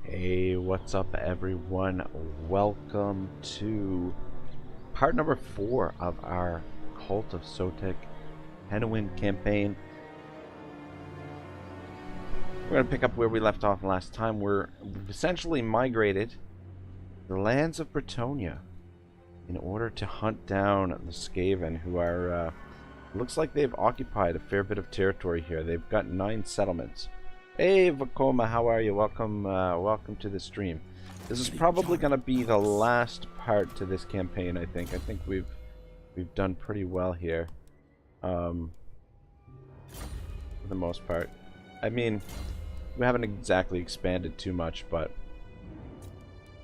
Hey, what's up everyone? Welcome to part number 4 of our Cult of Sotek Tehenhauin campaign. We're going to pick up where we left off last time. We've essentially migrated to the lands of Bretonnia in order to hunt down the Skaven, who are, looks like they've occupied a fair bit of territory here. They've got 9 settlements. Hey Vakoma, how are you? Welcome to the stream. This is probably gonna be the last part to this campaign, I think. I think we've done pretty well here. For the most part. I mean, we haven't exactly expanded too much, but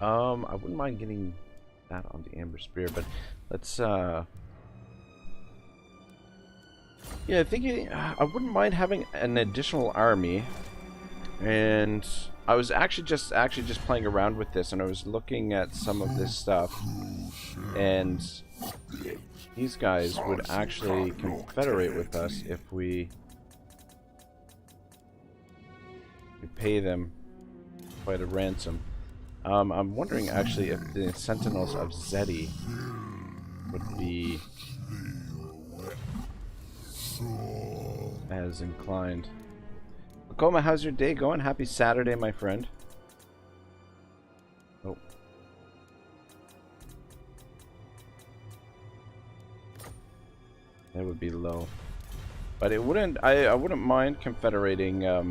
I wouldn't mind getting that on the Amber Spear, but let's yeah, I think I wouldn't mind having an additional army. And I was actually just playing around with this, and I was looking at some of this stuff, and these guys would actually confederate with us if we pay them quite a ransom. I'm wondering actually if the Sentinels of Zeti would be as inclined. Koma, how's your day going? Happy Saturday, my friend. Oh. That would be low. But it wouldn't, I wouldn't mind confederating, yeah,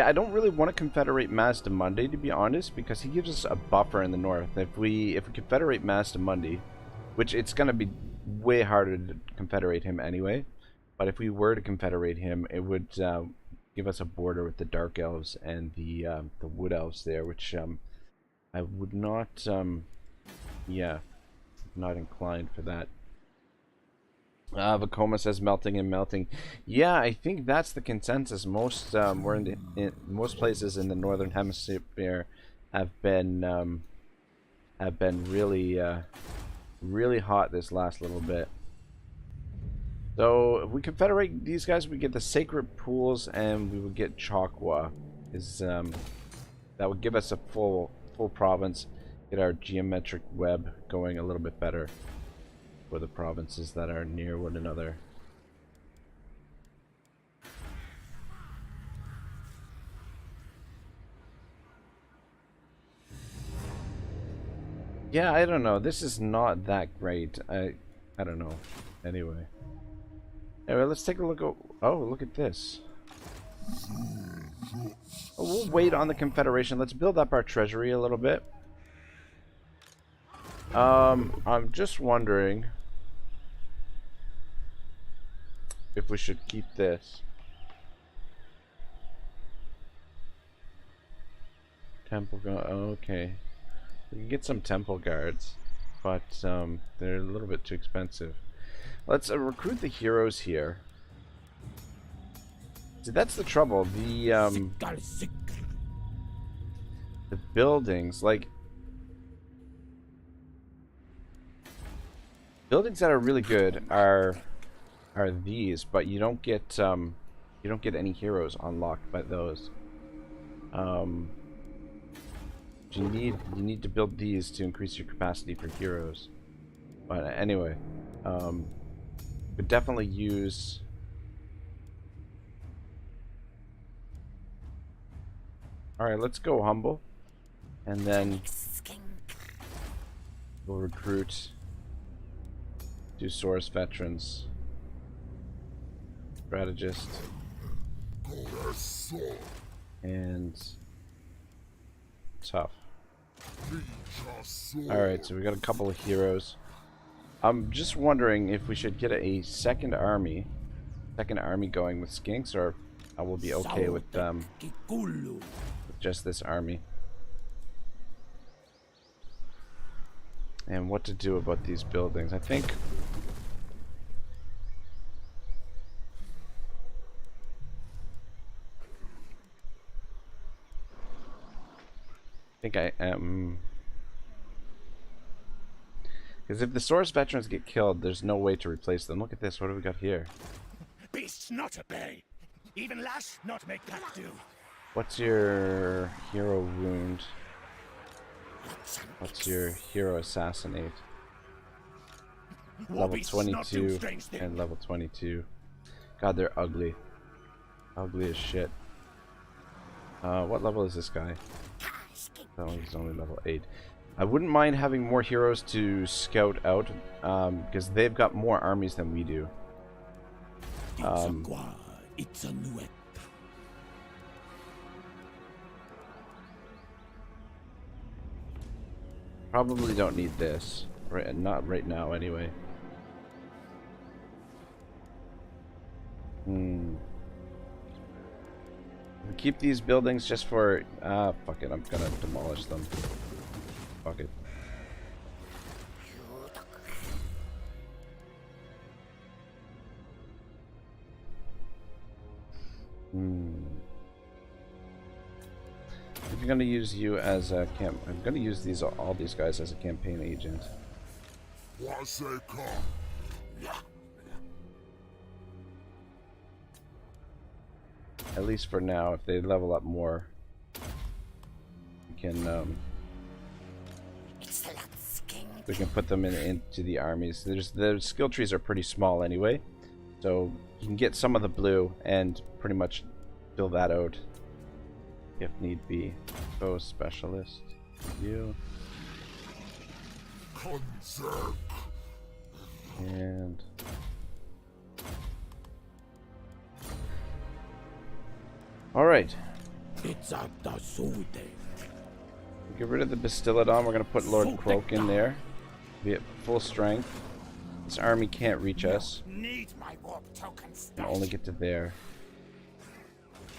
I don't really want to confederate Mazdamundi, to be honest, because he gives us a buffer in the north. If we confederate Mazdamundi, which it's going to be way harder to confederate him anyway, but if we were to confederate him, it would give us a border with the Dark Elves and the Wood Elves there, which I would not, yeah, not inclined for that. Vakoma says melting and melting. Yeah, I think that's the consensus. Most we're in most places in the northern hemisphere have been really really hot this last little bit. So if we confederate these guys, we get the Sacred Pools, and we would get Chakwa. That would give us a full province, get our geometric web going a little bit better for the provinces that are near one another. Yeah, I don't know. This is not that great. I don't know. Anyway. Anyway, let's take a look at... Oh, look at this. Oh, we'll wait on the Confederation. Let's build up our treasury a little bit. I'm just wondering if we should keep this. Temple guard. Oh, okay. We can get some temple guards, but they're a little bit too expensive. Let's recruit the heroes here. See, that's the trouble. The buildings, like buildings that are really good are these, but you don't get any heroes unlocked by those. You need to build these to increase your capacity for heroes. But anyway, could definitely use. All right, let's go humble, and then we'll recruit Dusaurus veterans, strategist, and tough. All right, so we got a couple of heroes. I'm just wondering if we should get a second army going with skinks, or I will be okay with just this army. And what to do about these buildings? I think I am. Because if the Source veterans get killed, there's no way to replace them. Look at this. What do we got here? Beasts not obey. Even lash not make that do. What's your hero wound? What's your hero assassinate? Level 22 and level 22. God, they're ugly. Ugly as shit. What level is this guy? Oh, he's only level 8. I wouldn't mind having more heroes to scout out, because they've got more armies than we do. Probably don't need this. Right, not right now anyway. We keep these buildings just for... fuck it, I'm gonna demolish them. Fuck it. If you're gonna use you as a I'm gonna use all these guys as a campaign agent. At least for now. If they level up more, we can put them into the armies. The skill trees are pretty small anyway, so you can get some of the blue and pretty much fill that out if need be. Bow specialist, you, and all right. Get rid of the Bastillodon. We're gonna put Lord Croak in there. Be at full strength. This army can't reach us. Can only get to there.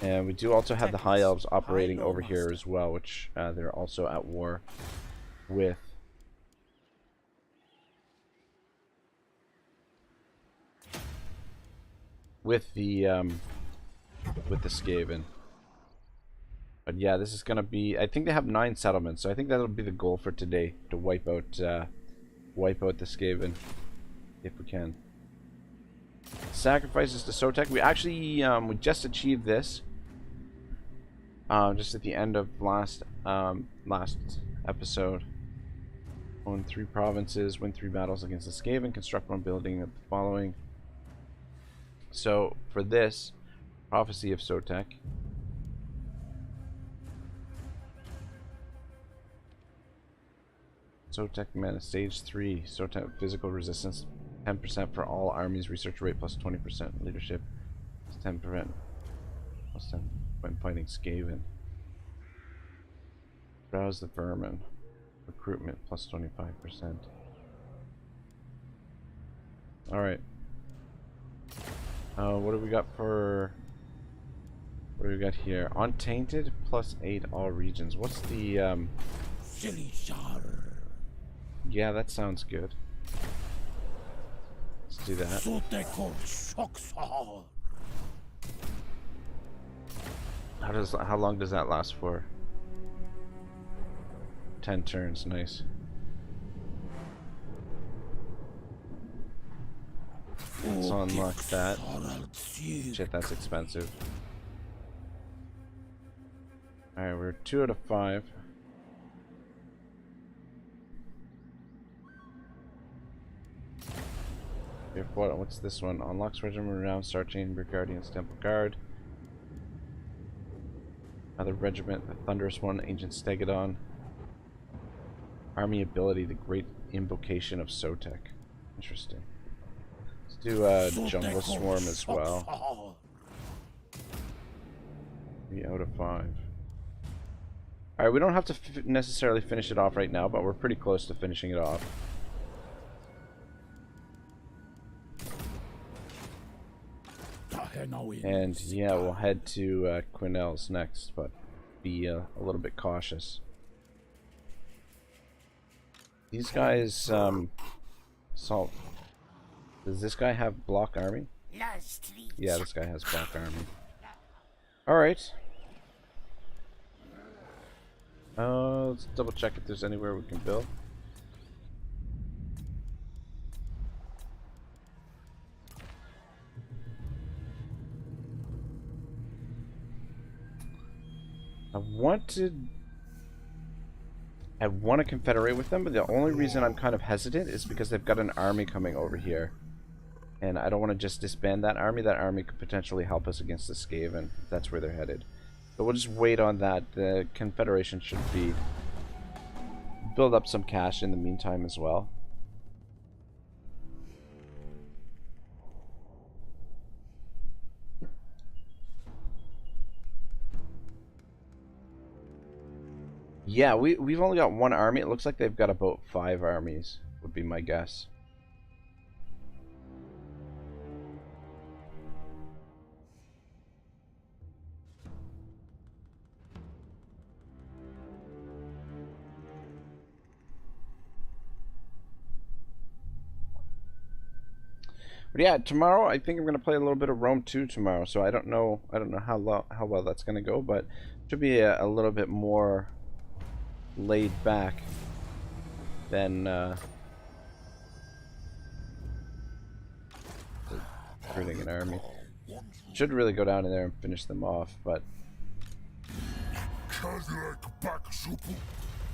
And we do also have the High Elves operating over here as well, which they're also at war with. With the Skaven. But yeah, this is gonna be... I think they have 9 settlements, so I think that'll be the goal for today, to wipe out the Skaven, if we can. Sacrifices to Sotek. We actually we just achieved this just at the end of last episode. Own 3 provinces, win 3 battles against the Skaven, construct 1 building of the following. So for this Prophecy of Sotek, Sotek mana stage 3. Sotek physical resistance 10% for all armies. Research rate plus 20%. Leadership plus 10%. Plus 10 when fighting Skaven. Browse the vermin. Recruitment plus 25%. Alright. What do we got for... What do we got here? Untainted plus 8 all regions. What's the Yeah, that sounds good. Let's do that. How long does that last for? 10 turns, nice. Let's unlock that. Shit, that's expensive. Alright, we're 2 out of 5. What's this one? Unlocks Regiment Renowned, Star Chamber Guardians, Temple Guard. Another regiment, the Thunderous One, Ancient Stegodon. Army ability, the Great Invocation of Sotek. Interesting. Let's do Jungle Swarm as well. 3 out of 5. Alright, we don't have to necessarily finish it off right now, but we're pretty close to finishing it off. And yeah, we'll head to Quinnell's next, but be a little bit cautious. These guys, Salt. Does this guy have block army? Yeah, this guy has block army. Alright. Let's double check if there's anywhere we can build. I want to confederate with them, but the only reason I'm kind of hesitant is because they've got an army coming over here. And I don't want to just disband that army. That army could potentially help us against the Skaven, if that's where they're headed. But we'll just wait on that. The Confederation should build up some cash in the meantime as well. Yeah, we've only got one army. It looks like they've got about 5 armies, would be my guess. But yeah, tomorrow I think I'm gonna play a little bit of Rome 2 tomorrow. So I don't know how well that's gonna go, but it should be a little bit more laid back than recruiting an army. Should really go down in there and finish them off, but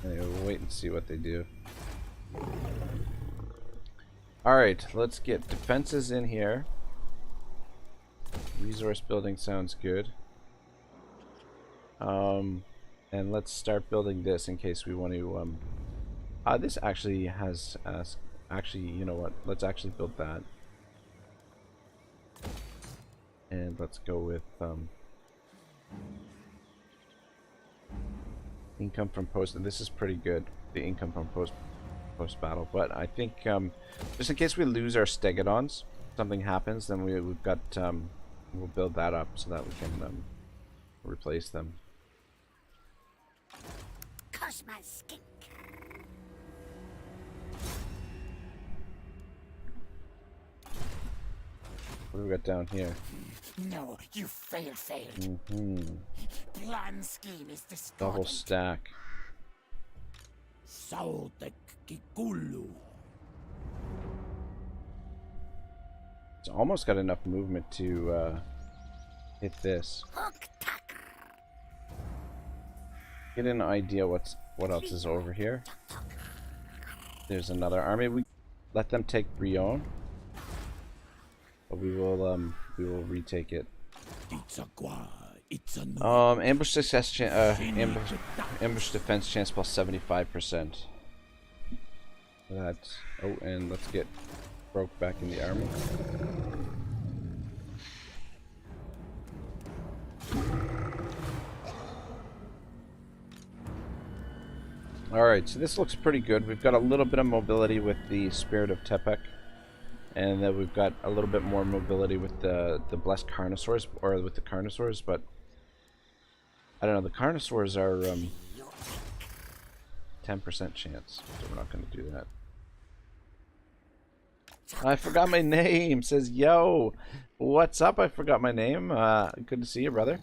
anyway, we'll wait and see what they do. Alright, let's get defenses in here. Resource building sounds good. And let's start building this in case we want to this actually has actually, you know what, let's actually build that. And let's go with income from post, and this is pretty good, the income from post battle, but I think just in case we lose our stegodons, something happens, then we've got we'll build that up so that we can replace them. What do we got down here? No, you failed. Plan scheme is discarded. Double stack. Sotek kikulu. It's almost got enough movement to hit this. Get an idea what else is over here. There's another army. We let them take Brion, but we will retake it. Ambush success ambush defense chance plus 75%. That's and let's get Broke back in the army. Alright, so this looks pretty good. We've got a little bit of mobility with the Spirit of Tepek. And then we've got a little bit more mobility with the Blessed Carnosaurs, or with the Carnosaurs, but I don't know, the Carnosaurs are 10% chance, so we're not going to do that. I forgot my name, says yo. What's up? I forgot my name. Good to see you, brother.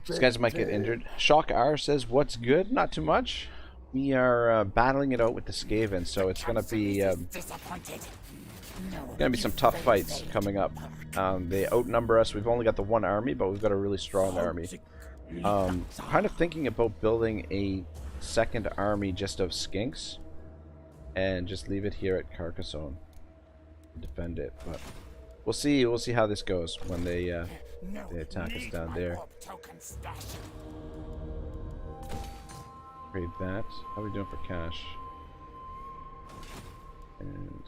These guys might get injured. Shock R says, what's good? Not too much. We are battling it out with the Skaven, so it's gonna be some tough fights coming up. They outnumber us. We've only got the one army, but we've got a really strong army. Kind of thinking about building a second army just of skinks and just leave it here at Carcassonne to defend it. But we'll see how this goes when they attack us down there. Trade that. How are we doing for cash? And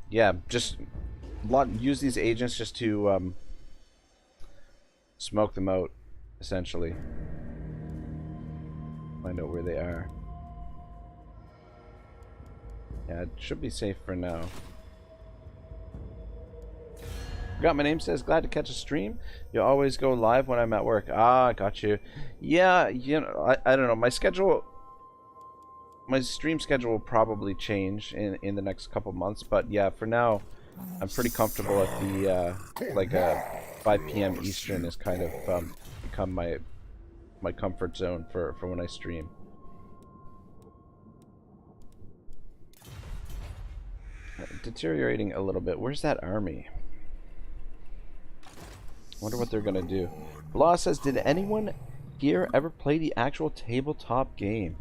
yeah, just use these agents just to smoke them out, essentially. Find out where they are. Yeah, it should be safe for now. Forgot my name says, glad to catch a stream. You always go live when I'm at work. Ah, got you. Yeah, you know, I don't know. My stream schedule will probably change in the next couple months, but yeah, for now, I'm pretty comfortable at the like 5 p.m. Eastern is kind of become my comfort zone for when I stream. Deteriorating a little bit. Where's that army? Wonder what they're gonna do. Law says, did anyone here ever play the actual tabletop game?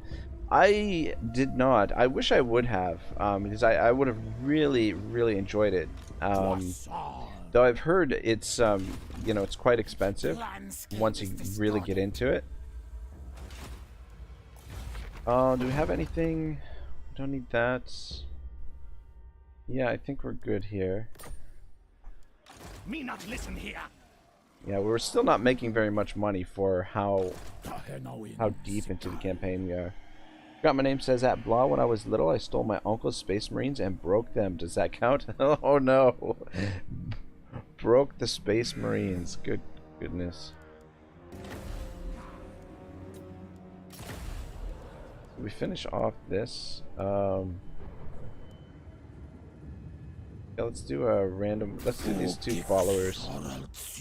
I did not. I wish I would have, because I would have really, really enjoyed it. Though I've heard it's, you know, it's quite expensive once you really get into it. Do we have anything? Don't need that. Yeah, I think we're good here. Me not listen here. Yeah, we're still not making very much money for how deep into the campaign we are. Forgot my name says at blah. When I was little, I stole my uncle's Space Marines and broke them. Does that count? Oh no! Broke the Space Marines. Goodness. So we finish off this. Yeah, let's do a random. Let's do these 2 followers,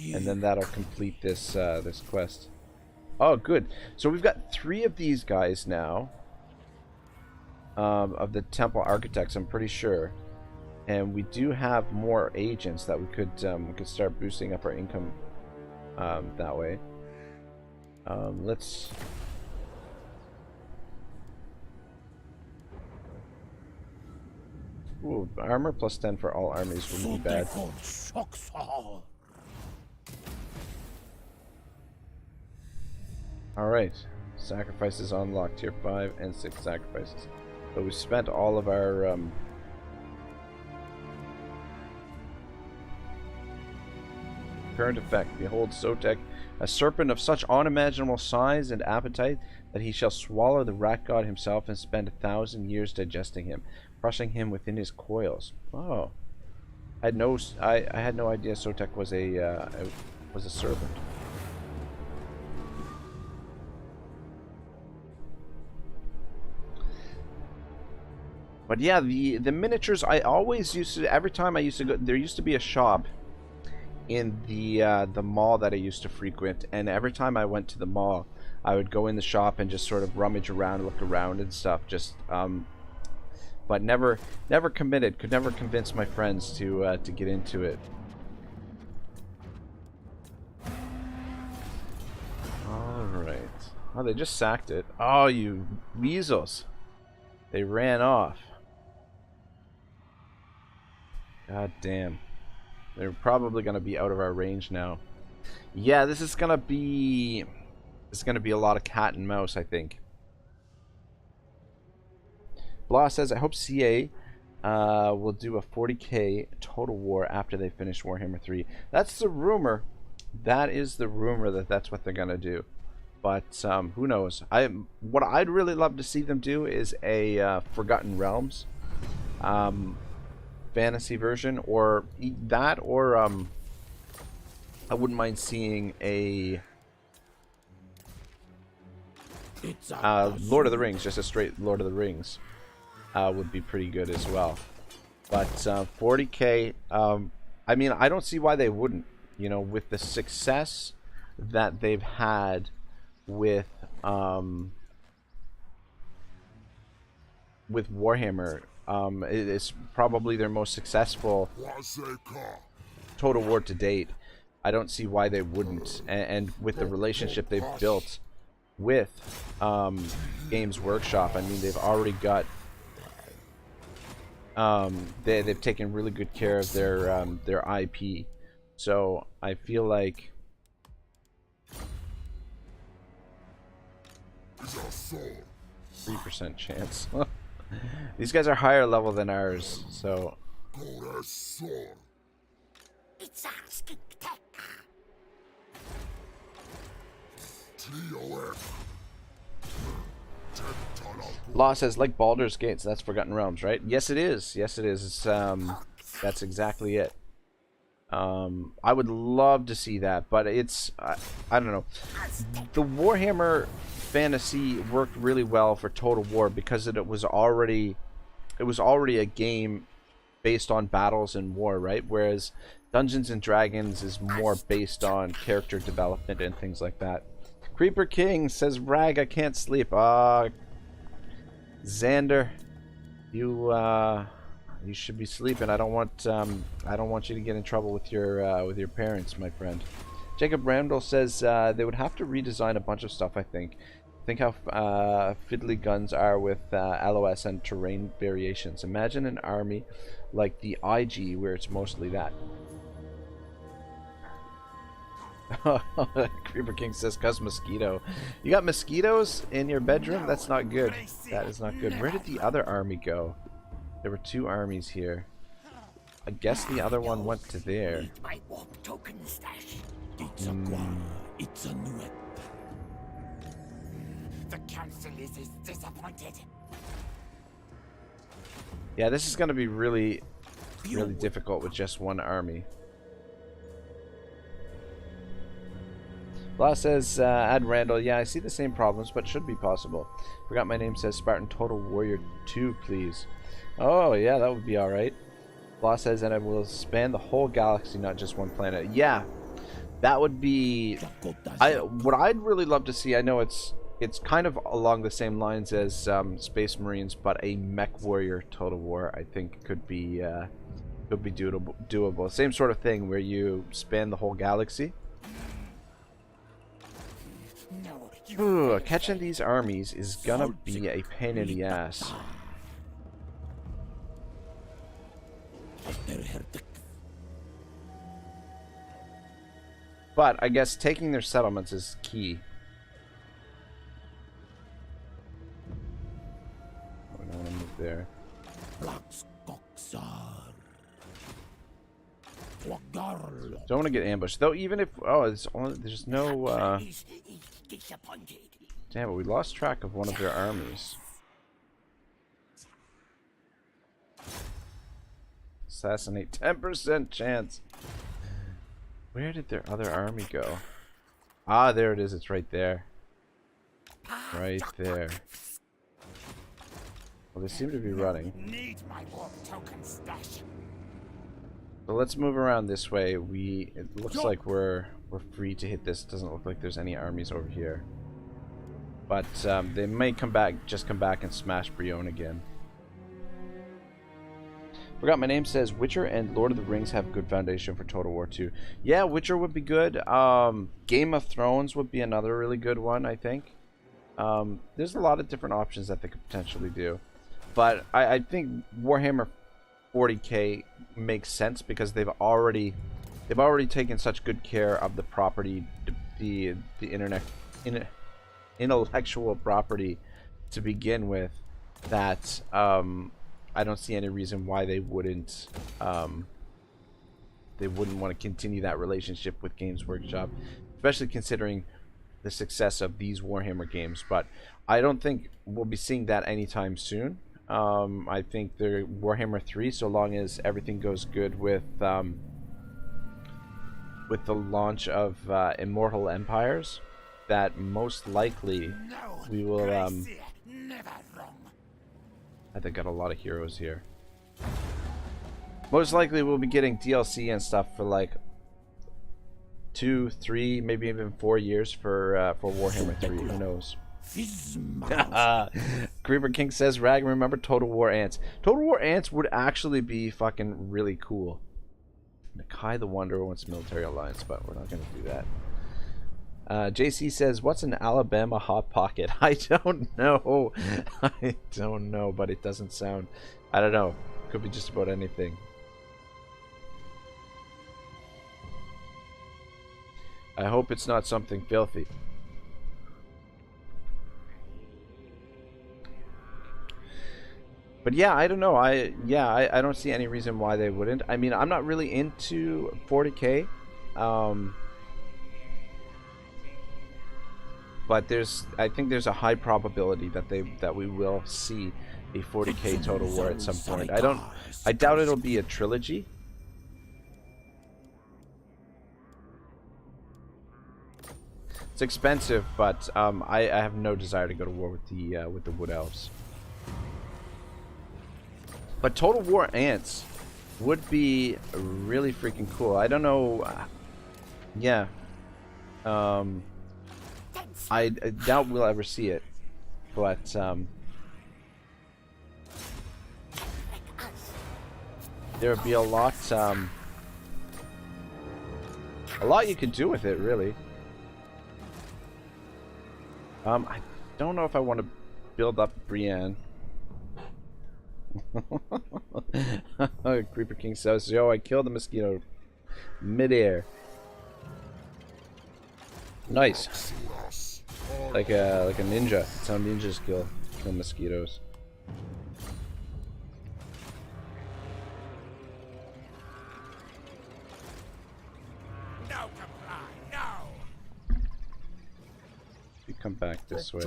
and then that'll complete this this quest. Oh, good. So we've got 3 of these guys now. Of the temple architects, I'm pretty sure, and we do have more agents that we could start boosting up our income that way. Let's. Ooh, armor plus 10 for all armies wouldn't be bad. Alright. Sacrifices unlocked. Tier 5 and 6 sacrifices. So we spent all of our current effect. Behold Sotek, a serpent of such unimaginable size and appetite that he shall swallow the rat god himself and spend 1,000 years digesting him, crushing him within his coils. Oh, I had no idea Sotek was a serpent. But yeah, the miniatures, I always used to, every time I used to go, there used to be a shop in the mall that I used to frequent, and every time I went to the mall, I would go in the shop and just sort of rummage around, look around and stuff, just but never committed, could never convince my friends to get into it. Alright. Oh, they just sacked it. Oh, you weasels. They ran off. God damn. They're probably going to be out of our range now. Yeah, this is going to be a lot of cat and mouse, I think. Blah says, I hope CA will do a 40k Total War after they finish Warhammer 3. That's the rumor. That is the rumor that that's what they're going to do. But who knows? What I'd really love to see them do is a Forgotten Realms fantasy version, or that, or I wouldn't mind seeing a Lord of the Rings, just a straight Lord of the Rings would be pretty good as well. But 40k, I mean, I don't see why they wouldn't. You know, with the success that they've had with Warhammer, it is probably their most successful Total War to date. I don't see why they wouldn't, and with the relationship they've built with Games Workshop, I mean, they've already got they've taken really good care of their IP, so I feel like 3% chance. These guys are higher level than ours, so Law says, like Baldur's Gate, so that's Forgotten Realms, right? Yes, it is. Yes, it is. It's, that's exactly it. I would love to see that, but it's I don't know. The Warhammer fantasy worked really well for Total War because it was already a game. based on battles and war, right? Whereas Dungeons and Dragons is more based on character development and things like that. Creeper King says, Rag, I can't sleep. Xander, you should be sleeping. I don't want you to get in trouble with your parents, my friend. Jacob Randall says they would have to redesign a bunch of stuff, I think. Think how fiddly guns are with LOS and terrain variations. Imagine an army like the IG where it's mostly that. Creeper King says, "Cuz mosquito." You got mosquitoes in your bedroom? That's not good. That is not good. Where did the other army go? There were two armies here. I guess the other one went to there. It's a nuet. The council is disappointed. Yeah, this is going to be really difficult with just one army. Law says, add Randall. Yeah, I see the same problems, but should be possible. Forgot my name says Spartan Total Warrior 2, please. Oh, yeah, that would be alright. Law says, and I will span the whole galaxy, not just one planet. Yeah, that would be... what I'd really love to see, I know it's kind of along the same lines as Space Marines, but a Mech Warrior Total War, I think, could be doable. Same sort of thing, where you span the whole galaxy. Ooh, catching these armies is gonna be a pain in the ass. But I guess taking their settlements is key. I don't want to move there. Don't want to get ambushed, though. Even if there's no. Damn it, we lost track of one of their armies. Assassinate, 10% chance. Where did their other army go? Ah, there it is. It's right there. Right there. Well, they seem to be running. So let's move around this way. It looks like we're free to hit this. It doesn't look like there's any armies over here. But they may come back and smash Brion again. Forgot my name says Witcher and Lord of the Rings have good foundation for Total War 2. Yeah, Witcher would be good. Game of Thrones would be another really good one, I think. There's a lot of different options that they could potentially do. But I think Warhammer 40k makes sense because they've already taken such good care of the property, the intellectual property to begin with, that I don't see any reason why they wouldn't want to continue that relationship with Games Workshop, especially considering the success of these Warhammer games. But I don't think we'll be seeing that anytime soon. I think they're Warhammer 3, so long as everything goes good with the launch of Immortal Empires, that most likely we will I think got a lot of heroes here. Most likely we'll be getting DLC and stuff for like 2, 3, maybe even 4 years for Warhammer 3. Who knows? Creeper King says, Rag, remember Total War Ants. Total War Ants would actually be fucking really cool. Nakai the Wanderer wants military alliance, but we're not going to do that. JC says, what's an Alabama Hot Pocket? I don't know. I don't know, but it doesn't sound... I don't know. Could be just about anything. I hope it's not something filthy. But yeah, I don't know. I don't see any reason why they wouldn't. I mean, I'm not really into 40k. But I think there's a high probability that we will see a 40k Total War at some point. I doubt it'll be a trilogy. It's expensive, but I have no desire to go to war with the Wood Elves. But Total War Ants would be really freaking cool. I don't know. Yeah. I doubt we'll ever see it, but there would be a lot you could do with it, really. I don't know if I want to build up Brienne. Creeper King says, "Yo, I killed the mosquito midair." Nice. Like a ninja. It's how ninjas kill mosquitoes. No comply, no. You come back this way.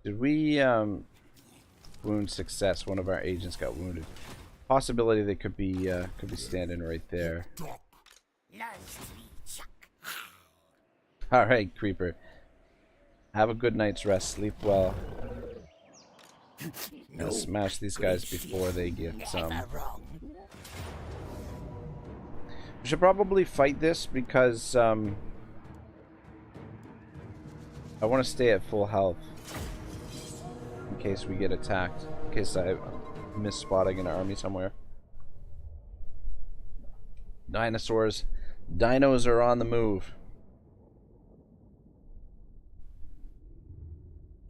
Did we wound success? One of our agents got wounded. Possibility they could be standing right there. All right, Creeper. Have a good night's rest. Sleep well. Gonna smash these guys before they get some. We should probably fight this because I want to stay at full health in case we get attacked. In case I miss spotting an army somewhere. Dinosaurs. Dinos are on the move.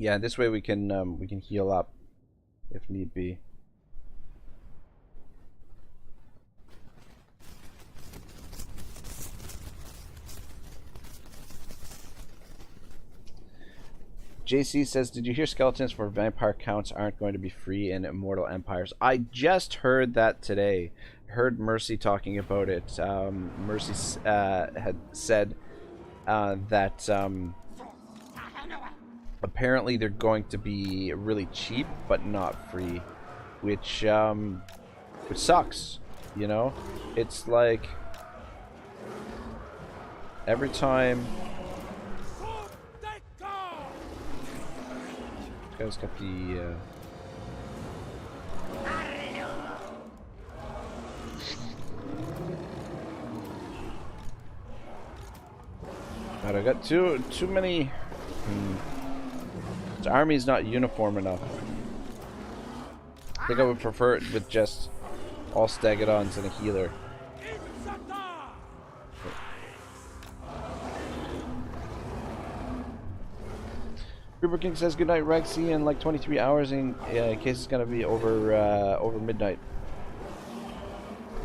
Yeah, this way we can heal up if need be. JC says, "Did you hear skeletons for vampire counts aren't going to be free in Immortal Empires?" I just heard that today. Heard Mercy talking about it. Mercy had said that apparently they're going to be really cheap but not free, which sucks, you know? It's like every time this guy's got the God, I got too many. His army's not uniform enough. I think I would prefer it with just all Stegodons and a healer. Creeper King says, "Good night, Rex. See you in like 23 hours in case it's gonna be over midnight."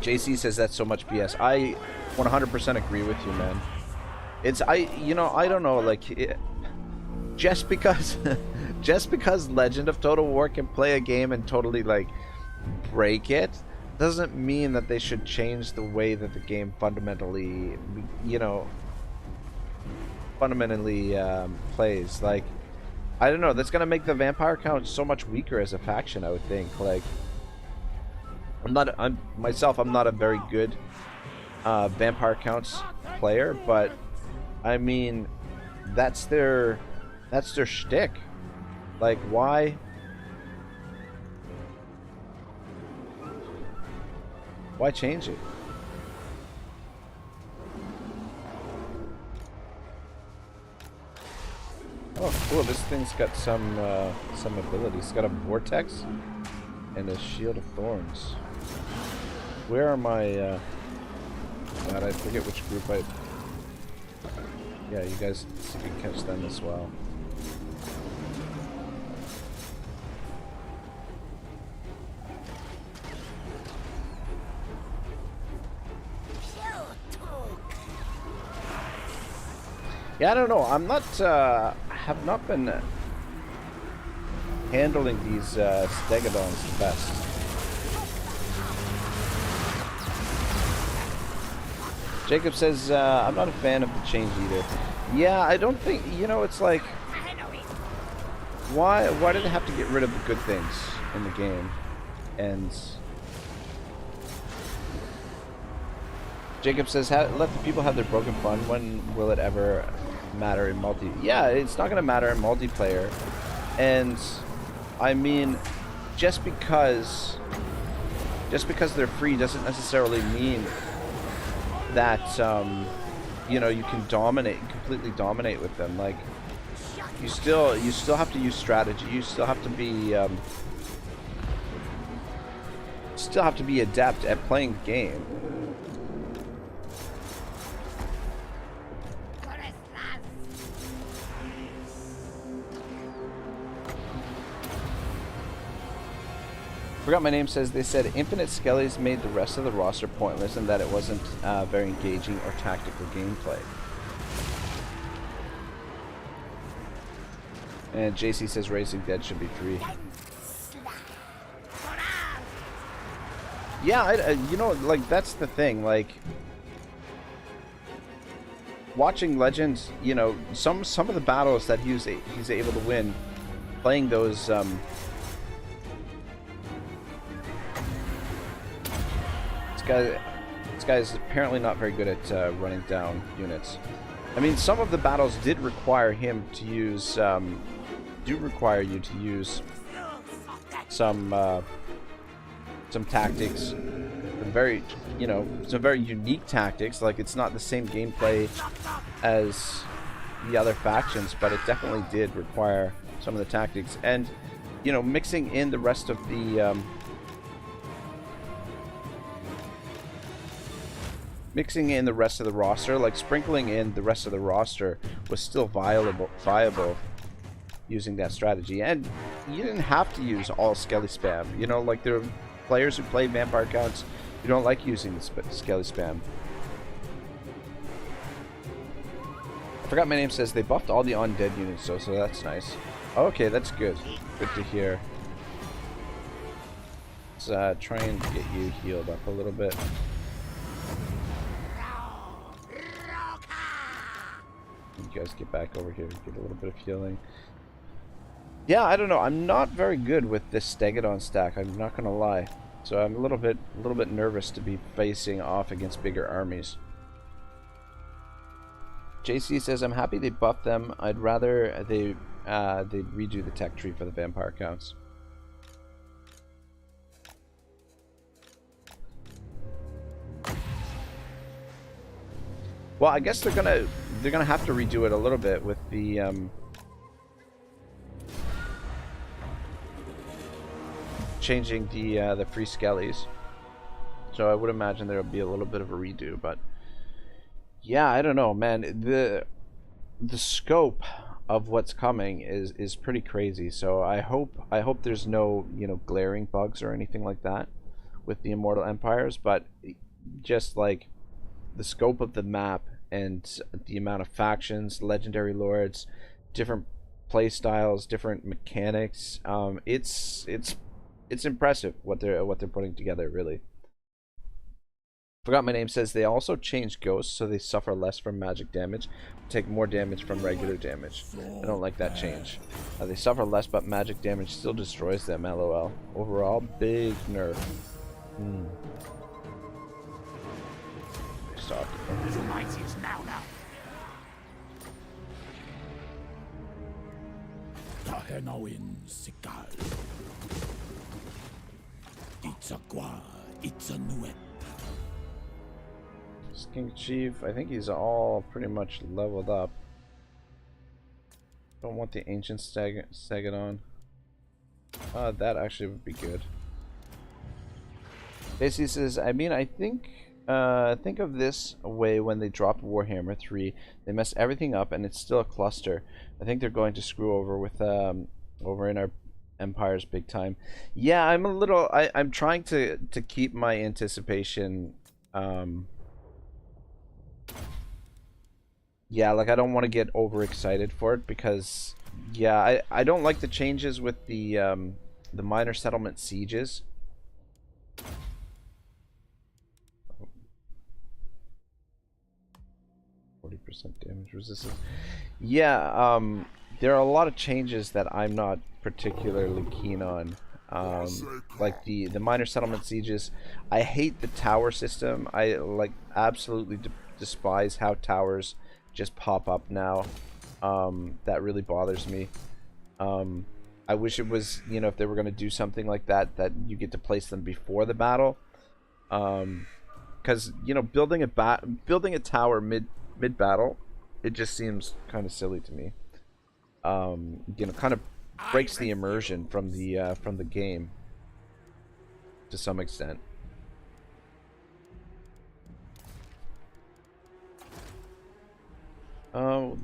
JC says that's so much BS. I 100% agree with you, man. It's I don't know, like just because Legend of Total War can play a game and totally like break it doesn't mean that they should change the way that the game fundamentally plays. Like, I don't know, that's gonna make the vampire count so much weaker as a faction, I would think. Like, I'm not a very good vampire counts player, but I mean that's their shtick. Like, why change it? Oh, cool! This thing's got some abilities. It's got a vortex and a shield of thorns. Where are my? God, I forget which group I. Yeah, you guys can catch them as well. Yeah, I don't know. I'm not. Have not been handling these Stegodons the best. Jacob says, "I'm not a fan of the change either." Yeah, I don't think. It's like, why do they have to get rid of the good things in the game? And Jacob says, let the people have their broken fun. When will it ever matter in multi? Yeah, it's not going to matter in multiplayer. And I mean, just because just because they're free doesn't necessarily mean that you know, you can completely dominate with them. Like, you still have to use strategy. You still have to be adept at playing the game. Forgot My Name says, they said infinite skellies made the rest of the roster pointless and that it wasn't very engaging or tactical gameplay. And JC says Racing Dead should be free. Yeah, you know, like, that's the thing. Like, watching Legends, you know, some of the battles that he's able to win, playing those this guy is apparently not very good at running down units. I mean, some of the battles did require him to use, do require you to use some tactics, some very unique tactics. Like, it's not the same gameplay as the other factions, but it definitely did require some of the tactics. And, you know, mixing in the rest of the roster, like sprinkling in the rest of the roster, was still viable using that strategy. And you didn't have to use all Skelly spam. You know, like, there are players who play vampire counts who don't like using the Skelly spam. I Forgot My Name says they buffed all the undead units, so that's nice. Okay, that's good. Good to hear. Let's try and get you healed up a little bit. You guys get back over here, get a little bit of healing. Yeah, I don't know. I'm not very good with this Stegadon stack. I'm not gonna lie. So I'm a little bit nervous to be facing off against bigger armies. JC says I'm happy they buffed them. I'd rather they redo the tech tree for the vampire counts. Well, I guess they're gonna have to redo it a little bit with the changing the free skellies. So I would imagine there'll be a little bit of a redo, but yeah, I don't know, man. The scope of what's coming is pretty crazy. So I hope there's no, you know, glaring bugs or anything like that with the Immortal Empires, but just like the scope of the map and the amount of factions, legendary lords, different play styles, different mechanics, it's impressive what they're putting together, really. Forgot My Name says they also changed ghosts so they suffer less from magic damage, take more damage from regular damage. I don't like that change. They suffer less, but magic damage still destroys them. LOL. Overall, big nerf. Stop. Tehenhauin sikal. Itzaqua, Itzanuet. King Chief, I think he's all pretty much leveled up. Don't want the ancient Stegadon. That actually would be good. Basically says, I mean, I think of this way when they dropped Warhammer 3, they messed everything up and it's still a cluster. I think they're going to screw over with over in our empires big time. Yeah, I'm trying to keep my anticipation. Yeah, like, I don't want to get overexcited for it because, yeah, I don't like the changes with the minor settlement sieges. 40% damage resistance. Yeah, there are a lot of changes that I'm not particularly keen on. Like the minor settlement sieges. I hate the tower system. I absolutely despise how towers just pop up now. That really bothers me. I wish it was, you know, if they were going to do something like that, that you get to place them before the battle. Because you know, building a tower mid battle, it just seems kind of silly to me. You know, kind of breaks the immersion from the game to some extent.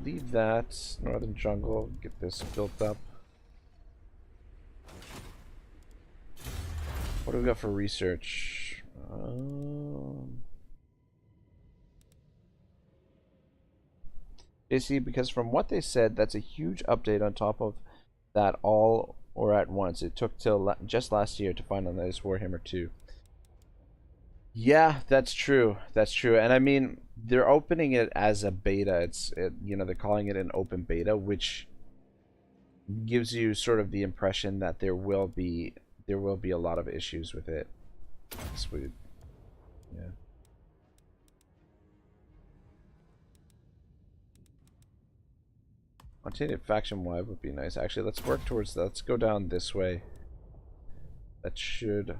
Leave that northern jungle. Get this built up. What do we got for research? JC, because from what they said, that's a huge update on top of that all or at once. It took till just last year to finalize Warhammer 2. Yeah, that's true. That's true. And I mean, they're opening it as a beta. You know, they're calling it an open beta, which gives you sort of the impression that there will be a lot of issues with it. Sweet. Yeah. Alternative faction wide would be nice. Actually, let's work towards that. Let's go down this way. That should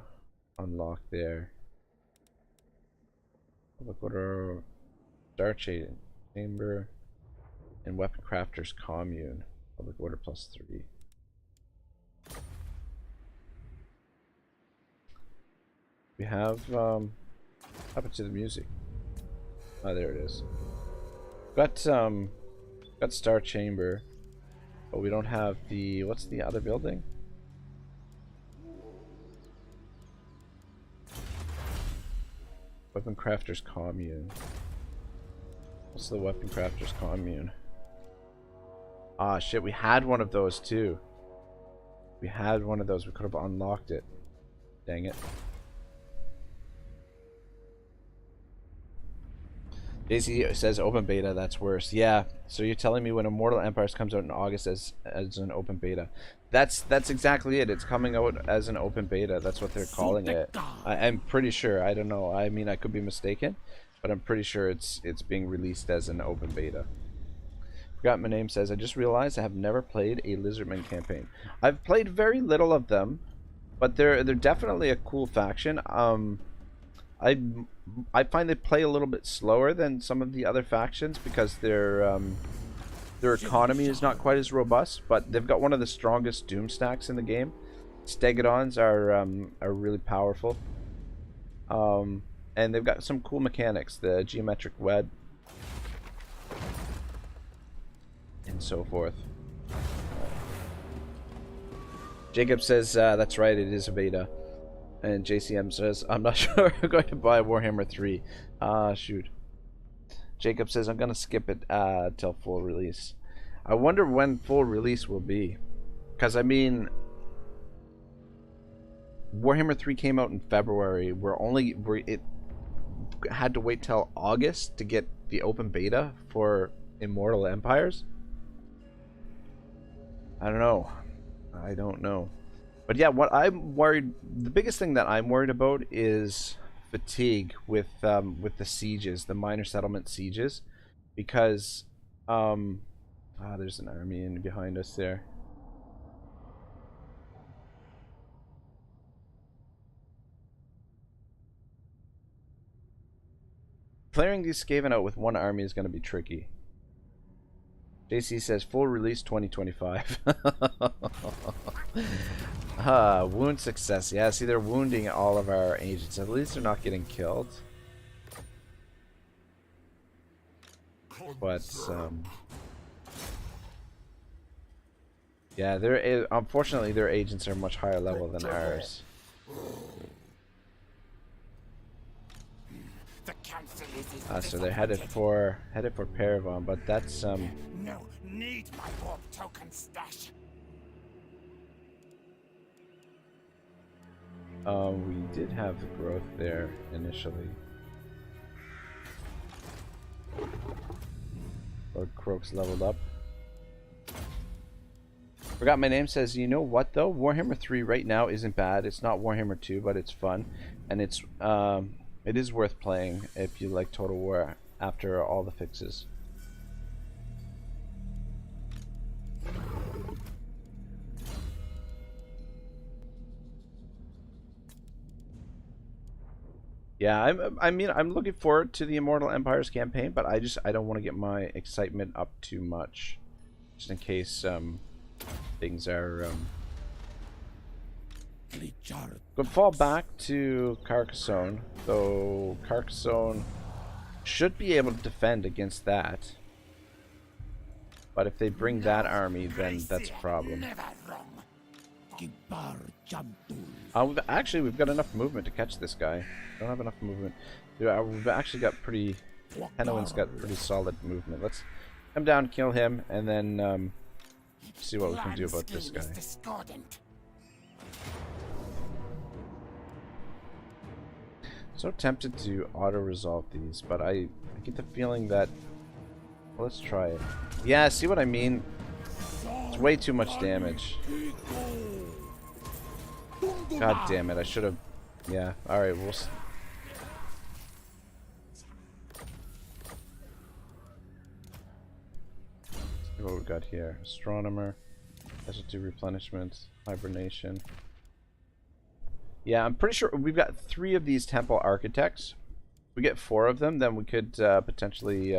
unlock there. Public order, Star Chamber, and Weapon Crafters Commune. Public order +3. We have happened to the music. Oh, there it is. Got Star Chamber, but we don't have the, what's the other building? Weapon Crafters Commune. What's the Weapon Crafters Commune? Ah, shit, we had one of those too. We had one of those. We could have unlocked it. Dang it. Daisy says open beta, that's worse. Yeah, so you're telling me when Immortal Empires comes out in August as an open beta. That's exactly it. It's coming out as an open beta. That's what they're calling it. I'm pretty sure. I don't know. I mean, I could be mistaken, but I'm pretty sure it's being released as an open beta. Forgot my name says, I just realized I have never played a Lizardmen campaign. I've played very little of them, but they're definitely a cool faction. I find they play a little bit slower than some of the other factions because their economy is not quite as robust, but they've got one of the strongest doom stacks in the game. Stegodons are really powerful, and they've got some cool mechanics, the geometric web and so forth. Jacob says that's right, it is a beta. And JCM says, I'm not sure I'm going to buy Warhammer 3. Shoot. Jacob says, I'm going to skip it till full release. I wonder when full release will be. Because, I mean, Warhammer 3 came out in February. It had to wait till August to get the open beta for Immortal Empires. I don't know. I don't know. But yeah, what I'm worried, the biggest thing that I'm worried about is fatigue with the sieges, the minor settlement sieges, because there's an army in behind us there. Clearing these Skaven out with one army is going to be tricky. JC says full release 2025. Wound success. Yeah, see, they're wounding all of our agents. At least they're not getting killed. But yeah, unfortunately their agents are much higher level than ours. So they're headed for Paravon, but that's No, need my warp token stash. We did have the growth there initially. Lord Croak's leveled up. Forgot my name says, you know what though? Warhammer 3 right now isn't bad. It's not Warhammer 2, but it's fun, and it is worth playing if you like Total War after all the fixes. Yeah, I mean, I'm looking forward to the Immortal Empires campaign, but I don't want to get my excitement up too much, just in case things are could fall back to Carcassonne, though Carcassonne should be able to defend against that. But if they bring that army, then that's a problem. We've got enough movement to catch this guy. Don't have enough movement. We've actually got pretty... Tehenhauin's got pretty solid movement. Let's come down, kill him, and then see what we can do about this guy. So tempted to auto-resolve these, but I get the feeling that... Well, let's try it. Yeah, see what I mean? It's way too much damage. God damn it, I should have... Yeah, alright, we'll... See what we've got here. Astronomer, specialty replenishment, hibernation. Yeah, I'm pretty sure we've got 3 of these temple architects. If we get 4 of them, then we could potentially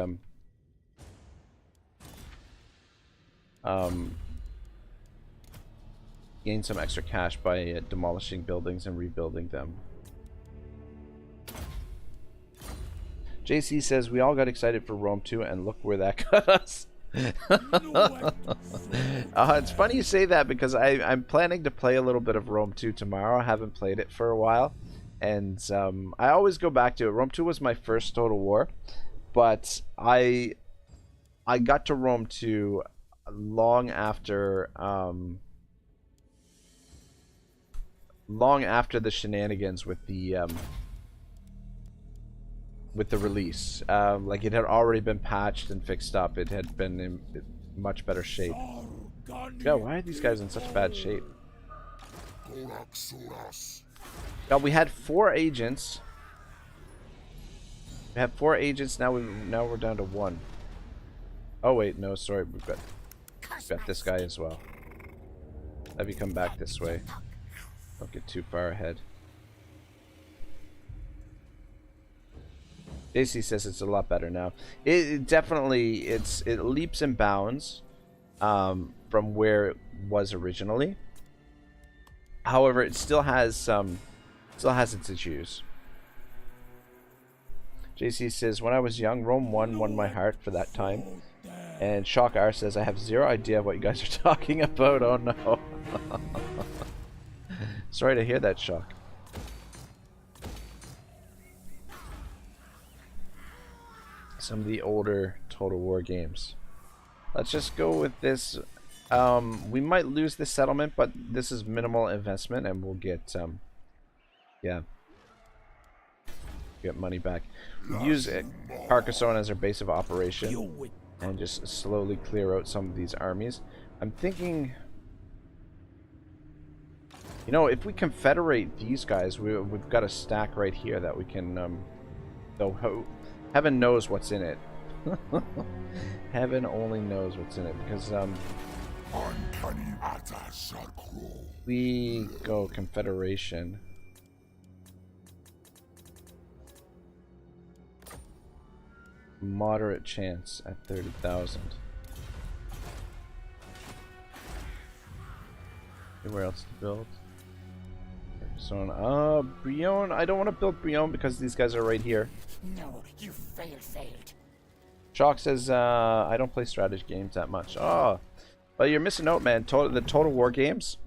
gain some extra cash by demolishing buildings and rebuilding them. JC says we all got excited for Rome 2 and look where that got us. It's funny you say that because I'm planning to play a little bit of Rome 2 tomorrow. I haven't played it for a while, and I always go back to it. Rome 2 was my first Total War, but I got to Rome 2 long after the shenanigans with the release. Like, it had already been patched and fixed up. It had been in much better shape. God, why are these guys in such bad shape? God, we had 4 agents. We have 4 agents. Now we're down to 1. Oh wait, no, sorry. We've got this guy as well. Have you come back this way? Don't get too far ahead. JC says it's a lot better now. It definitely it leaps and bounds from where it was originally. However, it still has its issues. JC says, when I was young, Rome 1 won my heart for that time. And Shock R says, I have zero idea what you guys are talking about. Oh no. Sorry to hear that, Shock. Some of the older Total War games. Let's just go with this. We might lose this settlement, but this is minimal investment, and we'll get get money back. Use Carcassonne as our base of operation, and just slowly clear out some of these armies. I'm thinking, you know, if we confederate these guys, we've got a stack right here that we can. Though heaven knows what's in it. Heaven only knows what's in it, because we go confederation. Moderate chance at 30,000. Where else to build? So, Brion. I don't want to build Brion because these guys are right here. No, you failed. Shock says, I don't play strategy games that much. Oh, but you're missing out, man. The Total War games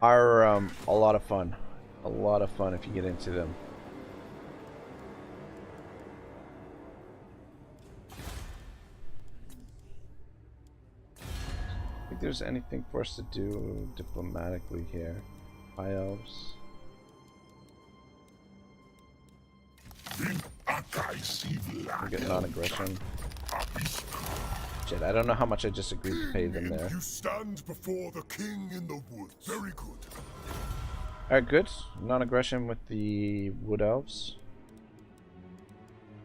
are a lot of fun. A lot of fun if you get into them. I think there's anything for us to do diplomatically here. High Elves. We get non-aggression. Shit, I don't know how much I just agreed to pay them there. You stand before the king in the woods. Very good. Alright, good. Non-aggression with the Wood Elves.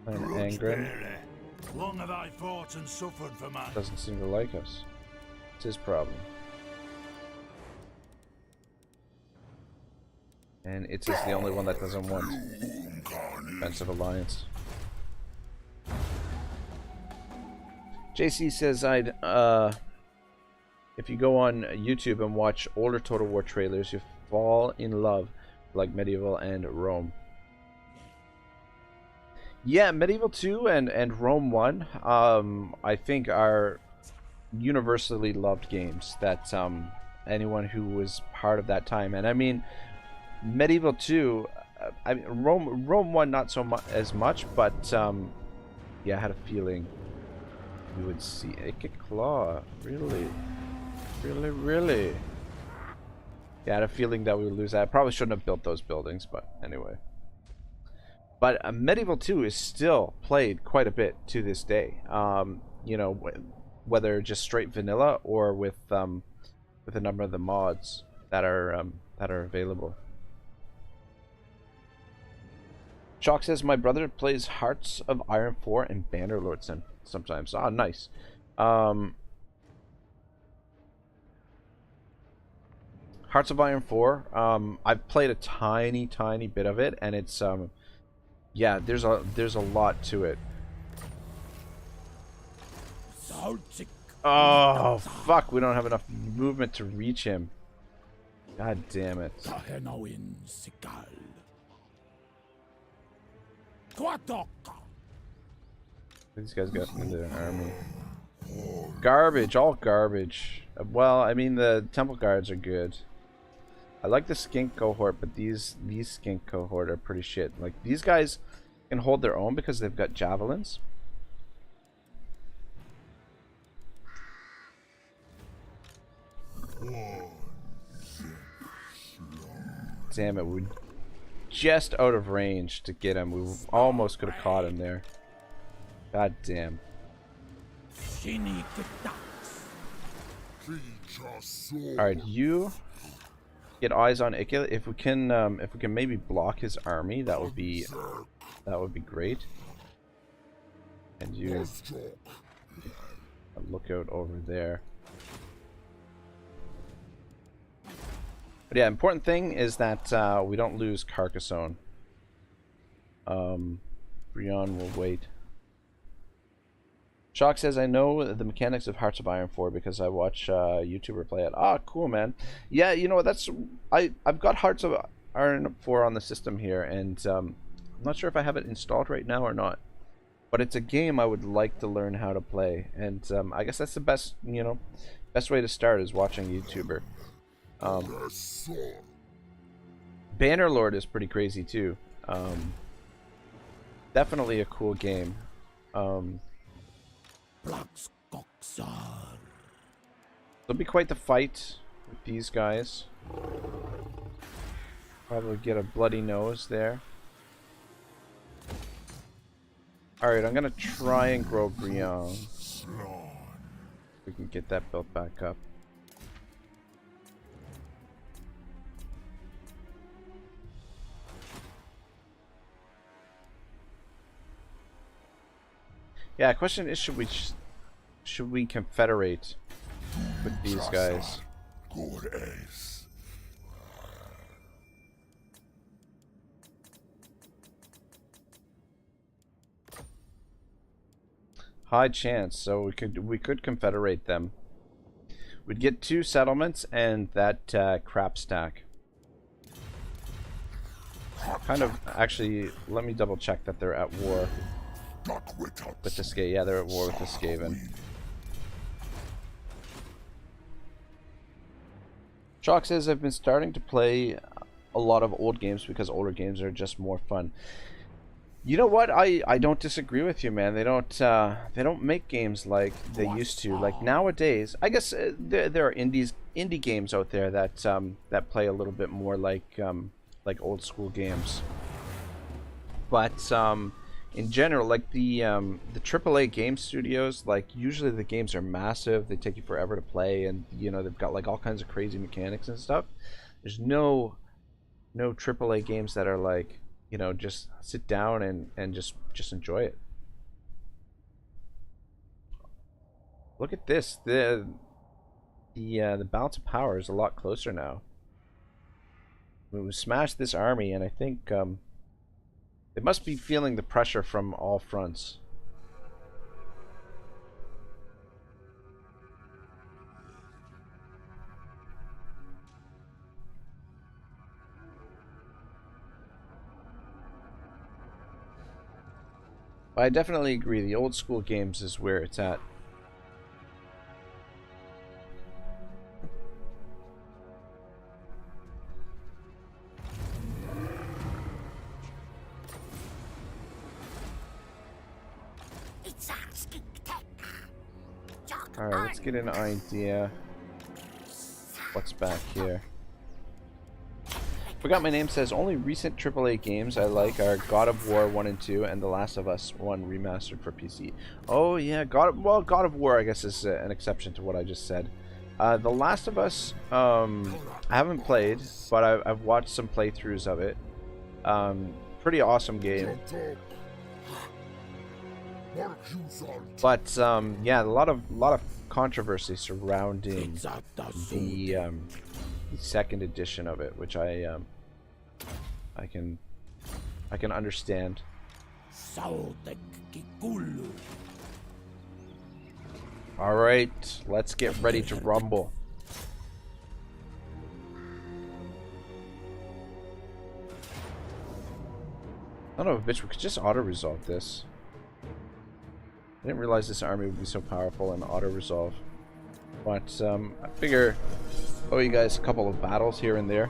And Angren. Long have I fought and suffered for man. Doesn't seem to like us. It's his problem. And it's just the only one that doesn't want defensive alliance. JC says if you go on YouTube and watch older Total War trailers, you fall in love like Medieval and Rome. Yeah, Medieval 2 and Rome 1, I think are universally loved games that anyone who was part of that time. And I mean, Medieval 2, I mean, Rome 1 not so as much, but yeah, I had a feeling we would see Ike Claw. Really? Really? Yeah, I had a feeling that we would lose that. I probably shouldn't have built those buildings, but anyway. But Medieval 2 is still played quite a bit to this day. You know, whether just straight vanilla or with a number of the mods that are available. Chalk says my brother plays Hearts of Iron 4 and Bannerlord sometimes. Ah, nice. Hearts of Iron 4. I've played a tiny bit of it, and it's yeah, there's a lot to it. Oh fuck, we don't have enough movement to reach him. God damn it. Tehenhauin. These guys got into their army. Garbage, all garbage. Well, I mean the temple guards are good. I like the skink cohort, but these skink cohort are pretty shit. Like, these guys can hold their own because they've got javelins. Damn it, we're just out of range to get him. We almost could have caught him there. God damn. Alright, you get eyes on Ike. If we can maybe block his army, that would be great. And you look out over there. But yeah, important thing is that we don't lose Carcassonne. Brion will wait. Shock says, I know the mechanics of Hearts of Iron 4 because I watch YouTuber play it. Ah, cool, man. Yeah, you know, I've got Hearts of Iron 4 on the system here, and I'm not sure if I have it installed right now or not. But it's a game I would like to learn how to play, and I guess that's the best, you know, best way to start is watching a YouTuber. Bannerlord is pretty crazy too. Definitely a cool game. It'll be quite the fight with these guys. Probably get a bloody nose there. Alright, I'm gonna try and grow Brion. We can get that built back up. Yeah, question is, should we confederate with these guys? High chance, so we could confederate them. We'd get 2 settlements and that crap stack. Kind of, actually, let me double check that they're at war with the Skaven. Yeah, they're at war with the Skaven. Chalk says, I've been starting to play a lot of old games because older games are just more fun. You know what? I don't disagree with you, man. They don't make games like they used to. Like nowadays, I guess there are indie games out there that that play a little bit more like old school games. But in general, like the AAA game studios, like usually the games are massive. They take you forever to play, and you know they've got like all kinds of crazy mechanics and stuff. There's no AAA games that are like, you know, just sit down and just enjoy it. Look at this. The balance of power is a lot closer now. We smashed this army, and I think they must be feeling the pressure from all fronts. But I definitely agree, the old school games is where it's at. Alright, let's get an idea what's back here. Forgot My Name says only recent AAA games I like are God of War 1 and 2 and The Last of Us 1 remastered for PC. Oh yeah, God of War I guess is an exception to what I just said. The Last of Us I haven't played, but I've watched some playthroughs of it. Pretty awesome game. But yeah, a lot of controversy surrounding the second edition of it, which I can understand. Sotek kikulu. All right, let's get ready to rumble. Son of a bitch, we could just auto-resolve this. I didn't realize this army would be so powerful and auto-resolve. But I figure I'll owe you guys a couple of battles here and there.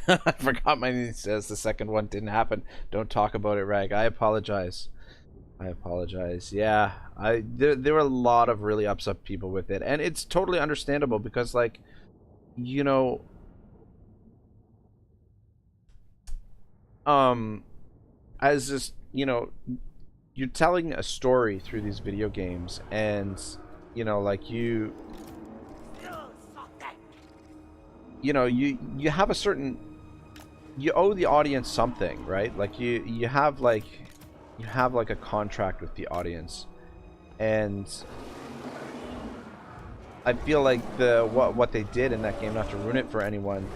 I forgot my name says the second one didn't happen. Don't talk about it, Rag. I apologize. I apologize. Yeah, there were a lot of really upset people with it, and it's totally understandable because, like, you know, as this, you know, you're telling a story through these video games, and you know, like you know, you have a certain, you owe the audience something, right? Like you have like a contract with the audience, and I feel like what they did in that game, not to ruin it for anyone,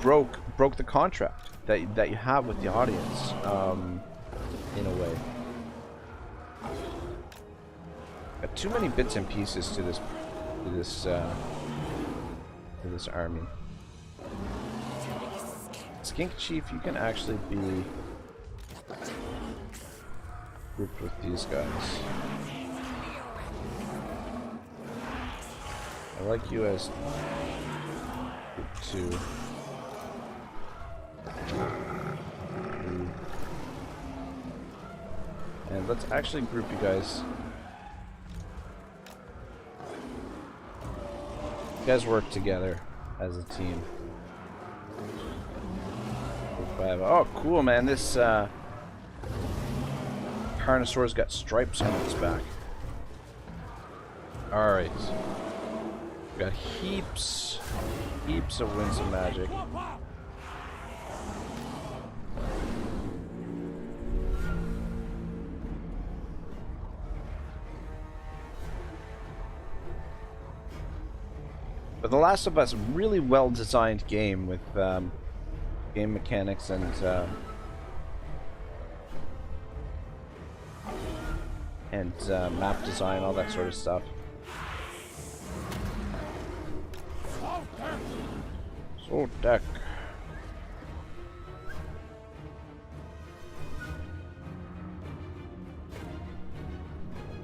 broke the contract that you have with the audience, in a way. Got too many bits and pieces to this army. Skink Chief, you can actually be grouped with these guys. I like you as group 2. And let's actually group you guys. You guys work together as a team. Oh, cool, man. This Carnosaur's got stripes on its back. Alright. We got heaps of winds of magic. But The Last of Us, really well designed game with game mechanics and map design, all that sort of stuff. Sotek.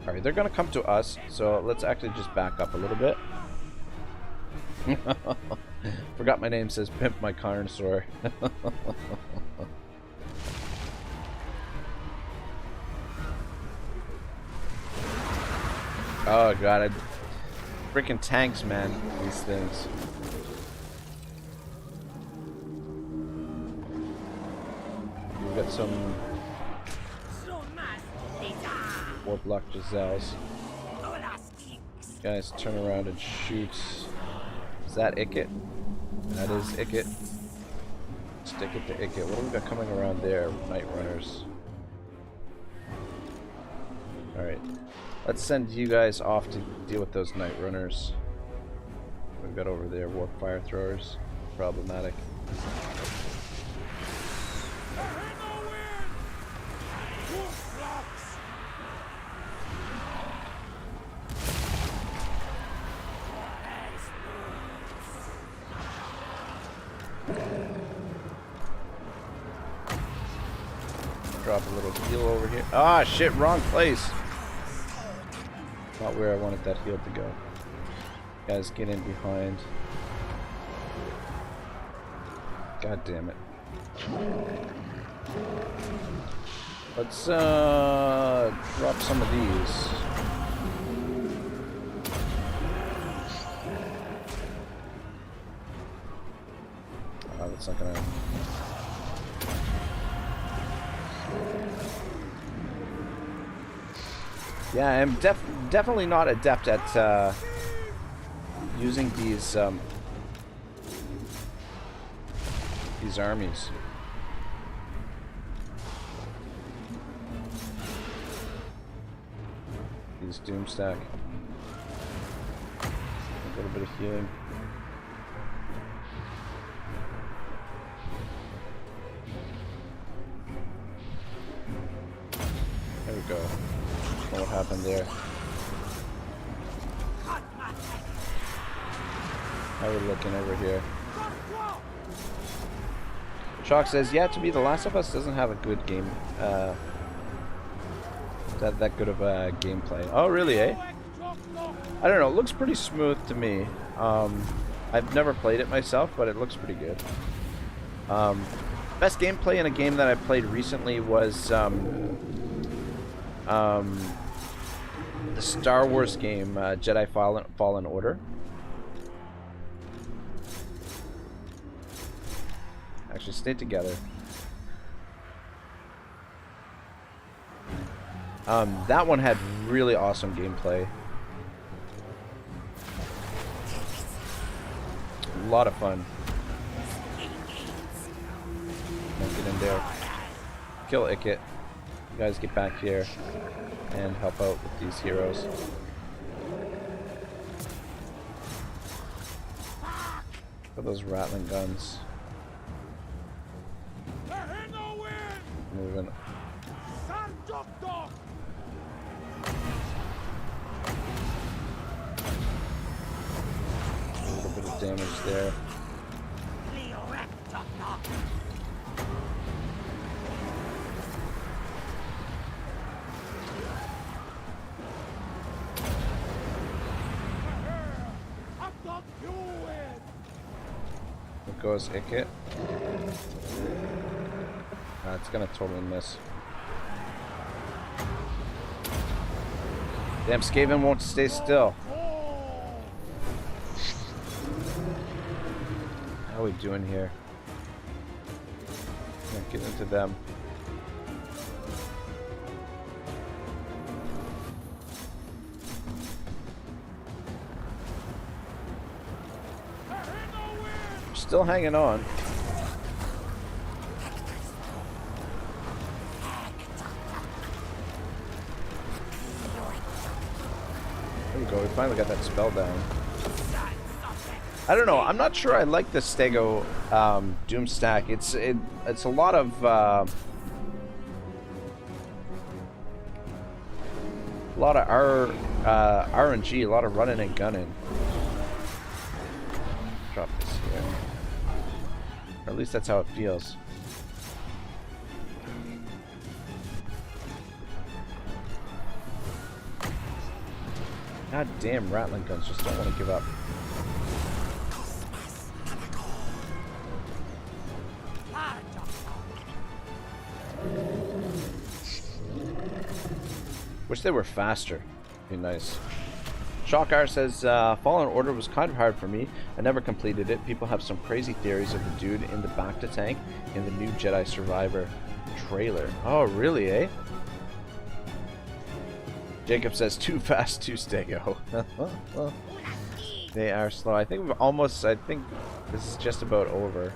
Alright, they're gonna come to us, so let's actually just back up a little bit. Forgot My Name says pimp my Carnosaur. Oh god, freaking tanks, man, these things. We've got some Warlock Giselles. Guys, turn around and shoot. Is that Icket? That is Icket. Stick it to Icket. What do we got coming around there? Night Runners. Alright. Let's send you guys off to deal with those night runners. We've got over there warp fire throwers. Problematic. Drop a little heal over here. Ah, shit, wrong place. Not where I wanted that heal to go. Guys, get in behind. God damn it. Let's drop some of these. That's not gonna. Yeah, I'm definitely not adept at using these armies. These Doomstack. A little bit of healing. There we go. Don't know what happened there. How are we looking over here? Shock says, yeah, to me, The Last of Us doesn't have a good game. That good of a gameplay. Oh, really, eh? I don't know. It looks pretty smooth to me. I've never played it myself, but it looks pretty good. Best gameplay in a game that I played recently was the Star Wars game, Jedi Fallen Order. Actually, stay together. That one had really awesome gameplay. A lot of fun. Get in there. Kill Ikit. You guys get back here and help out with these heroes. For those rattling guns. Moving. A little bit of damage there. There goes Ikit. It's gonna totally miss. Damn, Skaven won't stay still. How are we doing here? Can't get into them. Still hanging on. There we go, we finally got that spell down. I don't know, I'm not sure I like the Stego Doomstack. It's a lot of RNG, a lot of running and gunning. Drop this here. Or at least that's how it feels. God damn, rattling guns just don't want to give up. Wish they were faster. Be nice. Shockar says, Fallen Order was kind of hard for me. I never completed it. People have some crazy theories of the dude in the Bacta tank in the new Jedi Survivor trailer. Oh, really, eh? Jacob says, too fast, too Stego. They are slow. I think this is just about over.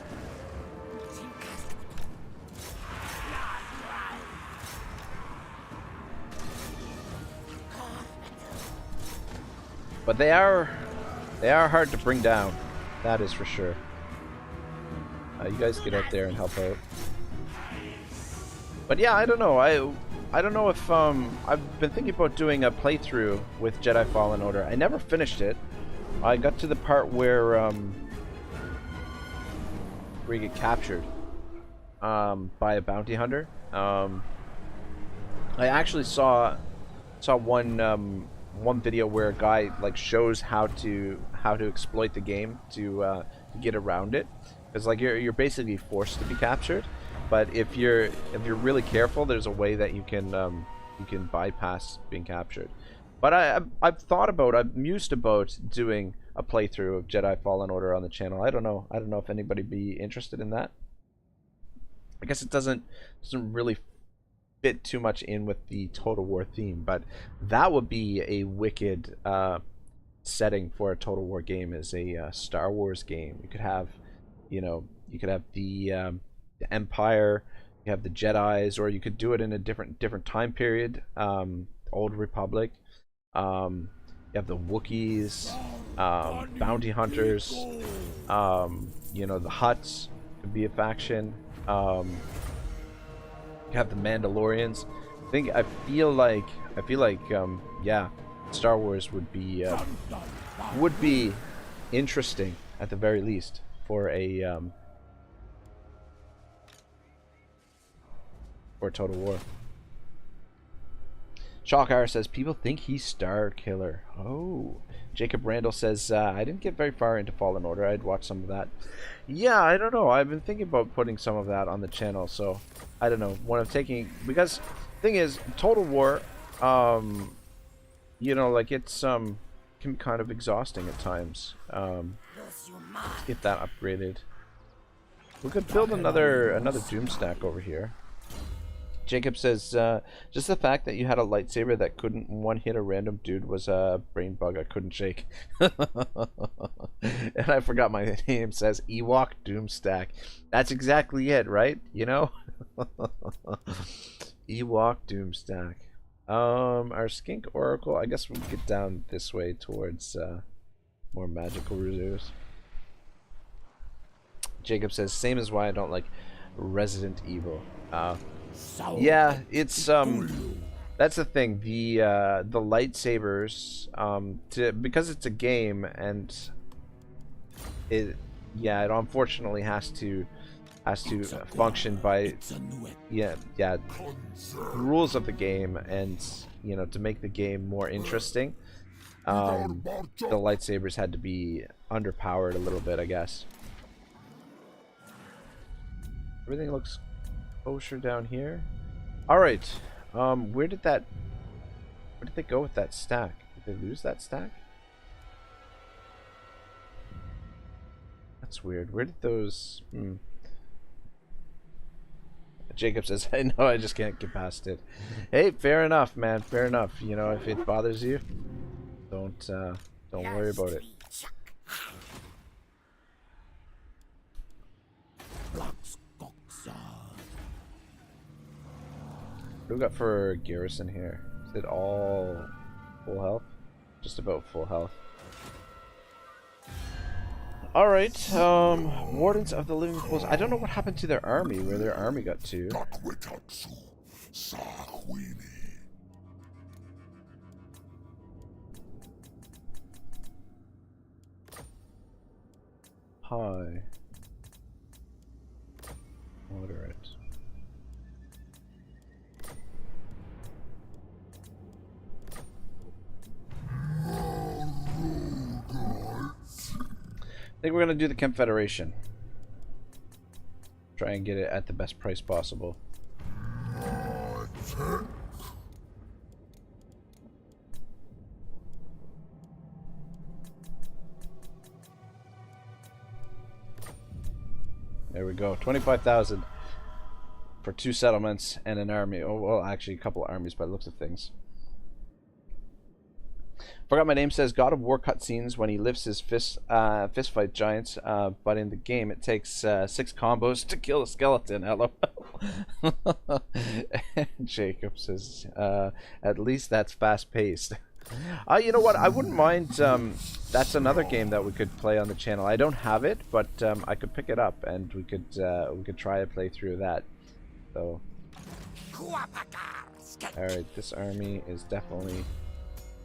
But they are hard to bring down. That is for sure. You guys get out there and help out. But yeah, I don't know. I don't know if I've been thinking about doing a playthrough with Jedi Fallen Order. I never finished it. I got to the part where you get captured by a bounty hunter. I actually saw one video where a guy like shows how to exploit the game to get around it. It's like you're basically forced to be captured, but if you're really careful, there's a way that you can bypass being captured. But I've mused about doing a playthrough of Jedi Fallen Order on the channel. I don't know if anybody be interested in that. I guess it doesn't really fit too much in with the Total War theme, but that would be a wicked setting for a Total War game. Is a Star Wars game. You could have, the Empire, you have the Jedis, or you could do it in a different time period. Old Republic. You have the Wookiees, bounty hunters. The Hutts could be a faction. You have the Mandalorians. I feel like yeah, Star Wars would be interesting at the very least for a for Total War. Shockhour says people think he's Star Killer. Oh, Jacob Randall says I didn't get very far into Fallen Order. I'd watch some of that. Yeah, I don't know. I've been thinking about putting some of that on the channel. So I don't know what I'm taking, because the thing is, Total War, like it's can be kind of exhausting at times. Get that upgraded. We could build another Doom stack over here. Jacob says, just the fact that you had a lightsaber that couldn't one-hit a random dude was a brain bug I couldn't shake. And I forgot my name, says Ewok Doomstack. That's exactly it, right? Ewok Doomstack. Our Skink Oracle, I guess we'll get down this way towards more magical reserves. Jacob says, same as why I don't like Resident Evil. Yeah, it's that's the thing. The lightsabers, because it's a game, and it unfortunately has to function by the rules of the game, and to make the game more interesting, the lightsabers had to be underpowered a little bit, I guess. Everything looks kosher down here. All right, where did they go with that stack? Did they lose that stack? That's weird. Where did those? Jacob says, I know, I just can't get past it. Hey, fair enough, man. Fair enough. If it bothers you, don't worry about it. What do we got for garrison here? Is it all full health? Just about full health. Alright, Wardens of the Living Pools. I don't know what happened to their army, where their army got to. High. Moderate. I think we're gonna do the Confederation. Try and get it at the best price possible. There we go. 25,000 for 2 settlements and an army. Oh, well, actually a couple of armies by the looks of things. Forgot my name says God of War cutscenes when he lifts his fist fight giants, but in the game it takes 6 combos to kill a skeleton. Hello. And Jacob says, at least that's fast paced. You know what? I wouldn't mind. That's another game that we could play on the channel. I don't have it, but I could pick it up and we could try to play through that. So, all right, this army is definitely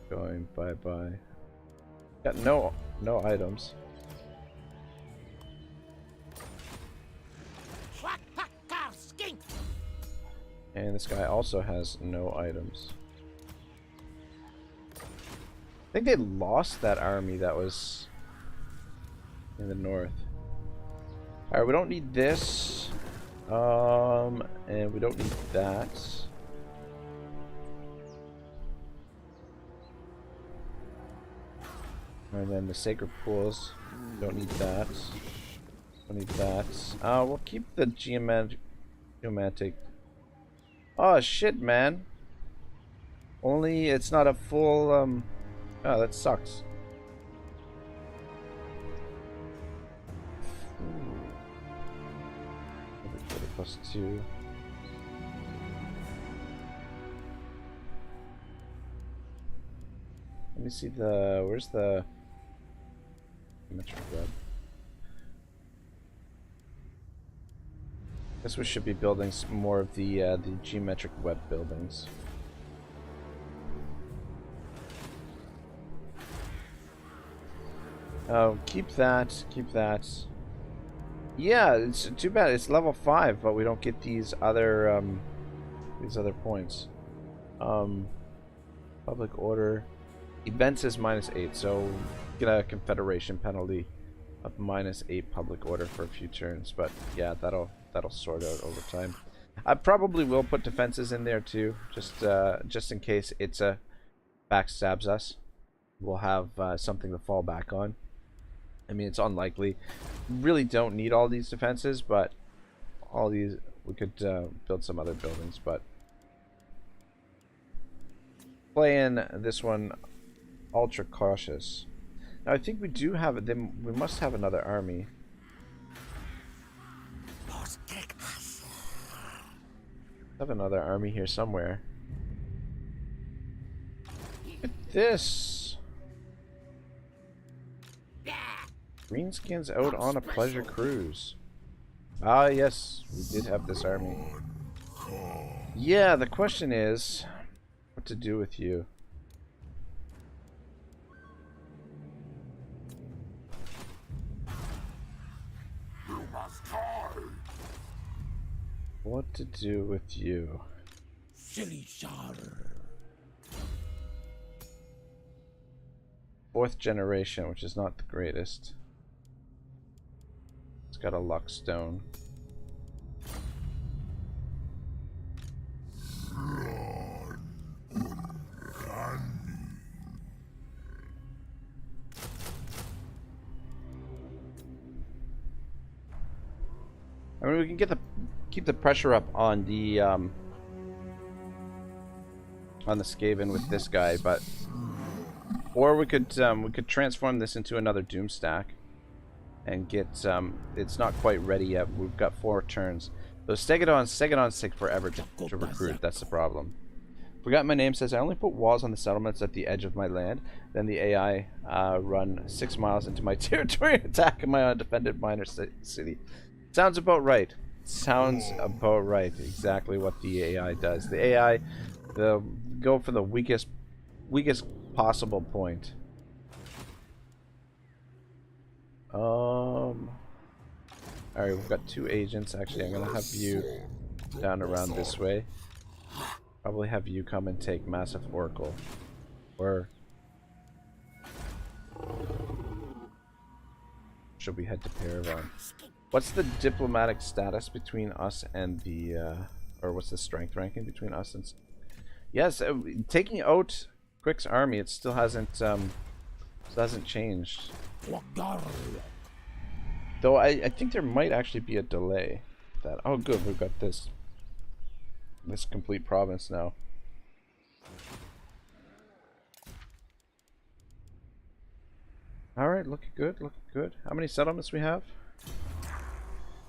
going bye-bye. Got no items. And this guy also has no items. I think they lost that army that was in the north. Alright, we don't need this. And we don't need that. And then the sacred pools. Don't need that. Don't need that. We'll keep the geomantic. Oh shit, man. Only it's not a full oh, that sucks. +2. Let me see the where's the metric web? Guess we should be building some more of the geometric web buildings. Oh, keep that. Keep that. Yeah, it's too bad. It's level 5, but we don't get these other points. Public order. Events is -8, so get a confederation penalty of -8 public order for a few turns. But yeah, that'll sort out over time. I probably will put defenses in there too, just in case it's a backstabs us. We'll have something to fall back on. I mean, it's unlikely. Really don't need all these defenses, but all these we could build some other buildings. But playing this one ultra cautious. Now I think we do have it. Then we must have another army. Have another army here somewhere. Look at this. Greenskins out on a pleasure cruise. Ah, yes, we did have this army. Yeah, the question is what to do with you. What to do with you? Silly Shar. 4th generation, which is not the greatest. It's got a luck stone. I mean, we can keep the pressure up on the Skaven with this guy, but or we could transform this into another Doom stack and get it's not quite ready yet. We've got 4 turns. Those Stegodons take forever to recruit. That's the problem. Forgot my name says I only put walls on the settlements at the edge of my land. Then the AI run 6 miles into my territory, attack my undefended minor city. Sounds about right. Sounds about right. Exactly what the AI does. The AI, they'll go for the weakest possible point. Alright, we've got 2 agents. Actually, I'm gonna have you down around this way. Probably have you come and take Massive Oracle. Or should we head to Paragon? What's the diplomatic status between us and the or what's the strength ranking between us and yes, taking out Quick's army, it still hasn't changed. Though I think there might actually be a delay. That oh good, we've got this complete province now. Alright, looking good, looking good. How many settlements we have?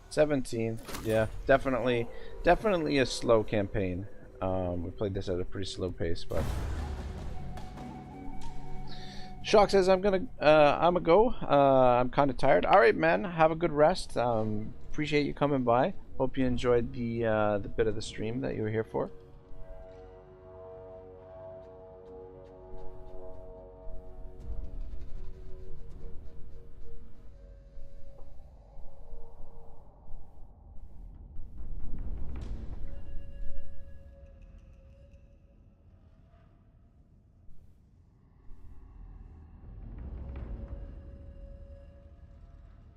17. Yeah, definitely a slow campaign. We played this at a pretty slow pace, but Shock says I'm a go. I'm kind of tired. All right, man. Have a good rest. Appreciate you coming by. Hope you enjoyed the bit of the stream that you were here for.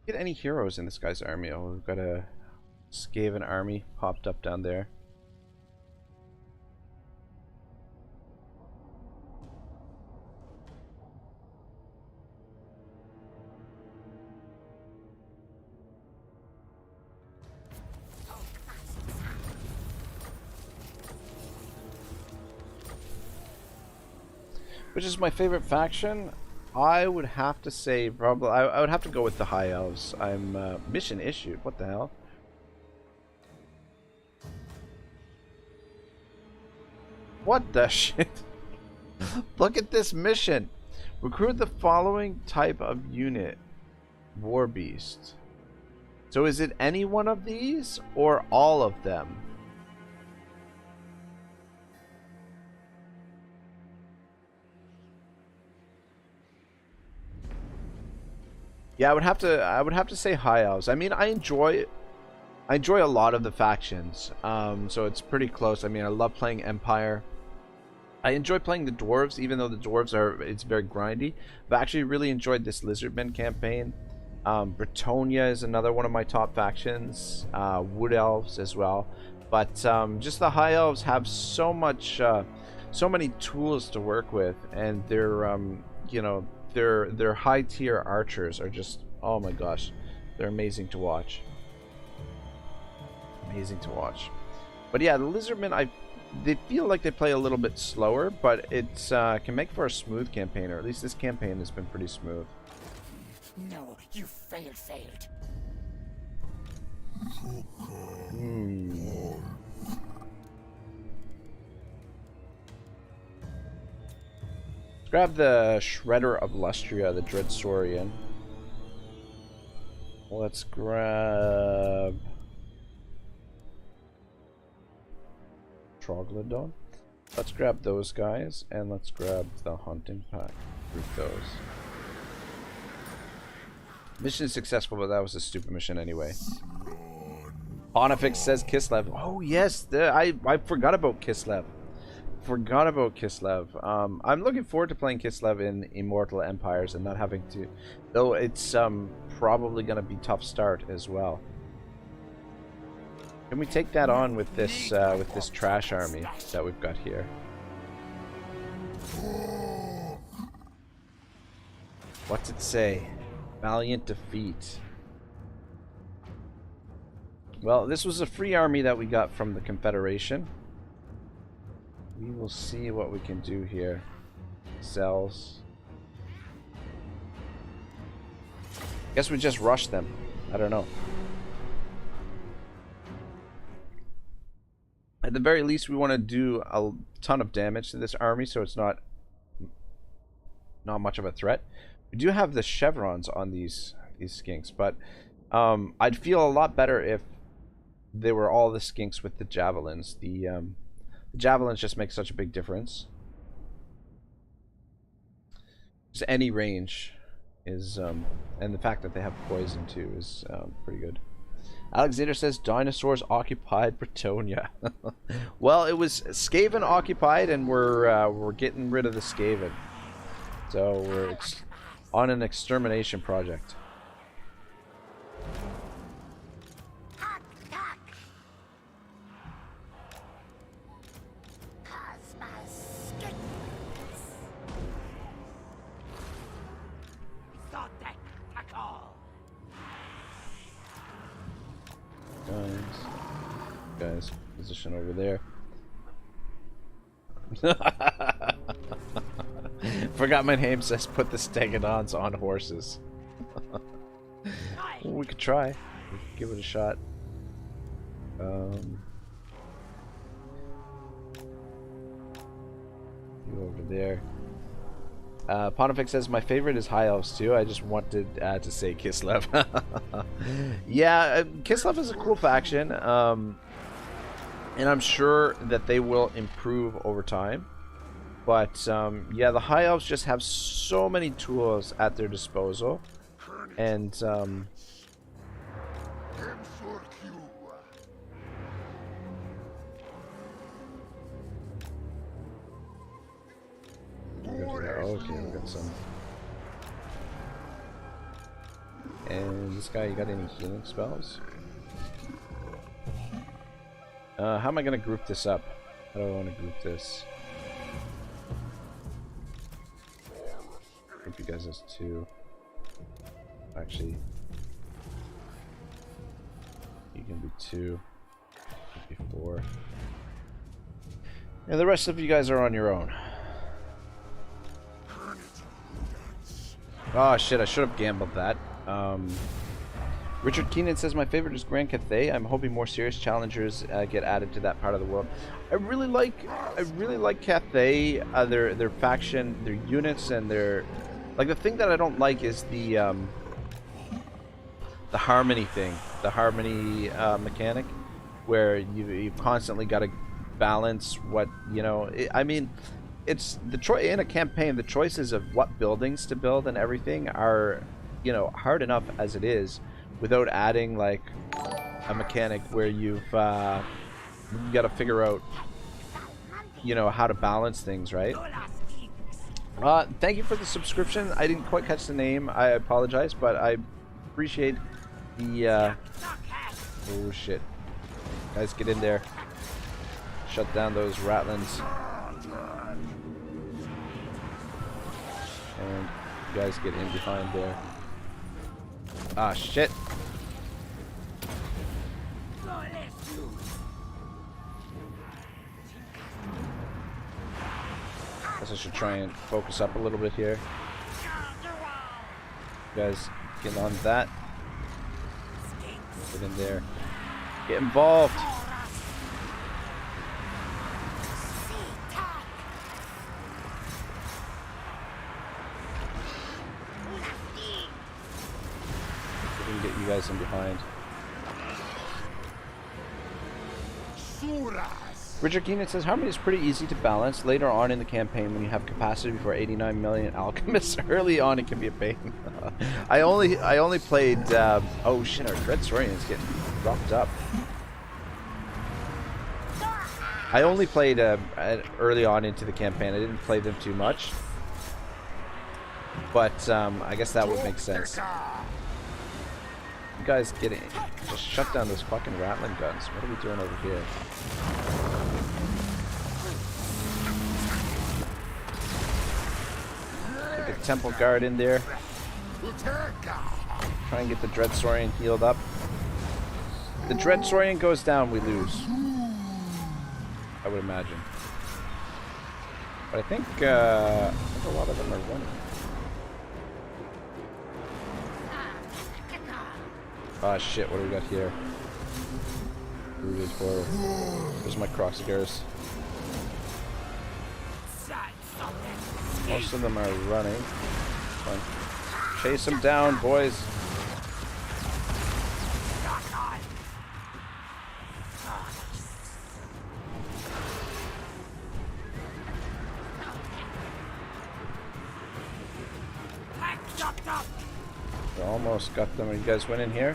Get any heroes in this guy's army? Oh, we've got a Skaven army popped up down there. Which is my favorite faction? I would have to say probably I would have to go with the High Elves. I'm mission issued. What the hell? What the shit? Look at this mission. Recruit the following type of unit. War Beast. So is it any one of these or all of them? Yeah, I would have to say High Elves. I mean, I enjoy a lot of the factions. So it's pretty close. I mean, I love playing Empire. I enjoy playing the Dwarves, even though the Dwarves it's very grindy. But I actually really enjoyed this Lizardmen campaign. Bretonia is another one of my top factions. Wood Elves as well. But just the High Elves have so much, so many tools to work with, and they're, you know, their high tier archers are just, oh my gosh, they're amazing to watch. Amazing to watch. But yeah, the Lizardmen, they feel like they play a little bit slower, but it's can make for a smooth campaign, or at least this campaign has been pretty smooth. No, you failed. Grab the Shredder of Lustria, the Dreadsaurian. Let's grab Troglodon. Let's grab those guys, and let's grab the Hunting Pack. Group those. Mission successful, but that was a stupid mission anyway. Onifix says Kislev. Oh yes, I forgot about Kislev. I'm looking forward to playing Kislev in Immortal Empires and not having to, though it's probably going to be tough start as well. Can we take that on with this trash army that we've got here? What's it say? Valiant defeat. Well, this was a free army that we got from the Confederation. We will see what we can do here. Cells. Guess we just rush them. I don't know. At the very least, we want to do a ton of damage to this army, so it's not much of a threat. We do have the chevrons on these skinks, but I'd feel a lot better if they were all the skinks with the javelins. The javelins just make such a big difference. Just any range is, and the fact that they have poison too is pretty good. Alexander says dinosaurs occupied Bretonia. Well, it was Skaven occupied, and we're getting rid of the Skaven. So we're on an extermination project. Guys, position over there. Forgot my name says put the Stegodons on horses. We could try. We could give it a shot. You over there. Pontifex says my favorite is High Elves too. I just wanted to say Kislev. Yeah, Kislev is a cool faction, and I'm sure that they will improve over time. But yeah, the High Elves just have so many tools at their disposal, and okay, we got some. And this guy, you got any healing spells? How am I gonna group this up? How do I want to group this? Group you guys as 2. Actually, you can be 2. You can be 4. And the rest of you guys are on your own. Oh shit, I should have gambled that. Richard Keenan says my favorite is Grand Cathay. I'm hoping more serious challengers get added to that part of the world. I really like Cathay, their faction, their units, and their like. The thing that I don't like is the harmony thing, the harmony mechanic, where you constantly got to balance what I mean. It's the choice in a campaign. The choices of what buildings to build and everything are, hard enough as it is, without adding like a mechanic where you got to figure out, how to balance things, right? Thank you for the subscription. I didn't quite catch the name. I apologize, but I appreciate the. Oh shit! Guys, get in there. Shut down those ratlins. And you guys get in behind there. Ah, shit. Guess I should try and focus up a little bit here. You guys get on that. Get in there. Get involved. Get you guys in behind. Richard Keenan says harmony is pretty easy to balance later on in the campaign when you have capacity for 89 million alchemists. Early on it can be a pain. I only played oh shit, our Dread Saurian's getting dropped up. I only played early on into the campaign. I didn't play them too much, but I guess that would make sense. You guys get in. Just shut down those fucking rattling guns. What are we doing over here? Get the temple guard in there. Try and get the Dread Saurian healed up. The Dread Saurian goes down, we lose. I would imagine. But I think a lot of them are running. Ah shit, what do we got here? There's my croc scares. Most of them are running. Come on. Chase them down, boys. We almost got them. Are you guys winning here?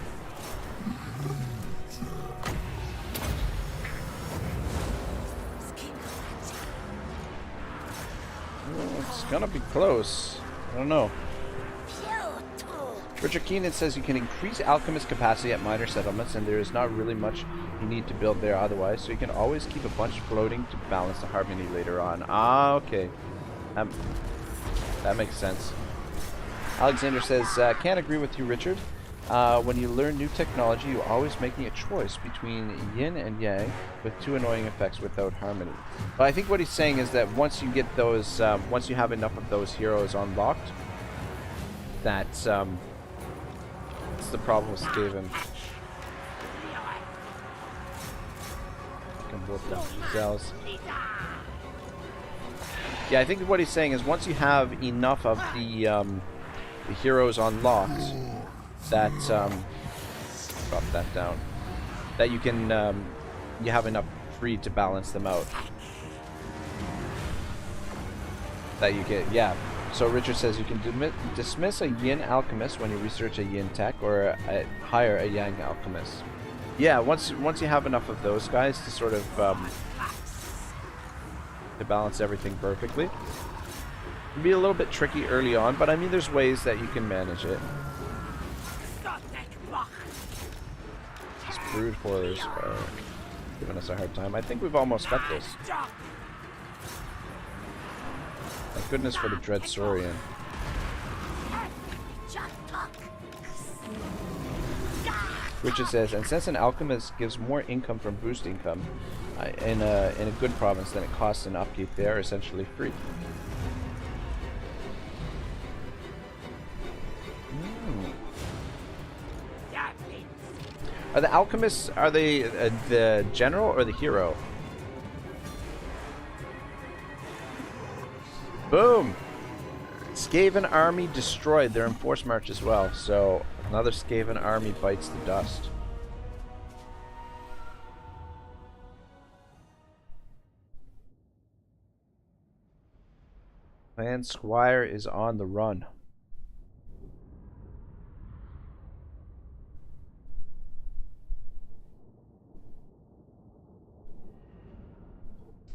It's gonna be close. I don't know. Richard Keenan says you can increase alchemist capacity at minor settlements, and there is not really much you need to build there otherwise, so you can always keep a bunch floating to balance the harmony later on. Ah, okay. That makes sense. Alexander says, can't agree with you, Richard. When you learn new technology, you're always making a choice between yin and yang with two annoying effects without harmony. But I think what he's saying is that once you get those, once you have enough of those heroes unlocked, that's the problem with Skaven. Can both down themselves. Yeah, I think what he's saying is once you have enough of the heroes unlocked, that drop that down, that you can you have enough free to balance them out. That you get, yeah. So Richard says you can dismiss a yin alchemist when you research a yin tech, or hire a yang alchemist. Yeah, once you have enough of those guys to sort of to balance everything perfectly. It'll be a little bit tricky early on, but I mean there's ways that you can manage it. These brood foilers are giving us a hard time. I think we've almost got this. Thank goodness for the Dread Saurian. Richard says, and since an alchemist gives more income from boost income in a good province than it costs in upkeep, they are essentially free. Are the alchemists, are they the general or the hero? Boom! Skaven army destroyed. They're in force march as well, so another Skaven army bites the dust. Clan Squire is on the run.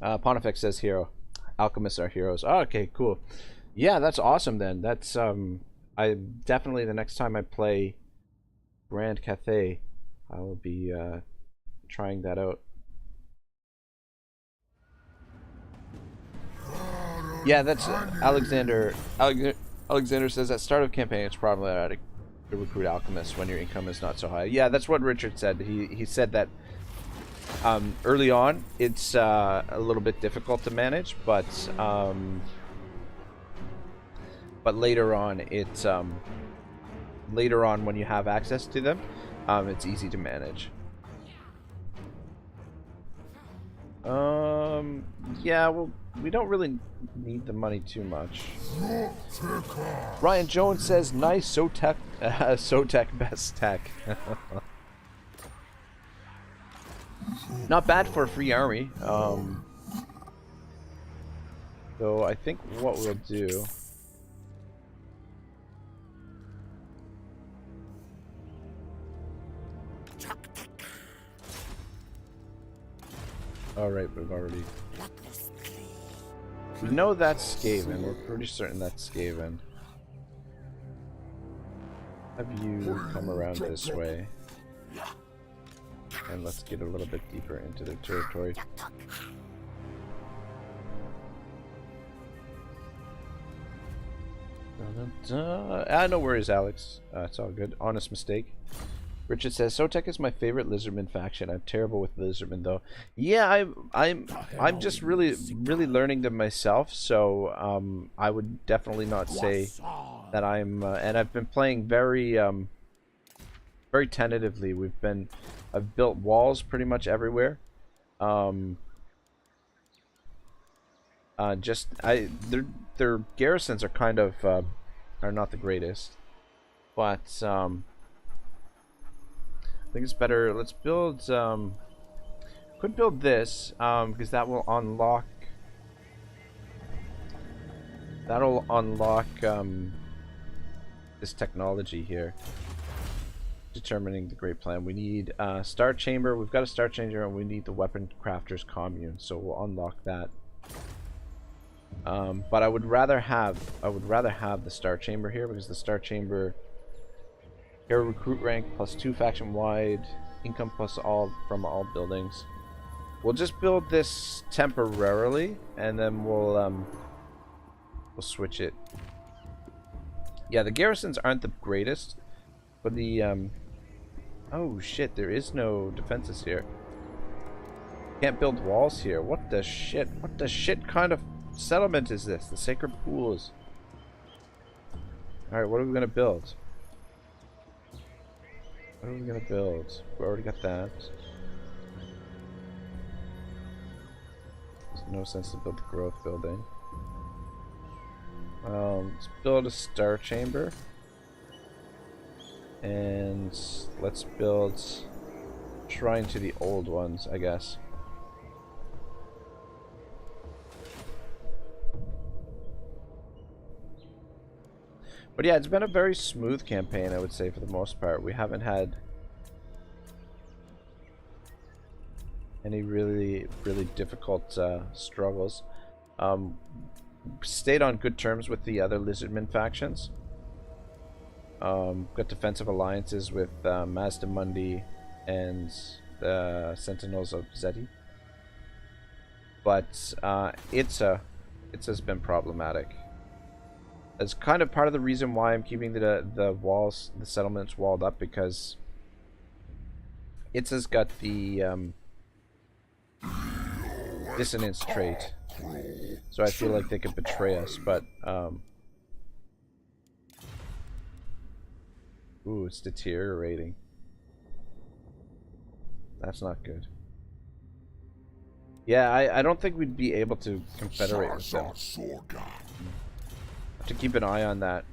Pontifex says hero. Alchemists are heroes. Oh, okay, cool. Yeah, that's awesome then. That's I definitely the next time I play Grand Cathay, I will be trying that out. Yeah, that's Alexander. Alexander says at start of campaign it's problematic to recruit alchemists when your income is not so high. Yeah, that's what Richard said. He said that early on it's a little bit difficult to manage, but later on it's later on when you have access to them, it's easy to manage. Yeah, well, we don't really need the money too much. Ryan Jones says, nice, Sotek, Sotek best tech. Not bad for a free army. So I think what we'll do... Alright, we've already... We know that's Skaven. We're pretty certain that's Skaven. Have you come around this way? And let's get a little bit deeper into their territory. No worries, Alex. It's all good. Honest mistake. Richard says, Sotek is my favorite Lizardmen faction. I'm terrible with Lizardmen though. Yeah, I'm just really learning them myself, so I would definitely not say that I'm and I've been playing very very tentatively. I've built walls pretty much everywhere. Their garrisons are kind of are not the greatest, but I think it's better. Let's build. Could build this because that will unlock. That'll unlock this technology here. Determining the great plan. We need Star Chamber. We've got a Star Chamber, and we need the Weapon Crafters Commune. So we'll unlock that. But I would rather have the Star Chamber here because the Star Chamber. Hero recruit rank +2 faction wide, income plus all from all buildings. We'll just build this temporarily, and then we'll switch it. Yeah, the garrisons aren't the greatest, but the oh shit, there is no defenses here. Can't build walls here. What the shit? What the shit kind of settlement is this? The Sacred Pools. All right, what are we gonna build? What are we gonna build? We already got that. There's no sense to build the growth building. Let's build a star chamber. And let's build shrine to the old ones, I guess. But yeah, it's been a very smooth campaign, I would say, for the most part. We haven't had any really difficult struggles. Stayed on good terms with the other Lizardmen factions. Got defensive alliances with Mazdamundi and the Sentinels of Zeti. But Itza's been problematic. It's kind of part of the reason why I'm keeping the walls, the settlements walled up, because Itza's got the dissonance trait. So I feel like they could betray us, but ooh, it's deteriorating. That's not good. Yeah, I don't think we'd be able to confederate with them. Have to keep an eye on that.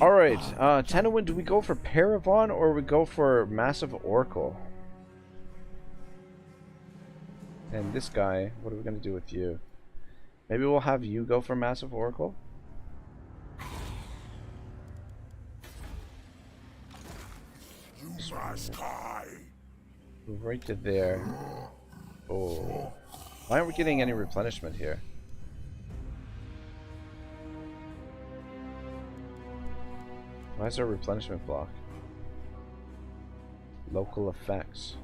Alright, Tehenhauin, do we go for Paravon or we go for Massive Oracle? And this guy, what are we going to do with you? Maybe we'll have you go for Massive Oracle? Move right to there. Oh. Why aren't we getting any replenishment here? Why is our replenishment block? Local effects.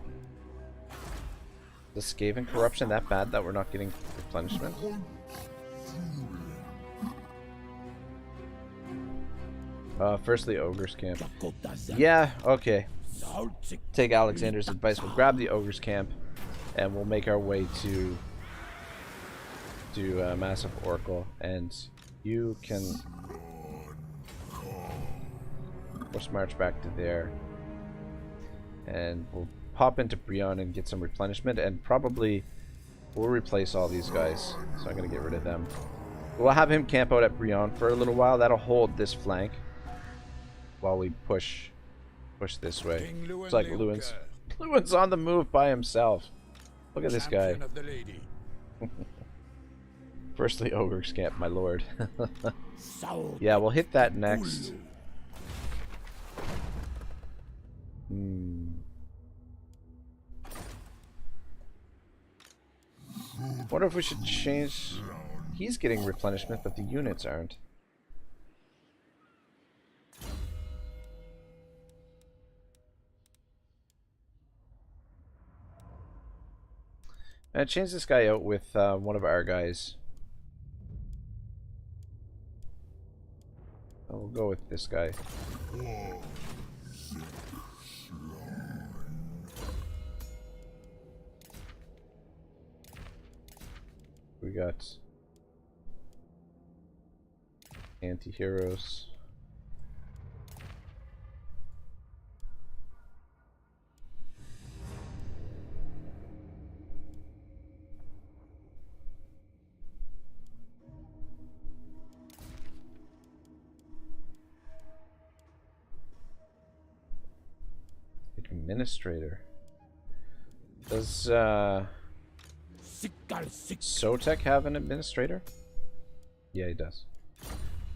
Is the Skaven corruption that bad that we're not getting replenishment? Firstly, Ogre's Camp. Yeah, okay. Take Alexander's advice. We'll grab the Ogre's Camp, and we'll make our way to Massive Oracle, and you can force march back to there, and we'll pop into Brionne and get some replenishment, and probably we'll replace all these guys, so I'm gonna get rid of them. We'll have him camp out at Brionne for a little while. That'll hold this flank while we push this way. It's like Lewin's on the move by himself. Look at this guy. Firstly, Ogre's Camp, my lord. Yeah, we'll hit that next. Wonder if we should change. He's getting replenishment, but the units aren't. And change this guy out with one of our guys. We'll go with this guy. We got anti-heroes. Administrator. Does Sotek have an administrator? Yeah, he does.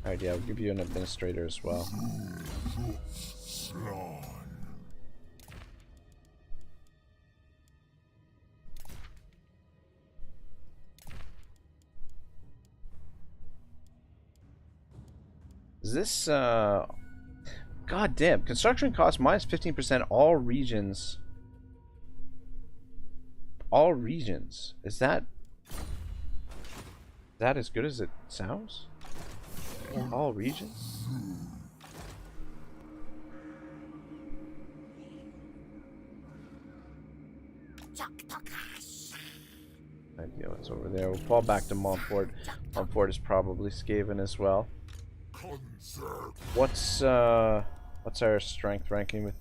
Alright, yeah, I'll give you an administrator as well. Is this God damn, construction cost minus 15% all regions. All regions. Is that as good as it sounds? All regions? Idea what's over there. We'll fall back to Montfort. Montfort is probably Skaven as well. What's our strength ranking with?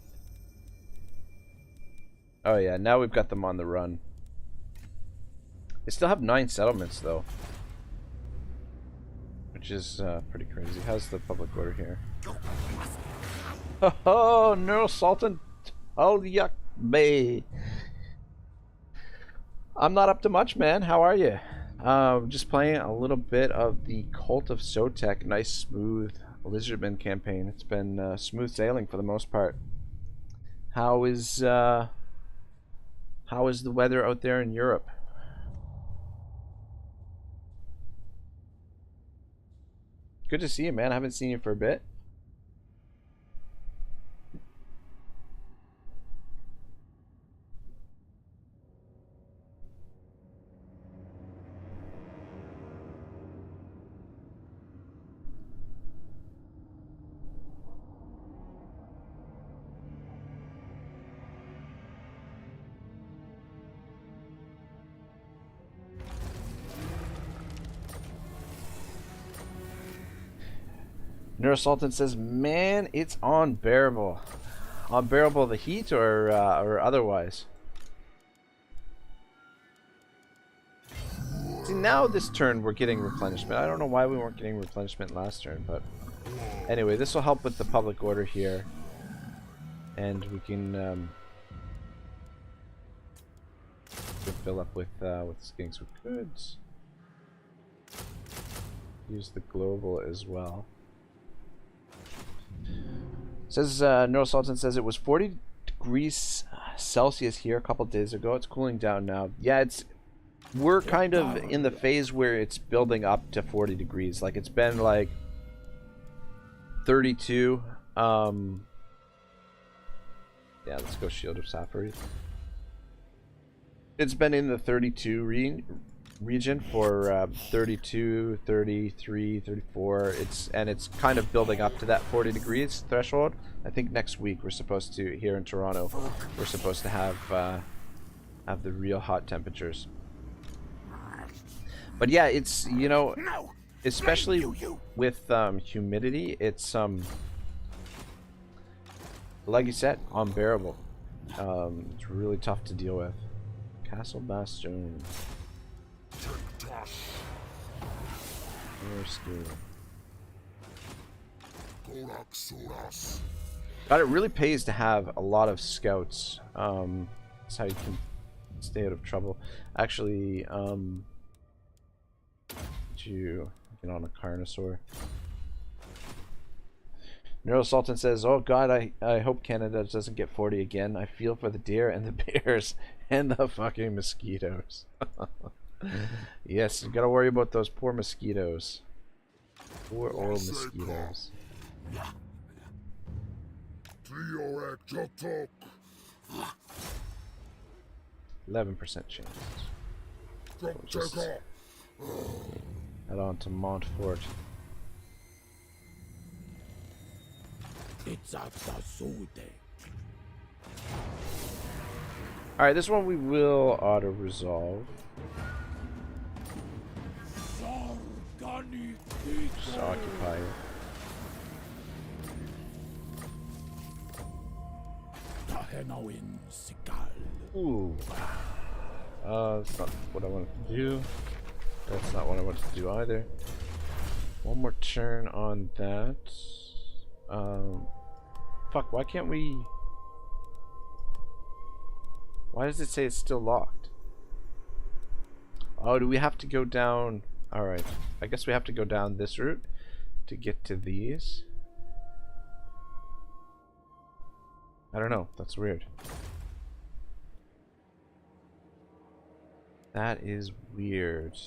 Oh yeah, now we've got them on the run. They still have 9 settlements though, which is pretty crazy. How's the public order here? Oh, Neural Sultan. Oh, yuck, bay. I'm not up to much, man. How are you? Just playing a little bit of the Cult of Sotek. Nice, smooth Lizardmen campaign. It's been smooth sailing for the most part. How is the weather out there in Europe? Good to see you, man. I haven't seen you for a bit. Neurosultan says, "Man, it's unbearable. Unbearable the heat, or otherwise." See, now this turn we're getting replenishment. I don't know why we weren't getting replenishment last turn, but anyway, this will help with the public order here, and we can fill up with getting some goods. Use the global as well. Says Neural Sultan says it was 40 degrees Celsius here a couple days ago. It's cooling down now. Yeah, we're kind of in the phase where it's building up to 40 degrees. Like, it's been like 32. Yeah, let's go Shield of Sapphire. It's been in the 32 region for 32, 33, 34. It's kind of building up to that 40 degrees threshold. I think next week we're supposed to, here in Toronto, we're supposed to have the real hot temperatures. But yeah, it's, you know, especially with humidity, it's like you said, unbearable. It's really tough to deal with. Castle Bastion. God, it really pays to have a lot of scouts. That's how you can stay out of trouble. Actually, did you get on a Carnosaur? Neural Sultan says, "Oh God, I hope Canada doesn't get 40 again. I feel for the deer and the bears and the fucking mosquitoes." Yes, you gotta worry about those poor mosquitoes. Poor old mosquitoes. 11% chance. We'll just head on to Montfort. Alright, this one we will auto-resolve. Just occupy it. Tehenhauin. Ooh. That's not what I wanted to do. That's not what I wanted to do either. One more turn on that. Fuck, why can't we... Why does it say it's still locked? Oh, do we have to go down... Alright, I guess we have to go down this route to get to these. I don't know, that's weird. That is weird.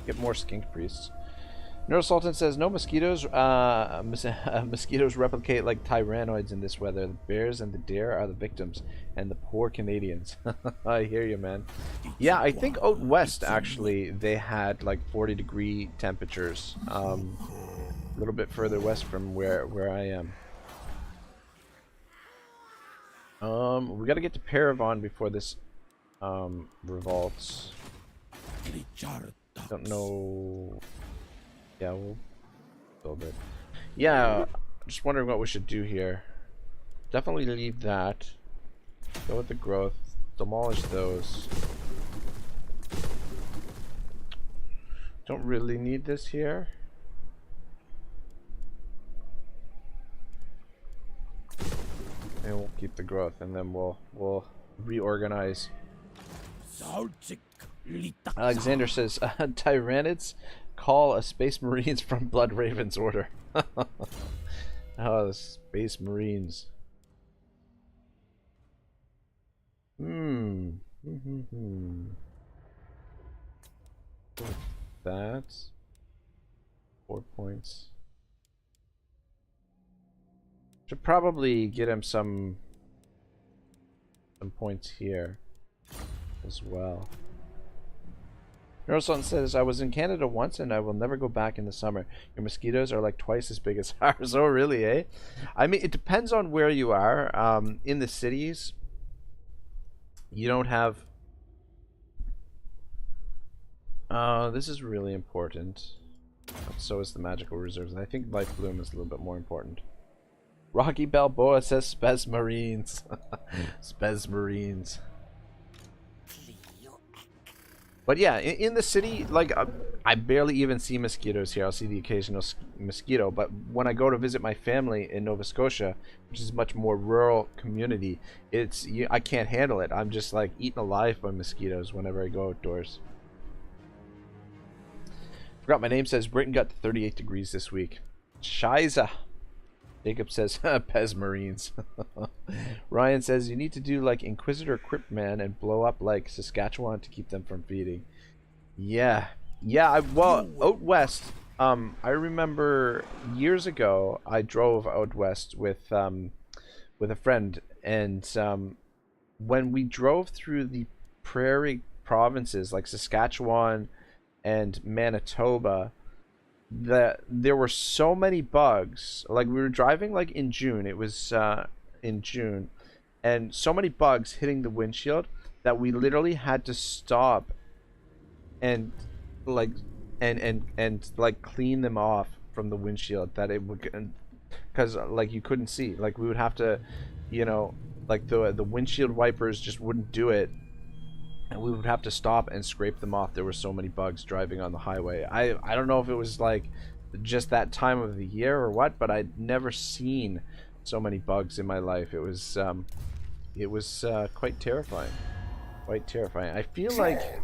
Get more skink priests. Neural Sultan says no mosquitoes. Mosquitoes replicate like tyrannoids in this weather. The bears and the deer are the victims, and the poor Canadians. I hear you, man. Yeah, I think out west actually they had like 40-degree temperatures. A little bit further west from where I am. We got to get to Paravon before this revolts. Don't know. Yeah, we'll build it. Yeah, just wondering what we should do here. definitely leave that. Go with the growth. Demolish those. Don't really need this here. And we'll keep the growth, and then we'll reorganize. Sotek. Alexander says, Tyranids call a Space Marines from Blood Raven's order. Oh, the Space Marines. That's 4 points. Should probably get him some points here as well. Neurosun says, I was in Canada once and I will never go back in the summer. Your mosquitoes are like twice as big as ours. Oh, really, eh? I mean, it depends on where you are. In the cities, you don't have... this is really important. So is the magical reserves. And I think Life Bloom is a little bit more important. Rocky Balboa says Spez Marines. Spez Marines. But yeah, in the city, like, I barely even see mosquitoes here. I'll see the occasional mosquito. But when I go to visit my family in Nova Scotia, which is a much more rural community, I can't handle it. I'm just like eaten alive by mosquitoes whenever I go outdoors. Forgot my name says Britain got to 38 degrees this week. Shiza. Jacob says, Pez Marines. Ryan says, you need to do like Inquisitor Crypt Man and blow up like Saskatchewan to keep them from feeding. Yeah. Yeah, well, out west, I remember years ago, I drove out west with a friend, and when we drove through the prairie provinces like Saskatchewan and Manitoba, there were so many bugs. Like, we were driving like in June. It was in June, and so many bugs hitting the windshield that we literally had to stop and like like clean them off from the windshield, that it would, because like you couldn't see. Like, we would have to, you know, like the windshield wipers just wouldn't do it, and we would have to stop and scrape them off. There were so many bugs driving on the highway. I don't know if it was like just that time of the year or what, but I'd never seen so many bugs in my life. It was quite terrifying. Quite terrifying. I feel like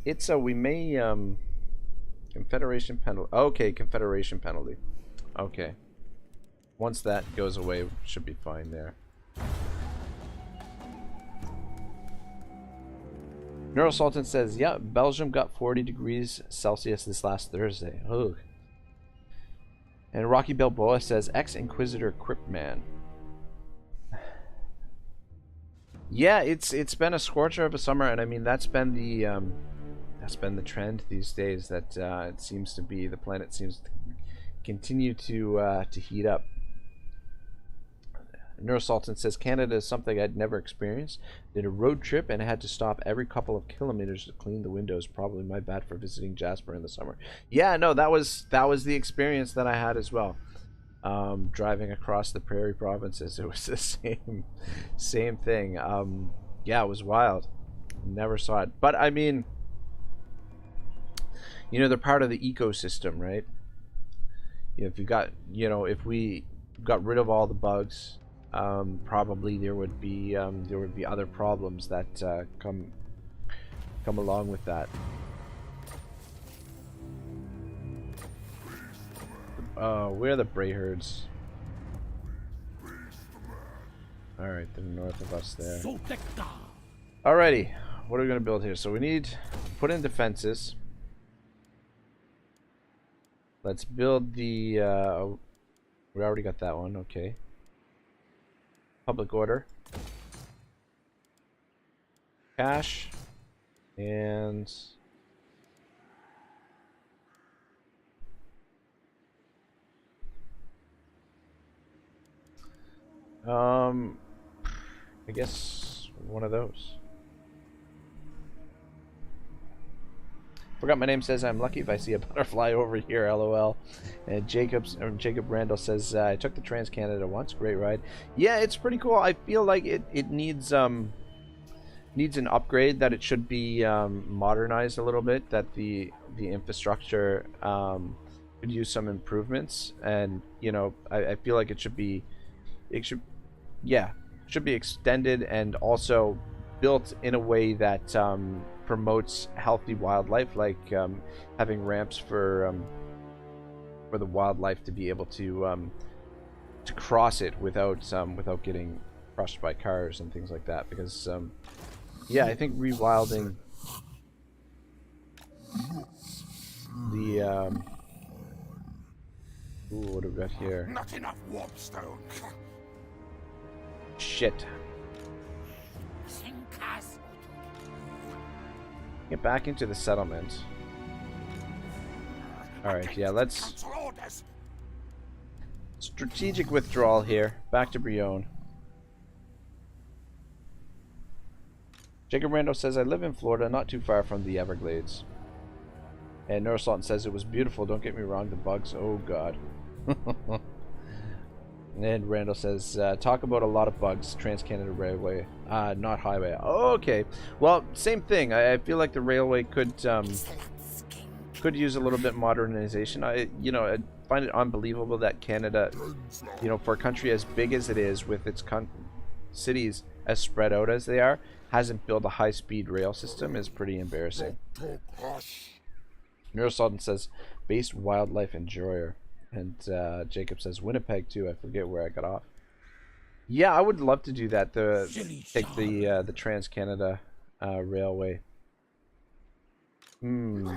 it's we may Confederation penalty. Okay, Confederation penalty. Okay. Once that goes away, should be fine there. Neurosultan says, yeah, Belgium got 40 degrees Celsius this last Thursday. Ugh. And Rocky Balboa says, ex-Inquisitor Cryptman. Yeah, it's been a scorcher of a summer, and I mean that's been the trend these days. That it seems to be, the planet seems to continue to heat up. Neurosultan says, Canada is something I'd never experienced. Did a road trip and I had to stop every couple of kilometers to clean the windows. Probably my bad for visiting Jasper in the summer. Yeah, no, that was the experience that I had as well. Driving across the prairie provinces, it was the same thing. Yeah, it was wild. Never saw it. But I mean, you know, they're part of the ecosystem, right? If you got, you know, if we got rid of all the bugs, probably there would be other problems that come along with that. Where are the Bray herds? Alright, they're north of us there. Alrighty, what are we gonna build here? So we need to put in defenses. Let's build the we already got that one, okay. Public order. Cash. And I guess one of those. Forgot my name says I'm lucky if I see a butterfly over here, lol. And Jacob Randall says I took the Trans Canada once, great ride. Yeah, it's pretty cool. I feel like it needs an upgrade, that it should be modernized a little bit, that the infrastructure could use some improvements, and you know, I feel like it should be extended and also built in a way that promotes healthy wildlife, like having ramps for the wildlife to be able to cross it without getting crushed by cars and things like that. Because yeah, I think rewilding the ooh, what do we got here? Not enough warpstone. Shit. Get back into the settlement. Alright, yeah, let's... strategic withdrawal here. Back to Brion. Jacob Rando says, I live in Florida, not too far from the Everglades. And Neurosalton says, it was beautiful, don't get me wrong, the bugs, oh god. And Randall says, talk about a lot of bugs, Trans-Canada Railway, not highway. Oh, okay, well, same thing. I feel like the railway could use a little bit modernization. I find it unbelievable that Canada, you know, for a country as big as it is, with its cities as spread out as they are, hasn't built a high-speed rail system. Is pretty embarrassing. Neurosalton says, based wildlife enjoyer. And Jacob says Winnipeg too. I forget where I got off. Yeah, I would love to do that. Take the Trans Canada Railway. Think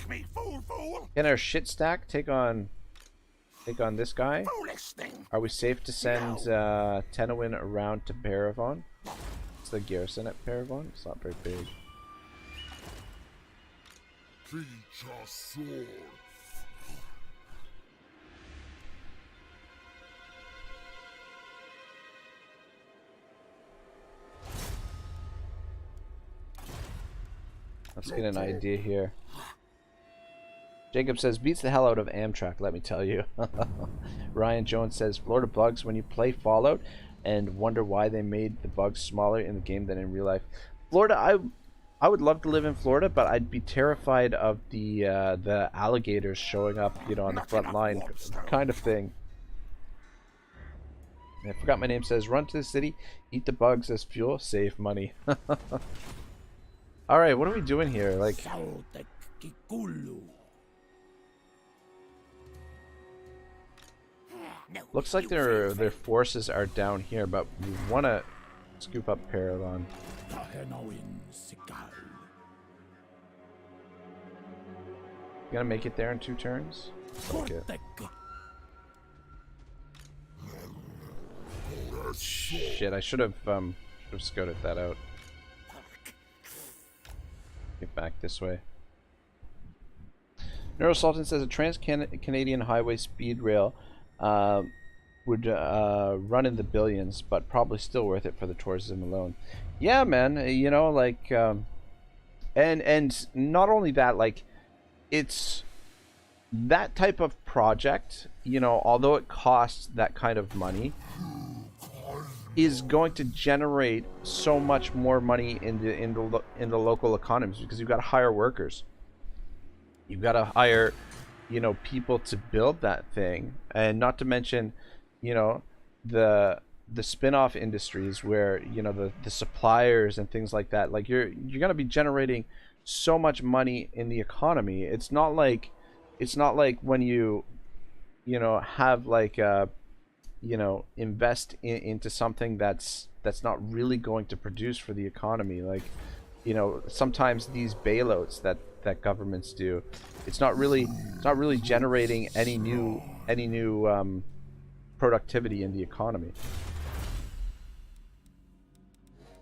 me fool. Can our shit stack take on this guy? Are we safe to send Tehenhauin around to Paravon? It's the garrison at Paravon. It's not very big. Teach us sword. Let's get an idea here. Jacob says, beats the hell out of Amtrak, let me tell you. Ryan Jones says, Florida bugs, when you play Fallout and wonder why they made the bugs smaller in the game than in real life. Florida, I would love to live in Florida, but I'd be terrified of the alligators showing up, you know, on the front line kind of thing. And I forgot my name says, run to the city, eat the bugs as fuel, save money. Alright, what are we doing here? Like, Sotek Kikulu. looks like their forces are down here, but we want to scoop up Paravon. Tehenhauin Sikal. Gonna make it there in 2 turns? Okay. Shit, I should have scouted that out. Get back this way. Neurosalton says a Trans-Canadian highway speed rail would run in the billions, but probably still worth it for the tourism alone. Yeah, man, you know, like, and not only that, like, it's that type of project, you know, although it costs that kind of money, is going to generate so much more money in the local economies, because you've got to hire workers, you've got to hire, you know, people to build that thing, and not to mention, you know, the spin-off industries where, you know, the suppliers and things like that. Like, you're going to be generating so much money in the economy. It's not like when you know, have like a, you know, invest into something that's not really going to produce for the economy. Like, you know, sometimes these bailouts that governments do, it's not really generating any new productivity in the economy.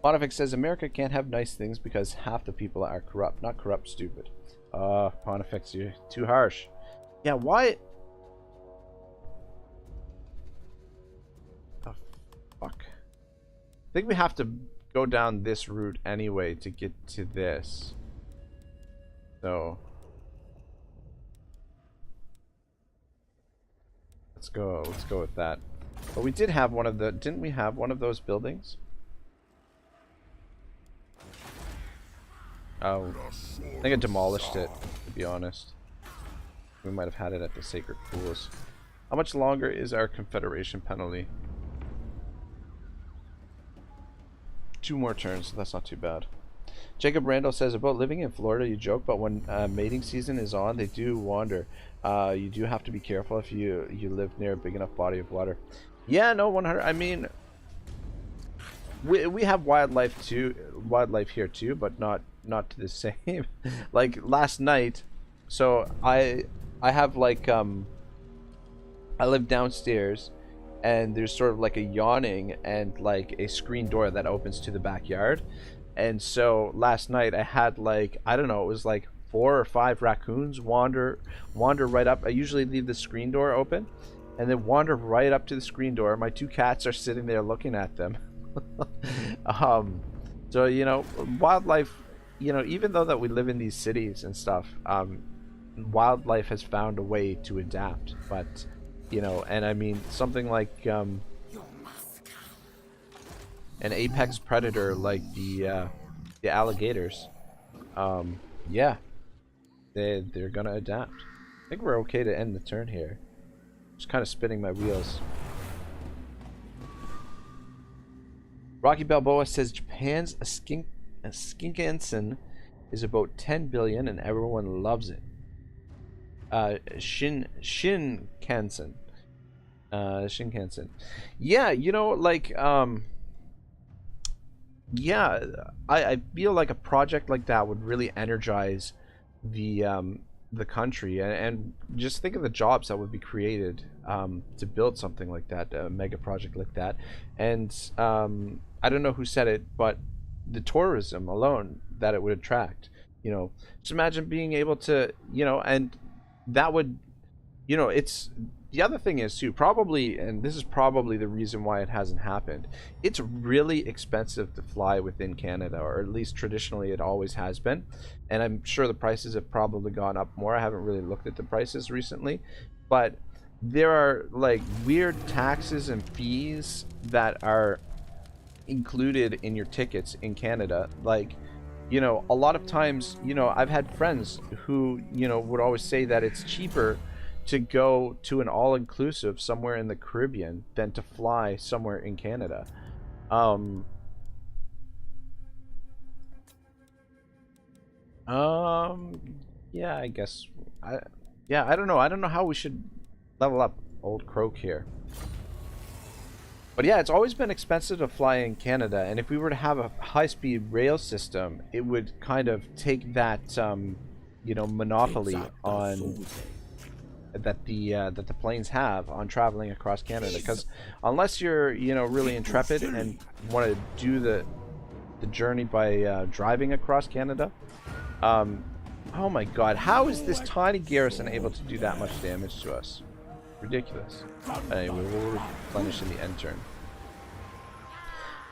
Pontifex says America can't have nice things because half the people are corrupt. Not corrupt, stupid. Pontifex, you're too harsh. Yeah, why? The fuck? I think we have to go down this route anyway to get to this. So let's go with that. But we did have one of the, didn't we have one of those buildings? Oh, I think I demolished it, to be honest. We might have had it at the Sacred Pools. How much longer is our Confederation penalty? 2 more turns, so that's not too bad. Jacob Randall says, about living in Florida, you joke, but when mating season is on, they do wander. You do have to be careful if you live near a big enough body of water. Yeah, no, 100. I mean, we have wildlife here too, but not to the same. Like last night, so I have like I live downstairs, and there's sort of like a yawning and like a screen door that opens to the backyard. And so last night I had like, I don't know, it was like 4 or 5 raccoons wander right up. I usually leave the screen door open and then wander right up to the screen door. My 2 cats are sitting there looking at them. So, you know, wildlife, you know, even though that we live in these cities and stuff, wildlife has found a way to adapt. But, you know, and I mean, something like an apex predator like the alligators, yeah, they're gonna adapt. I think we're okay to end the turn here. Just kind of spinning my wheels. Rocky Balboa says Japan's Shinkansen is about 10 billion and everyone loves it. Shinkansen. Shinkansen. Yeah, you know, like yeah, I feel like a project like that would really energize the country, and just think of the jobs that would be created to build something like that, a mega project like that. And I don't know who said it, but the tourism alone that it would attract, you know, just imagine being able to, you know, and that would, you know, it's the other thing is too, probably, and this is probably the reason why it hasn't happened, it's really expensive to fly within Canada, or at least traditionally it always has been. And I'm sure the prices have probably gone up more. I haven't really looked at the prices recently, but there are like weird taxes and fees that are included in your tickets in Canada. Like, you know, a lot of times, you know, I've had friends who, you know, would always say that it's cheaper to go to an all-inclusive somewhere in the Caribbean than to fly somewhere in Canada. Yeah, I guess I don't know. I don't know how we should level up old Croak here. But yeah, it's always been expensive to fly in Canada, and if we were to have a high-speed rail system, it would kind of take that you know, monopoly on that the planes have on traveling across Canada. Because unless you're, you know, really intrepid and want to do the journey by driving across Canada, oh my god, how is this tiny garrison able to do that much damage to us? Ridiculous. Anyway, we'll replenish in the end turn.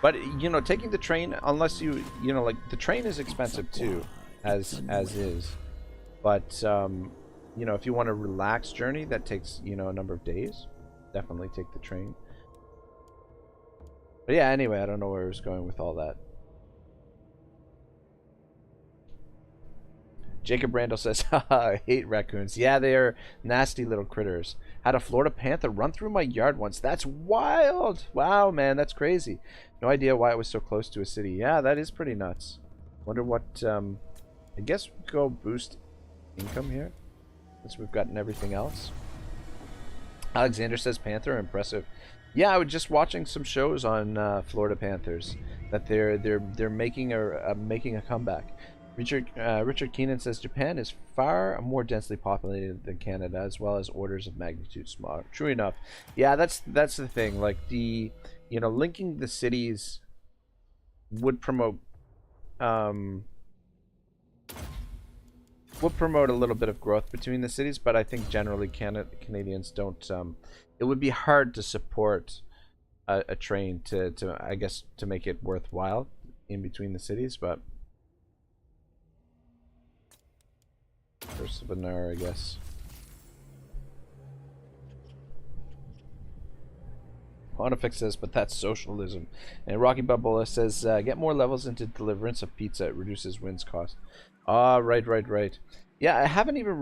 But, you know, taking the train, unless you know, like, the train is expensive too, as is. But you know, if you want a relaxed journey that takes, you know, a number of days, definitely take the train. But yeah, anyway, I don't know where I was going with all that. Jacob Randall says, haha, I hate raccoons. Yeah, they are nasty little critters. Had a Florida panther run through my yard once. That's wild. Wow, man, that's crazy. No idea why it was so close to a city. Yeah, that is pretty nuts. Wonder what, I guess we go boost income here, since we've gotten everything else. Alexander says Panther, impressive. Yeah, I was just watching some shows on Florida Panthers, that they're making a comeback. Richard Keenan says Japan is far more densely populated than Canada, as well as orders of magnitude smaller. True enough. Yeah, that's the thing. Like, the, you know, linking the cities would promote a little bit of growth between the cities, but I think generally Canadians don't. It would be hard to support a train to I guess to make it worthwhile in between the cities, but Curse of Anar, I guess. Pontifex says, but that's socialism. And Rocky Balboa says, get more levels into Deliverance of Pizza. It reduces wins cost. Ah, right. Yeah, we haven't even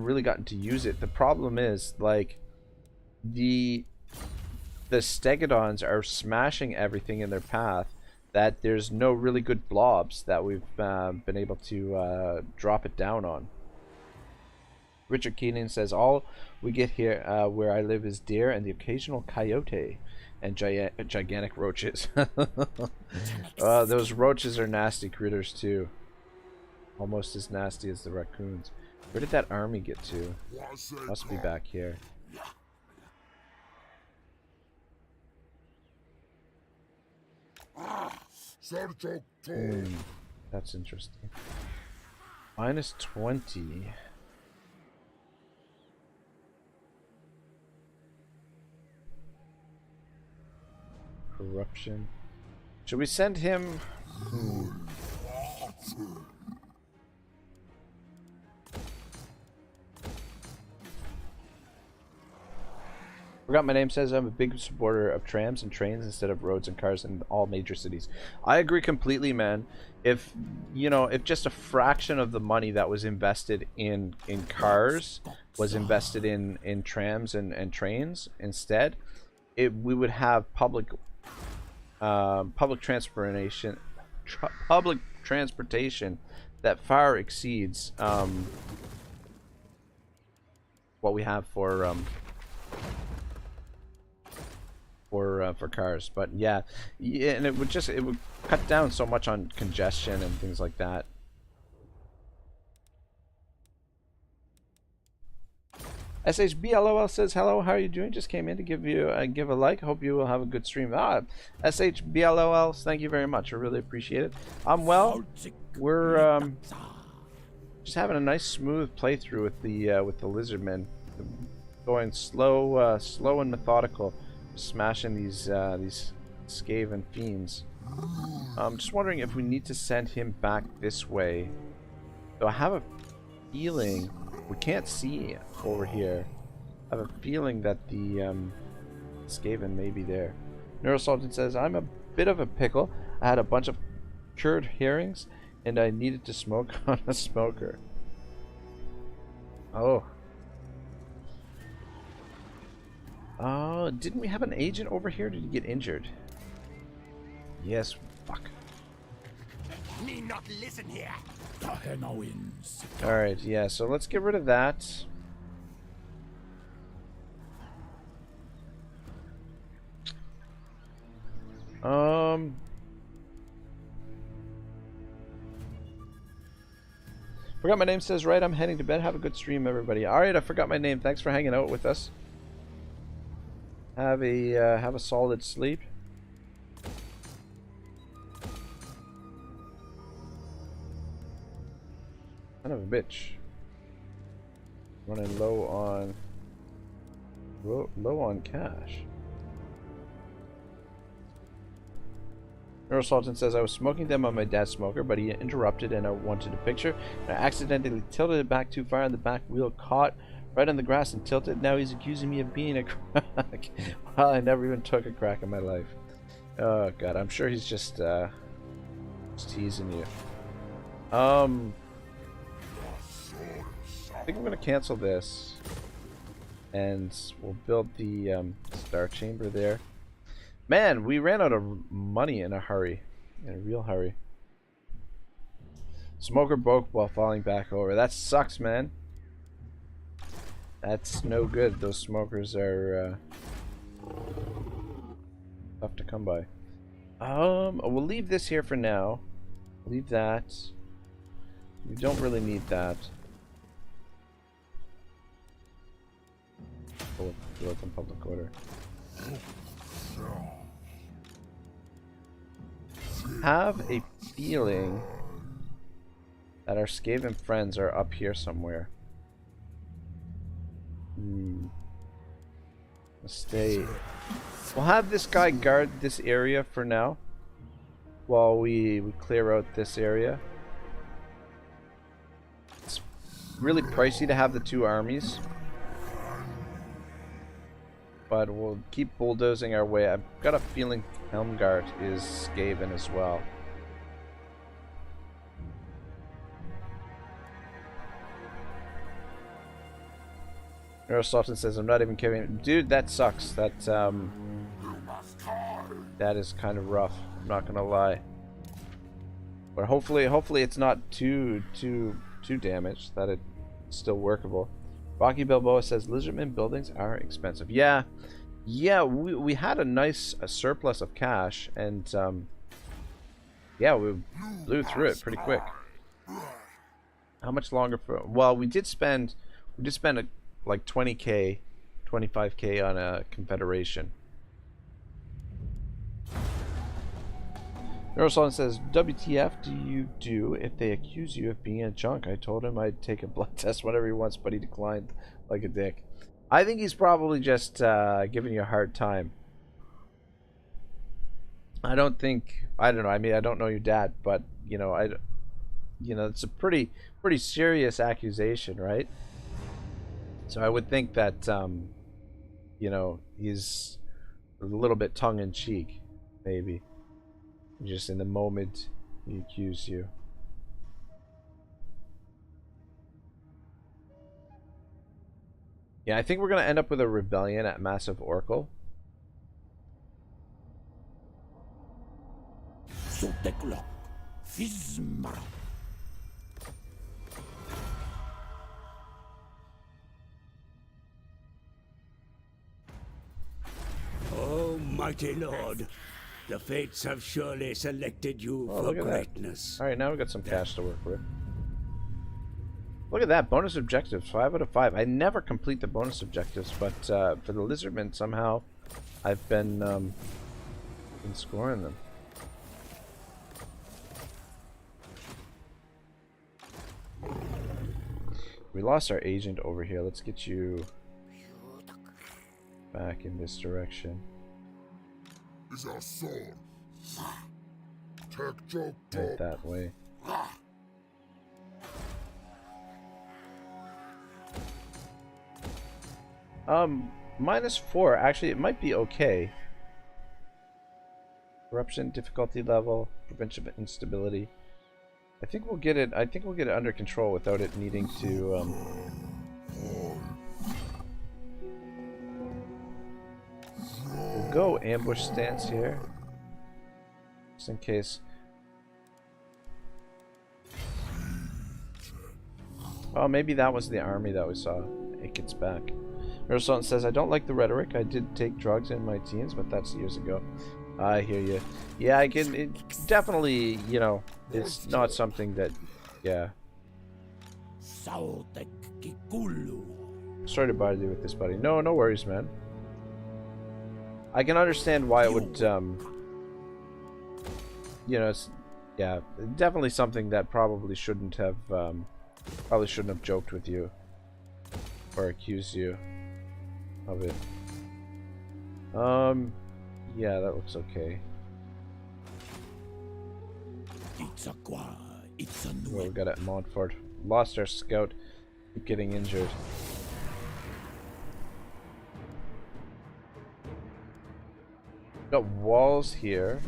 really gotten to use it. The problem is, like, the Stegodons are smashing everything in their path, that there's no really good blobs that we've been able to drop it down on. Richard Keenan says, all we get here where I live is deer and the occasional coyote and gigantic roaches. Those roaches are nasty critters too. Almost as nasty as the raccoons. Where did that army get to? Must be back here. That's interesting. Minus 20. Corruption. Should we send him? Forgot my name says I'm a big supporter of trams and trains instead of roads and cars in all major cities. I agree completely, man. If if just a fraction of the money that was invested in cars was invested in trams and trains instead, we would have public transportation that far exceeds what we have for cars. But yeah, and it would cut down so much on congestion and things like that. SHBLOL says hello, how are you doing? Just came in to give a like. Hope you will have a good stream. SHBLOL, thank you very much. I really appreciate it. I'm well. We're just having a nice smooth playthrough with the Lizardmen, going slow and methodical, smashing these Skaven fiends. I'm just wondering if we need to send him back this way. So I have a feeling we can't see over here. I have a feeling that the Skaven may be there. Neurosultan says, I'm a bit of a pickle. I had a bunch of cured herrings and I needed to smoke on a smoker. Oh. Didn't we have an agent over here? Did he get injured? Yes, fuck. Me not listen here. Tehenhauin. Alright, yeah, so let's get rid of that. Forgot my name says right, I'm heading to bed. Have a good stream, everybody. Alright, I forgot my name. Thanks for hanging out with us. Have a solid sleep. Son of a bitch. Running low on cash. Neurosultan says, I was smoking them on my dad's smoker, but he interrupted and I wanted a picture. And I accidentally tilted it back too far and the back wheel caught right on the grass and tilted. Now he's accusing me of being a crack. Well, I never even took a crack in my life. Oh god, I'm sure he's just teasing you. I think I'm gonna cancel this. And we'll build the Star Chamber there. Man, we ran out of money in a hurry. In a real hurry. Smoker broke while falling back over. That sucks, man. That's no good. Those smokers are tough to come by. We'll leave this here for now. Leave that. We don't really need that. Open public order. Have a feeling that our Skaven friends are up here somewhere. Stay. We'll have this guy guard this area for now, while we clear out this area. really pricey to have the two armies. But we'll keep bulldozing our way. I've got a feeling Helmgart is Skaven as well. Neurosalton says, I'm not even kidding. Dude, that sucks. That is kind of rough. I'm not gonna lie. But hopefully it's not too damaged. That it's still workable. Rocky Balboa says, Lizardmen buildings are expensive. Yeah, we had a surplus of cash, and yeah, we blew through it pretty quick. How much longer for? Well, we did spend like 20k, 25k on a Confederation. Neurosolon says, WTF do you do if they accuse you of being a junk? I told him I'd take a blood test whenever he wants, but he declined like a dick. I think he's probably just giving you a hard time. I don't know. I mean, I don't know your dad, but it's a pretty serious accusation, right? So I would think that he's a little bit tongue-in-cheek, maybe. Just in the moment he accused you. Yeah, I think we're gonna end up with a rebellion at Massive Oracle. Sotek Fizmara. Oh, mighty Lord, the fates have surely selected you for greatness. Alright, now we got some cash to work with. Look at that, bonus objectives, 5 out of 5. I never complete the bonus objectives, but for the Lizardmen, somehow I've been scoring them. We lost our agent over here. Let's get you back in this direction. Is our sword. Tech joke Right that way. -4. Actually, it might be okay. Corruption difficulty level, prevention of instability. I think we'll get it. I think we'll get it under control without it needing to. We'll go ambush stance here, just in case. Oh, maybe that was the army that we saw. It gets back. Ursultan says, I don't like the rhetoric. I did take drugs in my teens, but that's years ago. I hear you. Yeah, I can. It definitely, it's not something that. Yeah. Sotek Kikulu. Sorry to bother you with this, buddy. No worries, man. I can understand why it would. It's definitely something that probably shouldn't have joked with you or accused you of it. Yeah, that looks okay. What we got at Montfort? Lost our scout. Keep getting injured. Got walls here.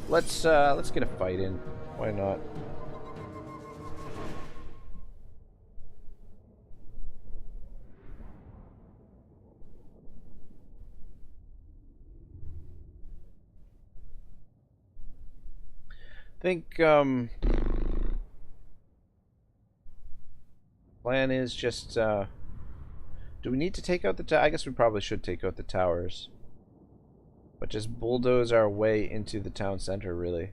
Let's get a fight in. Why not? I think plan is just do we need to take out the I guess we probably should take out the towers, but just bulldoze our way into the town center, really.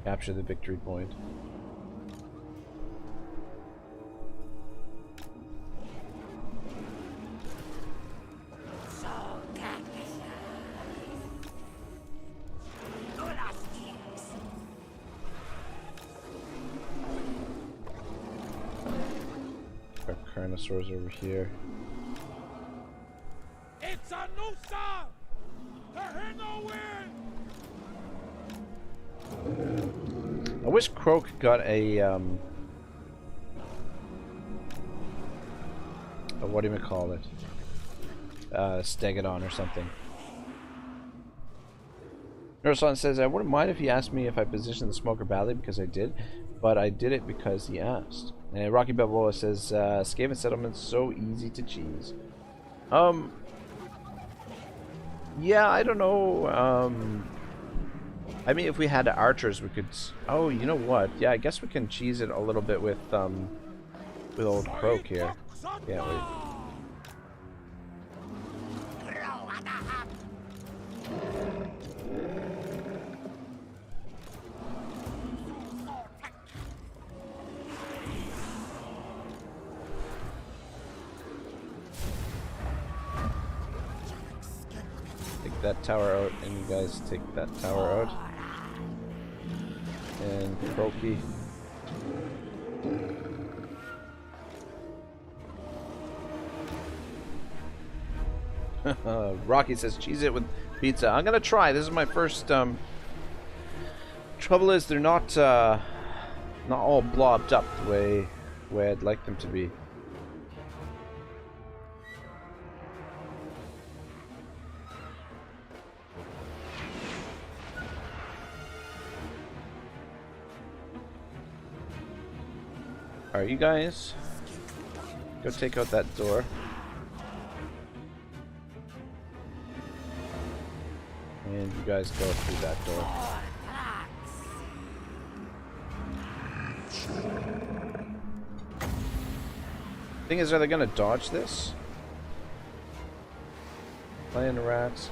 Capture the victory point. Our Carnosaurs over here. It's a Nusa! Tehenhauin! I wish Croak got a what do you call it? Stegadon or something. Neuroson says, I wouldn't mind if he asked me if I positioned the smoker badly because I did, but I did it because he asked. And Rocky Balboa says, Skaven settlement's so easy to cheese. Yeah, I don't know. I mean, if we had archers, we could. Oh, you know what? Yeah, I guess we can cheese it a little bit with old Croak here. Yeah, wait. Take that tower out, and you guys take that tower out. And Croaky. Rocky says, cheese it with pizza. I'm gonna try. This is my first. Trouble is, they're not all blobbed up the way I'd like them to be. Alright, you guys, go take out that door. And you guys go through that door. Thing is, are they gonna dodge this? Clan rats.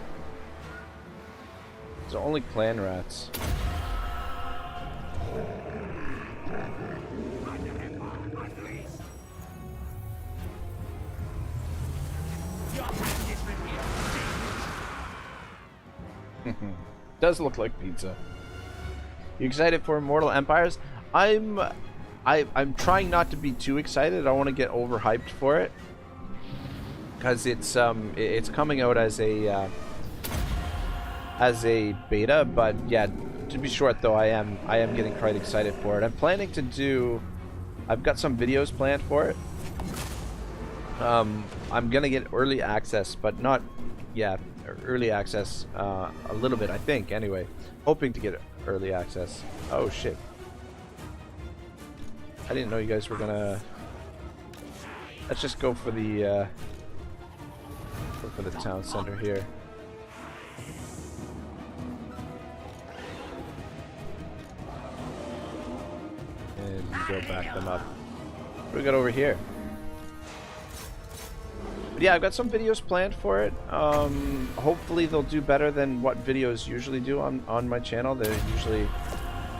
It's only clan rats. Does look like pizza. You excited for Immortal Empires? I'm trying not to be too excited. I don't want to get overhyped for it, because it's coming out as a beta. But yeah, to be short though, I am getting quite excited for it. I'm planning to do. I've got some videos planned for it. I'm gonna get early access, but not. Yeah, early access a little bit, I think. Anyway, hoping to get early access. Oh shit! I didn't know you guys were gonna. Let's just go for the town center here. And go back them up. What do we got over here? But yeah, I've got some videos planned for it. Hopefully they'll do better than what videos usually do on my channel. They're usually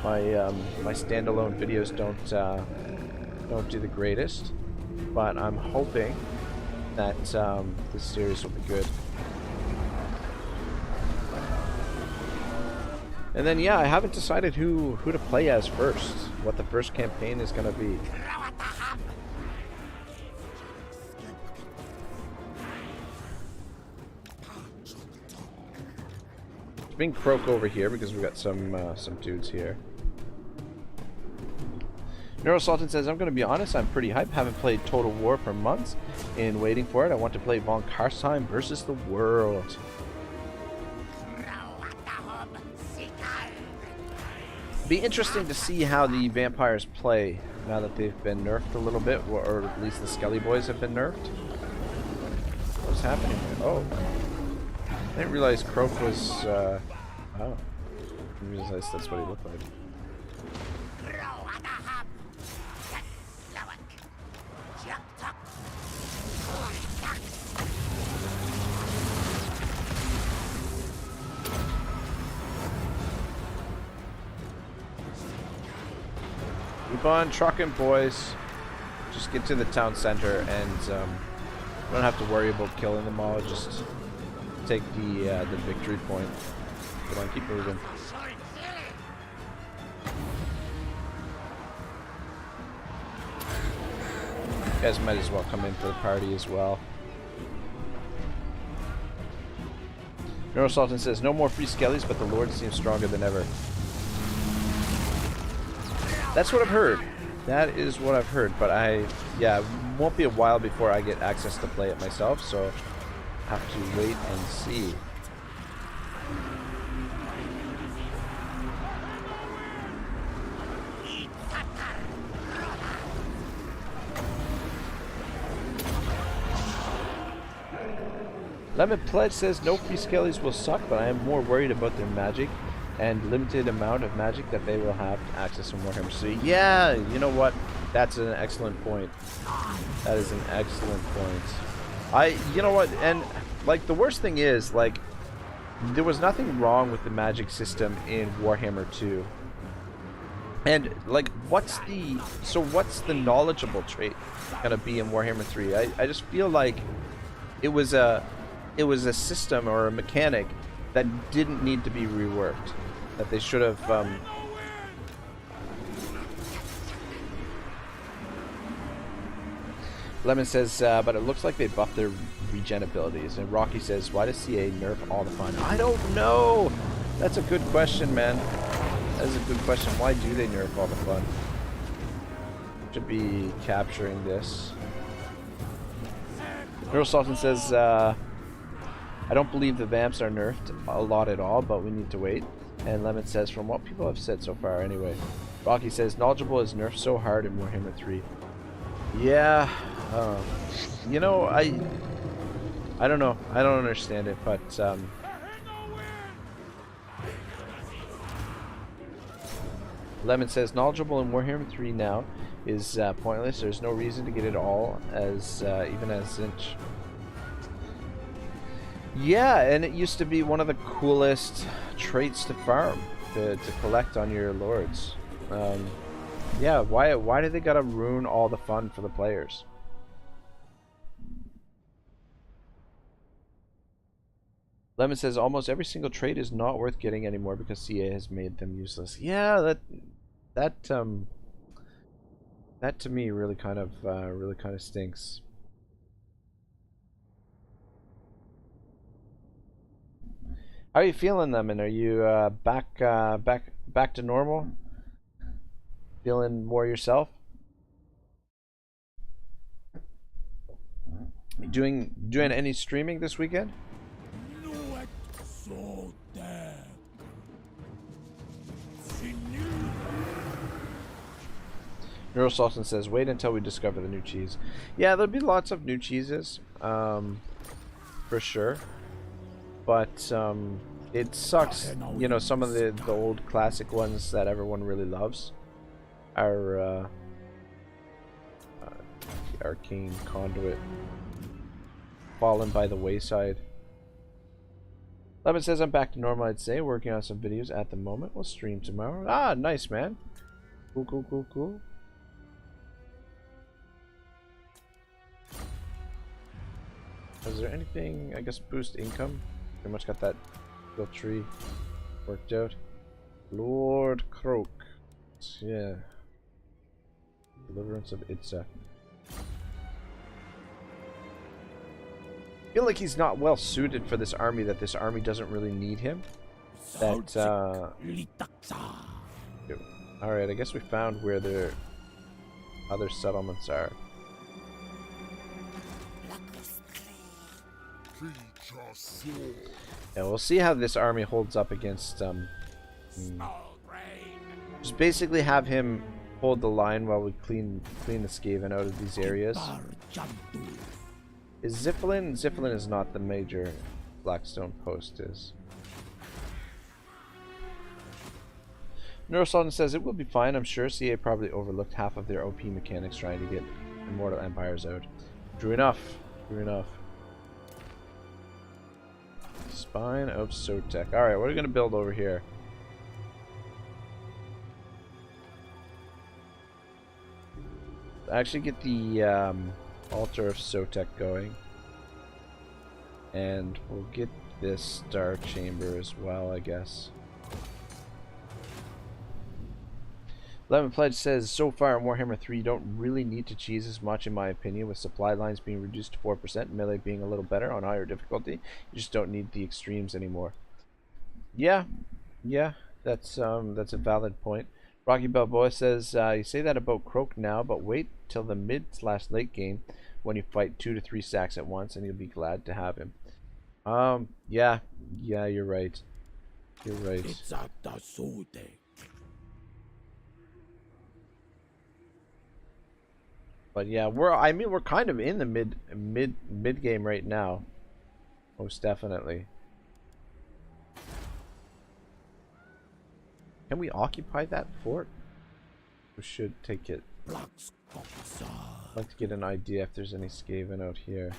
my standalone videos don't do the greatest, but I'm hoping that this series will be good. And then yeah, I haven't decided who to play as first. What the first campaign is going to be. Bring Croak over here because we've got some dudes here. Neurosultan says, I'm going to be honest, I'm pretty hyped. Haven't played Total War for months and waiting for it. I want to play Von Karsheim versus the world. Be interesting to see how the vampires play now that they've been nerfed a little bit, or at least the Skelly Boys have been nerfed. What's happening here? Oh. I didn't realize Croak was, oh. I didn't realize that's what he looked like. Keep on trucking, boys. Just get to the town center and, we don't have to worry about killing them all, just take the victory point. Come on, keep moving. You guys might as well come in for the party as well. Neurosultan says, no more free skellies, but the Lord seems stronger than ever. That's what I've heard. That is what I've heard, but yeah, it won't be a while before I get access to play it myself, so I have to wait and see. Lemon Pledge says no free skellies will suck, but I am more worried about their magic and limited amount of magic that they will have access in Warhammer 3. Yeah, you know what? That's an excellent point. That is an excellent point. You know what? And like the worst thing is, like, there was nothing wrong with the magic system in Warhammer 2. And like, what's the knowledgeable trait gonna be in Warhammer 3? I just feel like it was a system or a mechanic that didn't need to be reworked. That they should have Lemon says, but it looks like they buffed their regen abilities. And Rocky says, why does CA nerf all the fun? I don't know! That's a good question, man. That is a good question. Why do they nerf all the fun? Should be capturing this. Neural Sultan says, I don't believe the vamps are nerfed a lot at all, but we need to wait. And Lemon says, from what people have said so far anyway. Rocky says, knowledgeable is nerfed so hard in Warhammer 3. Yeah, you know, I don't know. I don't understand it, but Lemon says, knowledgeable in Warhammer 3 now is pointless. There's no reason to get it all as even as Zinch. Yeah, and it used to be one of the coolest traits to farm, to collect on your lords. Yeah, why do they gotta ruin all the fun for the players? Lemon says almost every single trait is not worth getting anymore because CA has made them useless. Yeah, that to me really kind of stinks. How are you feeling, Lemon? Are you back to normal? Feeling more yourself? Doing any streaming this weekend? Neural Sultan says, wait until we discover the new cheese. Yeah, there'll be lots of new cheeses, for sure. But it sucks, you know, some of the old classic ones that everyone really loves are Arcane Conduit fallen by the wayside. Lemon says, I'm back to normal, I'd say, working on some videos at the moment. We'll stream tomorrow. Ah, nice, man. Cool. Is there anything, I guess, boost income? Pretty much got that skill tree worked out. Lord Croak. Yeah. Deliverance of Itza. I feel like he's not well suited for this army, that this army doesn't really need him. That, alright, I guess we found where their other settlements are. Yeah, we'll see how this army holds up against just basically have him hold the line while we clean the Skaven out of these areas. Is Ziflin? Ziflin is not the major Blackstone post is. Neurosultan says it will be fine, I'm sure. CA probably overlooked half of their OP mechanics trying to get Immortal Empires out. True enough. Spine of Sotek. Alright, what are we going to build over here? Actually get the Altar of Sotek going. And we'll get this Star Chamber as well, I guess. Lemon Pledge says, so far in Warhammer 3 you don't really need to cheese as much in my opinion, with supply lines being reduced to 4% and melee being a little better on higher difficulty. You just don't need the extremes anymore. Yeah, that's a valid point. Rocky Balboa says, you say that about Croak now, but wait till the mid/late game when you fight 2 to 3 stacks at once, and you'll be glad to have him. Yeah, you're right. You're right. It's at the Sotek. But yeah, we're kind of in the mid game right now. Most definitely. Can we occupy that fort? We should take it. I'd like to get an idea if there's any Skaven out here.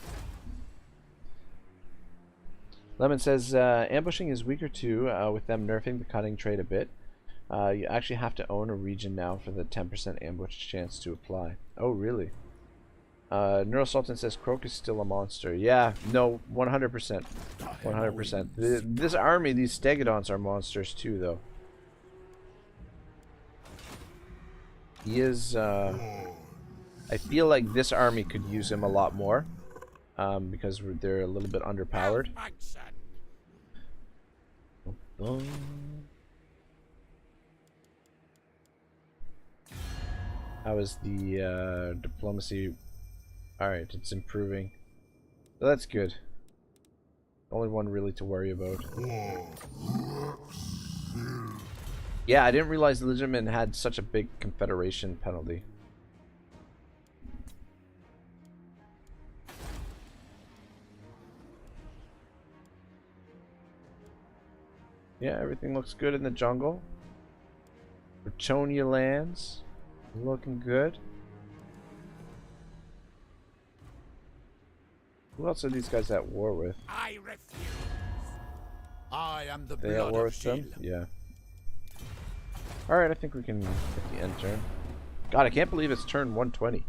Lemon says, ambushing is weaker too, with them nerfing the cutting trade a bit. You actually have to own a region now for the 10% ambush chance to apply. Oh, really? Neural Sultan says Croak is still a monster. Yeah, no, 100%. 100%. This army, these Stegodons are monsters too, though. He is, I feel like this army could use him a lot more, because they're a little bit underpowered. How is the diplomacy? Alright, it's improving. So that's good. Only one really to worry about. Yeah, I didn't realize the Lizardmen had such a big confederation penalty. Yeah, everything looks good in the jungle. Bretonia lands. Looking good. Who else are these guys at war with? I refuse. I am the They at blood war of with them? Shield. Yeah. Alright, I think we can get the end turn. God, I can't believe it's turn 120.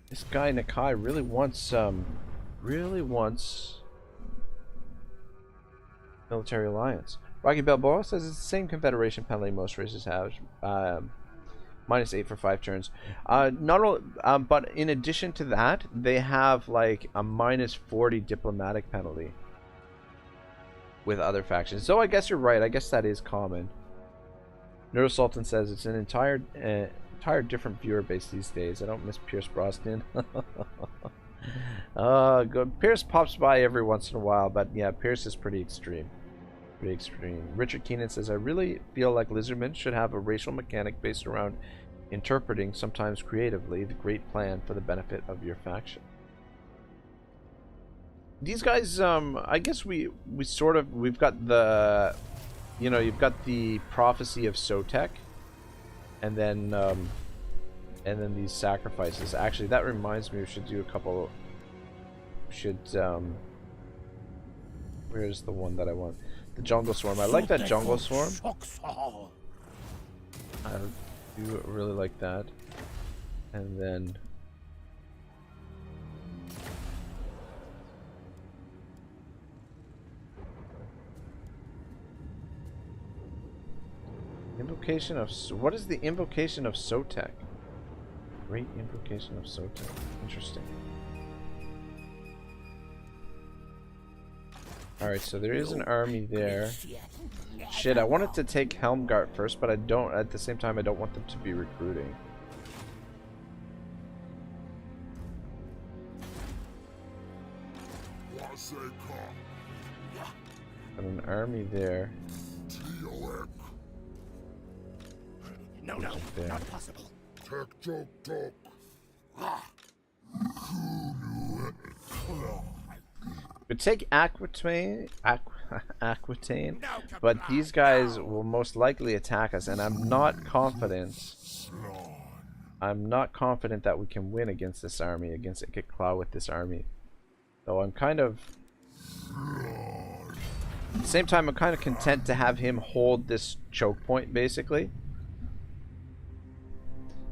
This guy Nakai really wants military alliance. Rocky Balboa says it's the same confederation penalty most races have. -8 for 5 turns. Not all, but in addition to that, they have like a -40 diplomatic penalty with other factions. So I guess you're right. I guess that is common. Neural Sultan says it's an entire different viewer base these days. I don't miss Pierce Brosnan. Good. Pierce pops by every once in a while, but yeah, Pierce is pretty extreme. Pretty extreme. Richard Keenan says, I really feel like Lizardmen should have a racial mechanic based around interpreting, sometimes creatively, the great plan for the benefit of your faction. These guys, I guess we've got the, you know, you've got the prophecy of Sotek, and then these sacrifices. Actually, that reminds me, we should do a couple. Where's the one that I want? The Jungle Swarm. I like that Jungle Swarm. I do really like that. And then Invocation of... What is the Invocation of Sotek? Great Invocation of Sotek. Interesting. Alright, so there is an army there. Shit, I wanted to take Helmgart first, but I don't... At the same time, I don't want them to be recruiting. Got an army there. No, not possible. Could take Aquitaine, but these guys will most likely attack us, and I'm not confident. I'm not confident that we can win against this army, against Ikitclaw with this army. So I'm kind of... At the same time, I'm kind of content to have him hold this choke point, basically.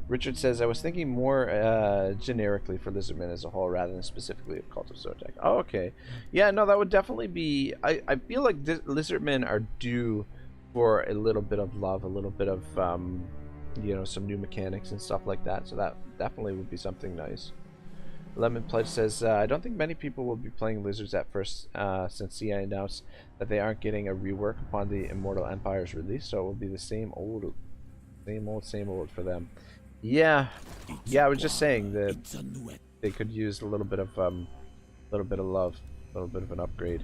Richard says, I was thinking more generically for Lizardmen as a whole rather than specifically of Cult of Sotek. Oh, okay. Yeah, no, that would definitely be... I feel like Lizardmen are due for a little bit of love, a little bit of, you know, some new mechanics and stuff like that. So that definitely would be something nice. Lemon Pledge says, I don't think many people will be playing Lizards at first, since CI announced that they aren't getting a rework upon the Immortal Empire's release, so it will be the same old for them. Yeah, yeah. I was just saying that they could use a little bit of love, a little bit of an upgrade.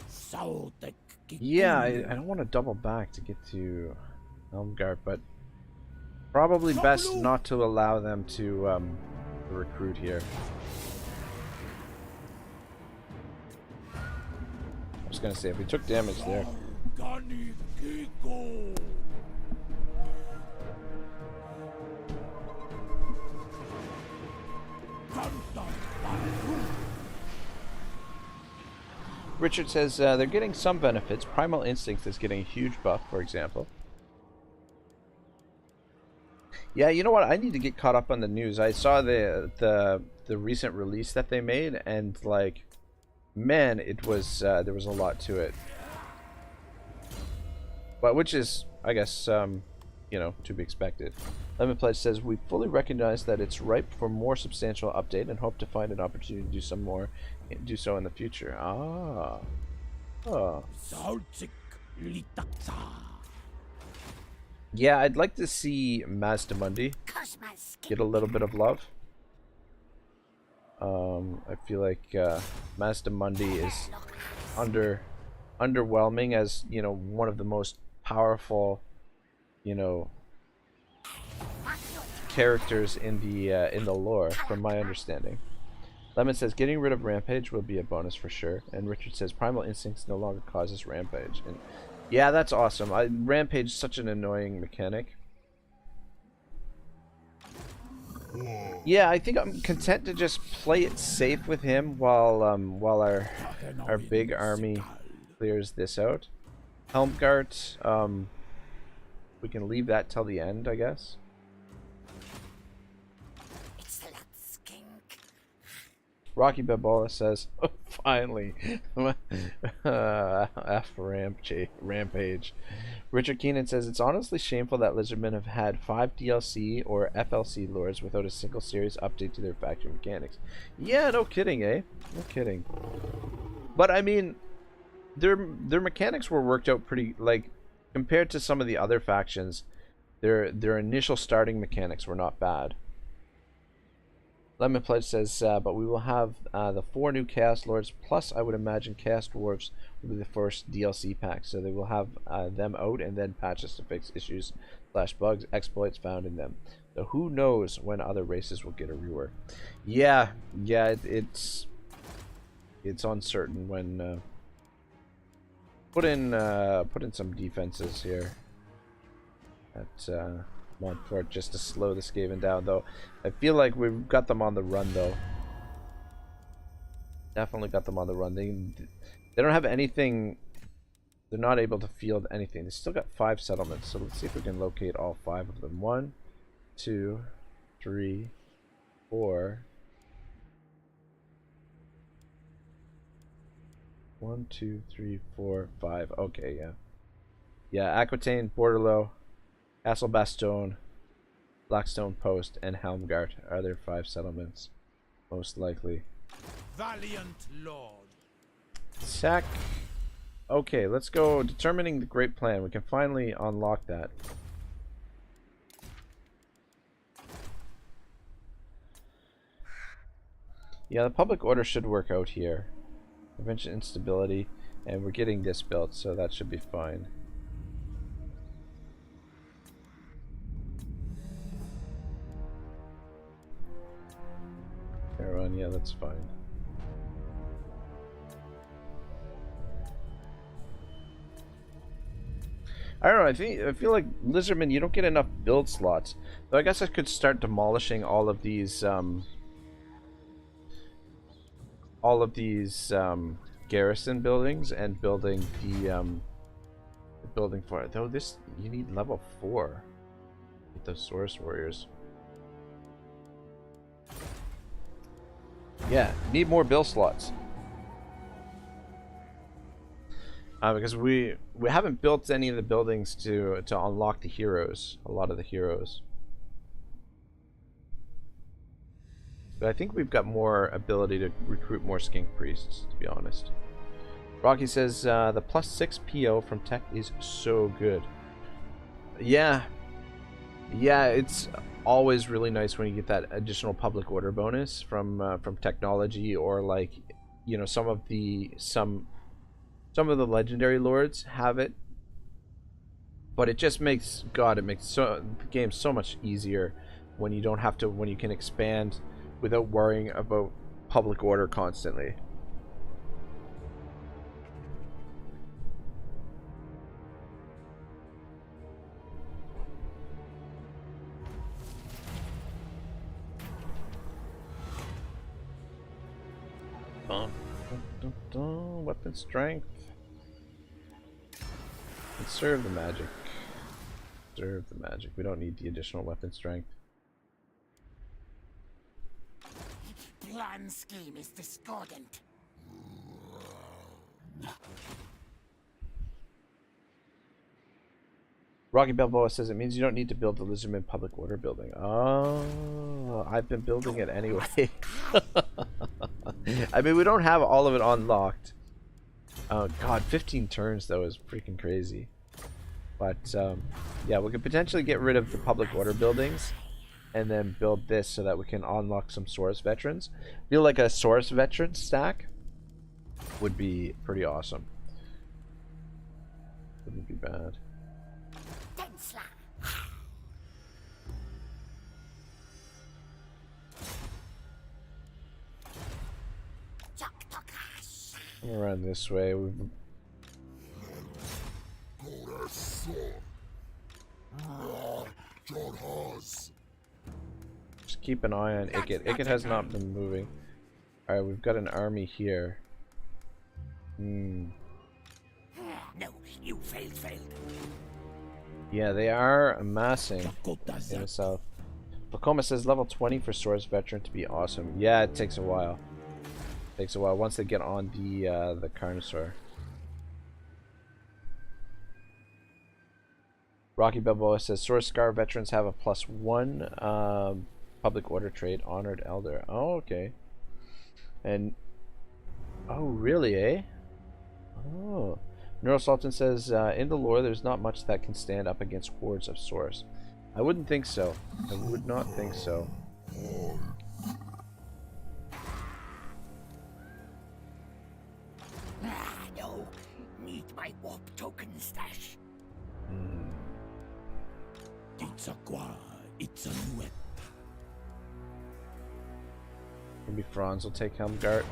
Sotek. Yeah, I don't want to double back to get to Helmgart, but probably best not to allow them to recruit here. I was gonna say if we took damage there. Richard says they're getting some benefits. Primal Instinct is getting a huge buff, for example. Yeah, you know what? I need to get caught up on the news. I saw the recent release that they made, and like, man, it was there was a lot to it. But which is, I guess, you know, to be expected. Lemon Pledge says we fully recognize that it's ripe for more substantial update and hope to find an opportunity to do so in the future. Ah. Oh. Yeah, I'd like to see Mazdamundi get a little bit of love. I feel like Mazdamundi is underwhelming as, you know, one of the most powerful, you know, characters in the lore, from my understanding. Lemon says getting rid of Rampage will be a bonus for sure, and Richard says Primal Instincts no longer causes Rampage. And yeah, that's awesome. Rampage is such an annoying mechanic. Yeah, I think I'm content to just play it safe with him while our big army clears this out. Helmgart, we can leave that till the end, I guess. Rocky Babola says, oh, finally, after Rampage. Richard Keenan says, it's honestly shameful that Lizardmen have had 5 DLC or FLC lords without a single serious update to their factory mechanics. Yeah, no kidding, eh? No kidding. But I mean, their mechanics were worked out pretty, like, compared to some of the other factions, their initial starting mechanics were not bad. Lemon Pledge says, but we will have the 4 new Chaos Lords, plus I would imagine Chaos Dwarves will be the first DLC pack, so they will have them out and then patches to fix issues / bugs, exploits found in them. So who knows when other races will get a rework. Yeah, it's uncertain when put in some defenses here at Montfort just to slow the Skaven down, though. I feel like we've got them on the run, though. Definitely got them on the run. They don't have anything. They're not able to field anything. They still got 5 settlements, so let's see if we can locate all 5 of them. 1, 2, 3, 4. 1, 2, 3, 4, 5. Okay, yeah. Yeah, Aquitaine, Bordelot, Castle Bastogne, Blackstone Post, and Helmgart are their 5 settlements, most likely. Valiant Lord. Sack. Okay, let's go determining the great plan. We can finally unlock that. Yeah, the public order should work out here. Prevention instability, and we're getting this built, so that should be fine. Run, yeah, that's fine. I don't know. I feel like Lizardmen, you don't get enough build slots. So I guess I could start demolishing all of these garrison buildings and building the building for it. Though this, you need level 4 with those Source Warriors. Yeah, need more bill slots. Because we haven't built any of the buildings to unlock the heroes, a lot of the heroes. But I think we've got more ability to recruit more skink priests, to be honest. Rocky says the +6 PO from tech is so good. Yeah, it's always really nice when you get that additional public order bonus from technology, or like, you know, some of the legendary lords have it, but it just makes the game so much easier when you don't have to, when you can expand without worrying about public order constantly. Weapon strength. Conserve the magic. Conserve the magic. We don't need the additional weapon strength. Plan scheme is discordant. Rocky Balboa says it means you don't need to build the Lizardmen public order building. Oh, I've been building it anyway. I mean, we don't have all of it unlocked. Oh god, 15 turns though is freaking crazy. But yeah, we could potentially get rid of the public order buildings and then build this so that we can unlock some Source veterans. I feel like a Source veteran stack would be pretty awesome. Wouldn't be bad. Around this way. Just keep an eye on Ikit. Ikit has not been moving. Alright, we've got an army here. No, you failed. Yeah, they are amassing in the south. Pakoma says level 20 for Source veteran to be awesome. Yeah, it takes a while. Takes a while once they get on the Carnosaur. Rocky Balboa says Source Scar veterans have a +1 public order trait, Honored Elder. Oh, okay. And oh, really, eh? Oh. Neural Sultan says in the lore there's not much that can stand up against hordes of Source. I wouldn't think so. I would not think so. No, need my warp token stash. It's a nuet. Maybe Franz will take Helmgart.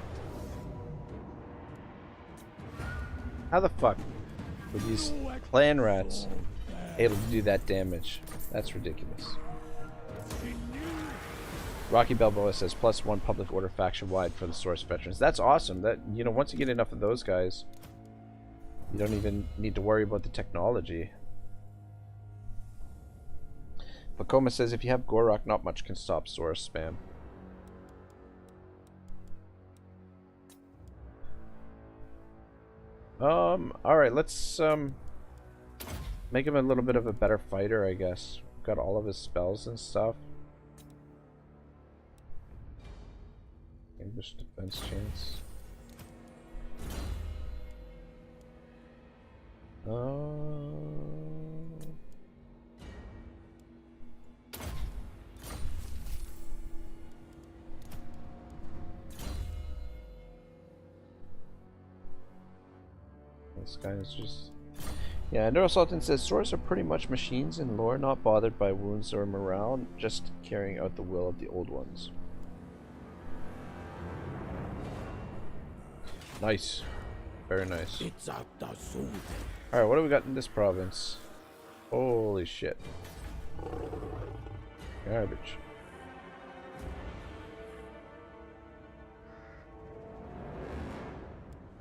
How the fuck were these clan rats able to do that damage? That's ridiculous. Rocky Balboa says +1 public order faction wide for the Source veterans. That's awesome. That, you know, once you get enough of those guys, you don't even need to worry about the technology. Pakoma says if you have Gorok, not much can stop Source spam. Alright, let's make him a little bit of a better fighter, I guess. Got all of his spells and stuff. English defense chance. This guy is just... Yeah, Neural Sultan says Swords are pretty much machines in lore, not bothered by wounds or morale, just carrying out the will of the old ones. Nice. Very nice. Alright, what do we got in this province? Holy shit. Garbage.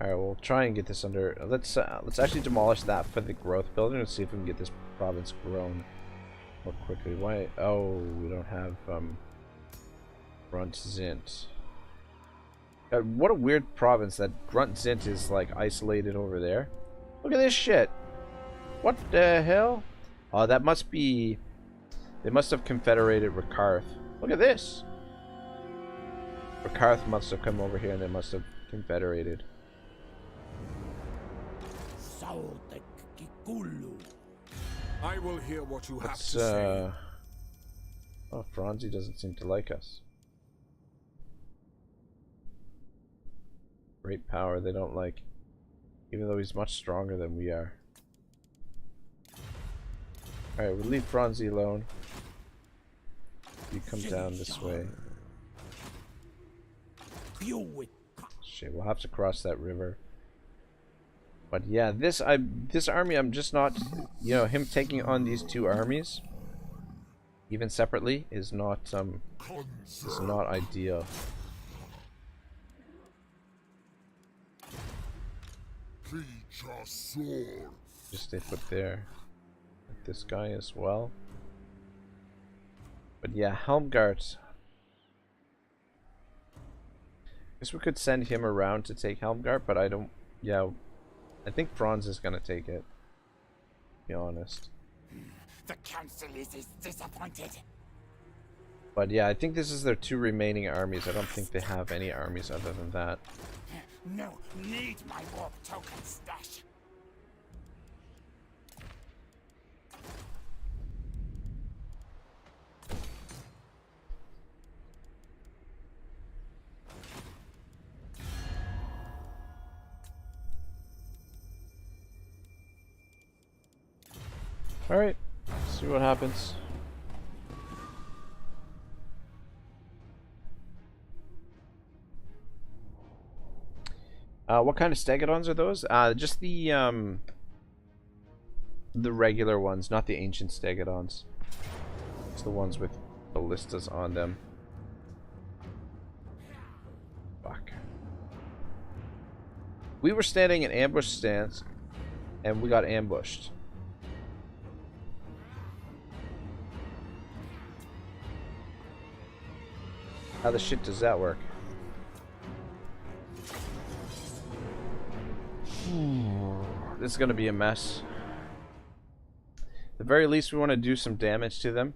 Alright, we'll try and get this under... Let's actually demolish that for the growth builder and see if we can get this province grown more quickly. Why? Oh, we don't have Grunt Zint. What a weird province that Grunt Zint is like isolated over there. Look at this shit. What the hell? Oh, that must be... They must have confederated Rakarth. Look at this. Rakarth must have come over here and they must have confederated. Sotek Kikulu. I will hear what you have Let's, to say. Oh, Franzi doesn't seem to like us. Great power they don't like. Even though he's much stronger than we are. Alright, we'll leave Franzi alone. You come down this way. Shit, we'll have to cross that river. But yeah, this army, I'm just not, you know, him taking on these two armies, even separately, is not ideal. Just stay put there. This guy as well. But yeah, Helmgart. Guess we could send him around to take Helmgart, but I don't. Yeah, I think Franz is gonna take it. To be honest. The council is disappointed. But yeah, I think this is their two remaining armies. I don't think they have any armies other than that. No, need my warp token stash. Alright, see what happens. What kind of stegodons are those? Just the regular ones, not the ancient stegodons. It's the ones with ballistas on them. Fuck. We were standing in ambush stance, and we got ambushed. How the shit does that work? This is gonna be a mess. At the very least, we want to do some damage to them.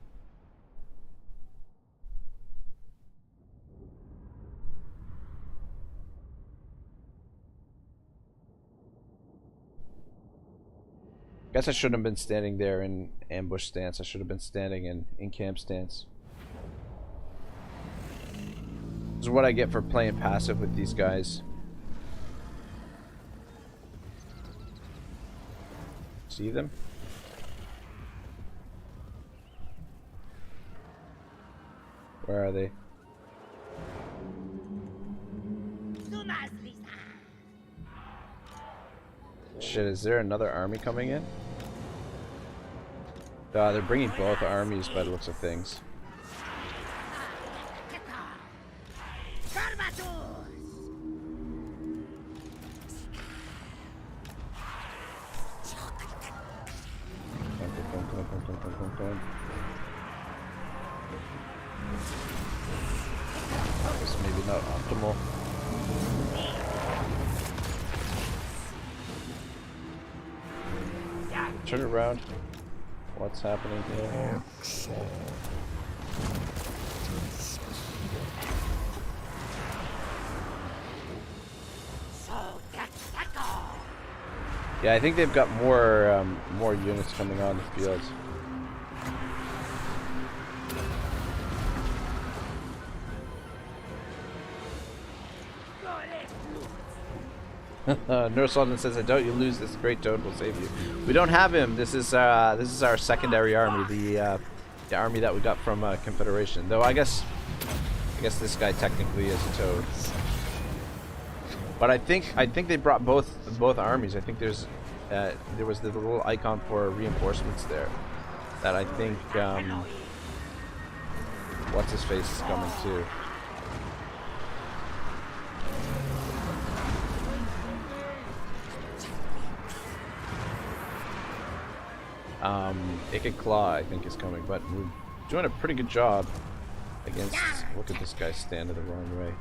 Guess I shouldn't have been standing there in ambush stance. I should have been standing in camp stance. This is what I get for playing passive with these guys. See them? Where are they? Shit, is there another army coming in? They're bringing both armies by the looks of things. This is maybe not optimal. Turn around. What's happening here? Yeah, I think they've got more units coming on the field. Nurse says, "I doubt you lose. This great toad will save you." We don't have him. This is our secondary army, the army that we got from Confederation. Though I guess this guy technically is a toad. But I think they brought both armies. I think there was the little icon for reinforcements there that I think what's his face is coming too. Ikit Claw, I think, is coming, but we're doing a pretty good job against. Look at this guy standing the wrong way.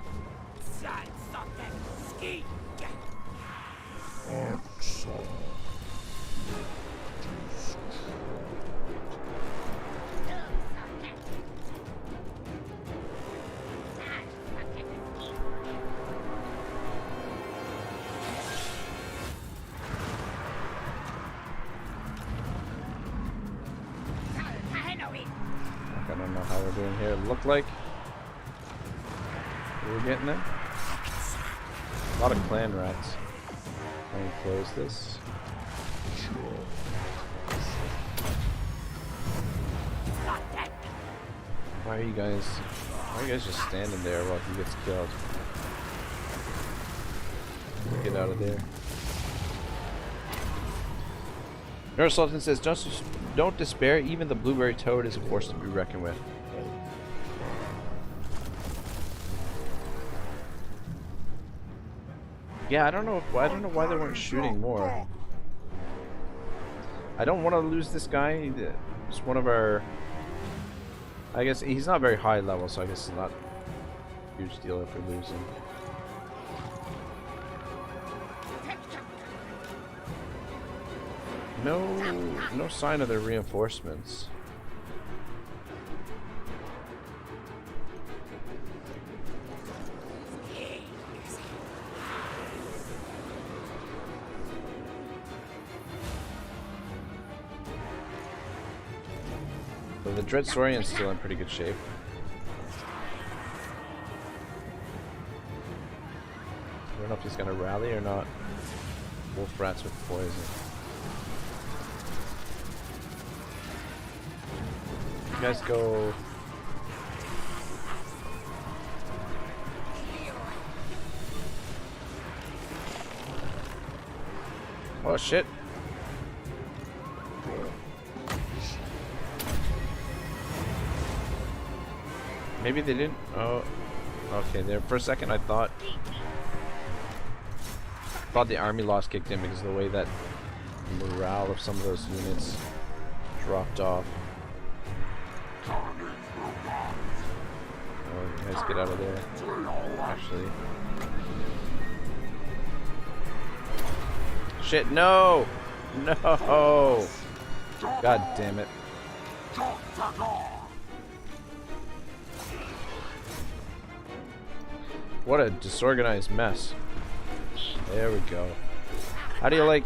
I don't know how we're doing here. Look like we're getting there. A lot of clan rats. Let me close this. Why are you guys just standing there while he gets killed? Get out of there. Neurosultan says, don't despair, even the blueberry toad is a force to be reckoned with. Yeah, I don't know why they weren't shooting more. I don't want to lose this guy. He's one of our, I guess he's not very high level, so I guess it's not a huge deal if we lose him. No sign of their reinforcements. But the Dread Saurian's still in pretty good shape. I don't know if he's gonna rally or not. Wolf rats with poison. You guys go. Oh shit. Maybe they didn't. Oh, okay. There for a second I thought the army loss kicked in because of the way that morale of some of those units dropped off. Oh, you guys get out of there. Actually. Shit, no! No! God damn it. What a disorganized mess. There we go. How do you like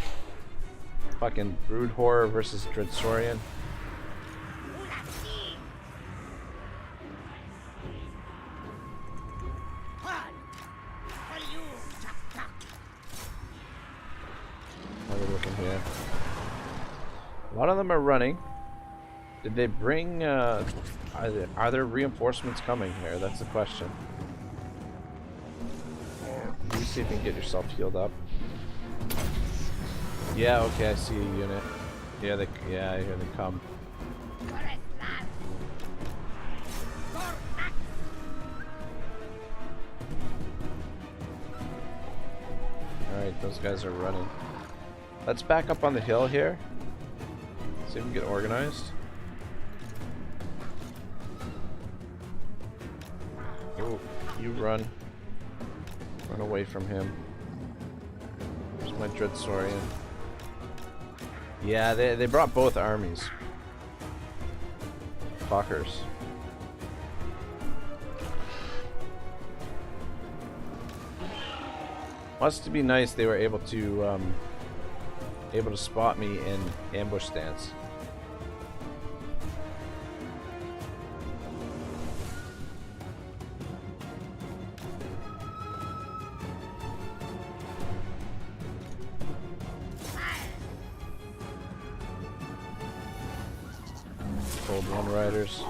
fucking Brood Horror versus Dread Saurian? How are we looking here? A lot of them are running. Did they bring, are there reinforcements coming here? That's the question. You see if you can get yourself healed up. Yeah, okay, I see a unit. Yeah, I hear they come. Alright, those guys are running. Let's back up on the hill here. See if we can get organized. Oh, you run. Run away from him. There's my Dread Saurian. Yeah, they brought both armies. Fuckers. Must be nice they were able to spot me in ambush stance. Cold One Riders.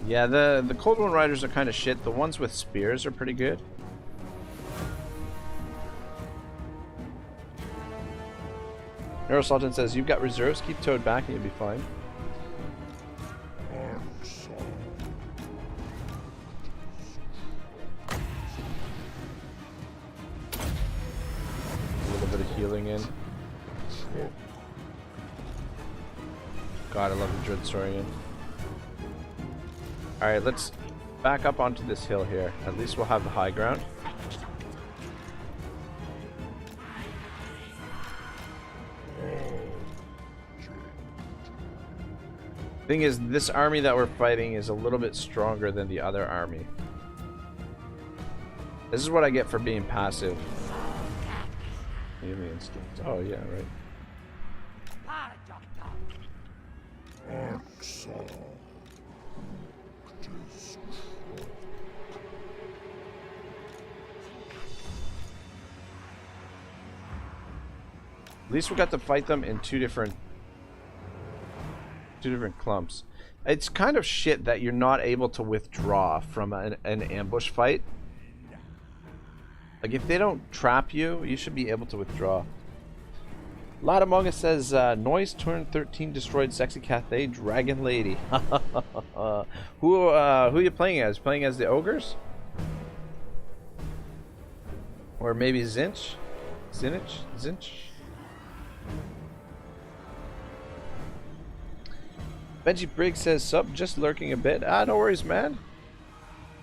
Yeah, the Cold One Riders are kind of shit. The ones with spears are pretty good. Neurosultan says, you've got reserves, keep Toad back and you'll be fine. A little bit bit of healing in. God, I love the Dreadsorian. Alright, let's back up onto this hill here. At least we'll have the high ground. Thing is, this army that we're fighting is a little bit stronger than the other army. This is what I get for being passive. Alien instinct. Oh yeah, right. At least we got to fight them in two different clumps. It's kind of shit that you're not able to withdraw from an ambush fight. Like, if they don't trap you, you should be able to withdraw. Lot Among Us says, Noise turn 13 destroyed Sexy Cathay Dragon Lady. Who are you playing as? Playing as the ogres? Or maybe Zinch? Zinch? Benji Briggs says, sup, just lurking a bit. Ah, no worries, man.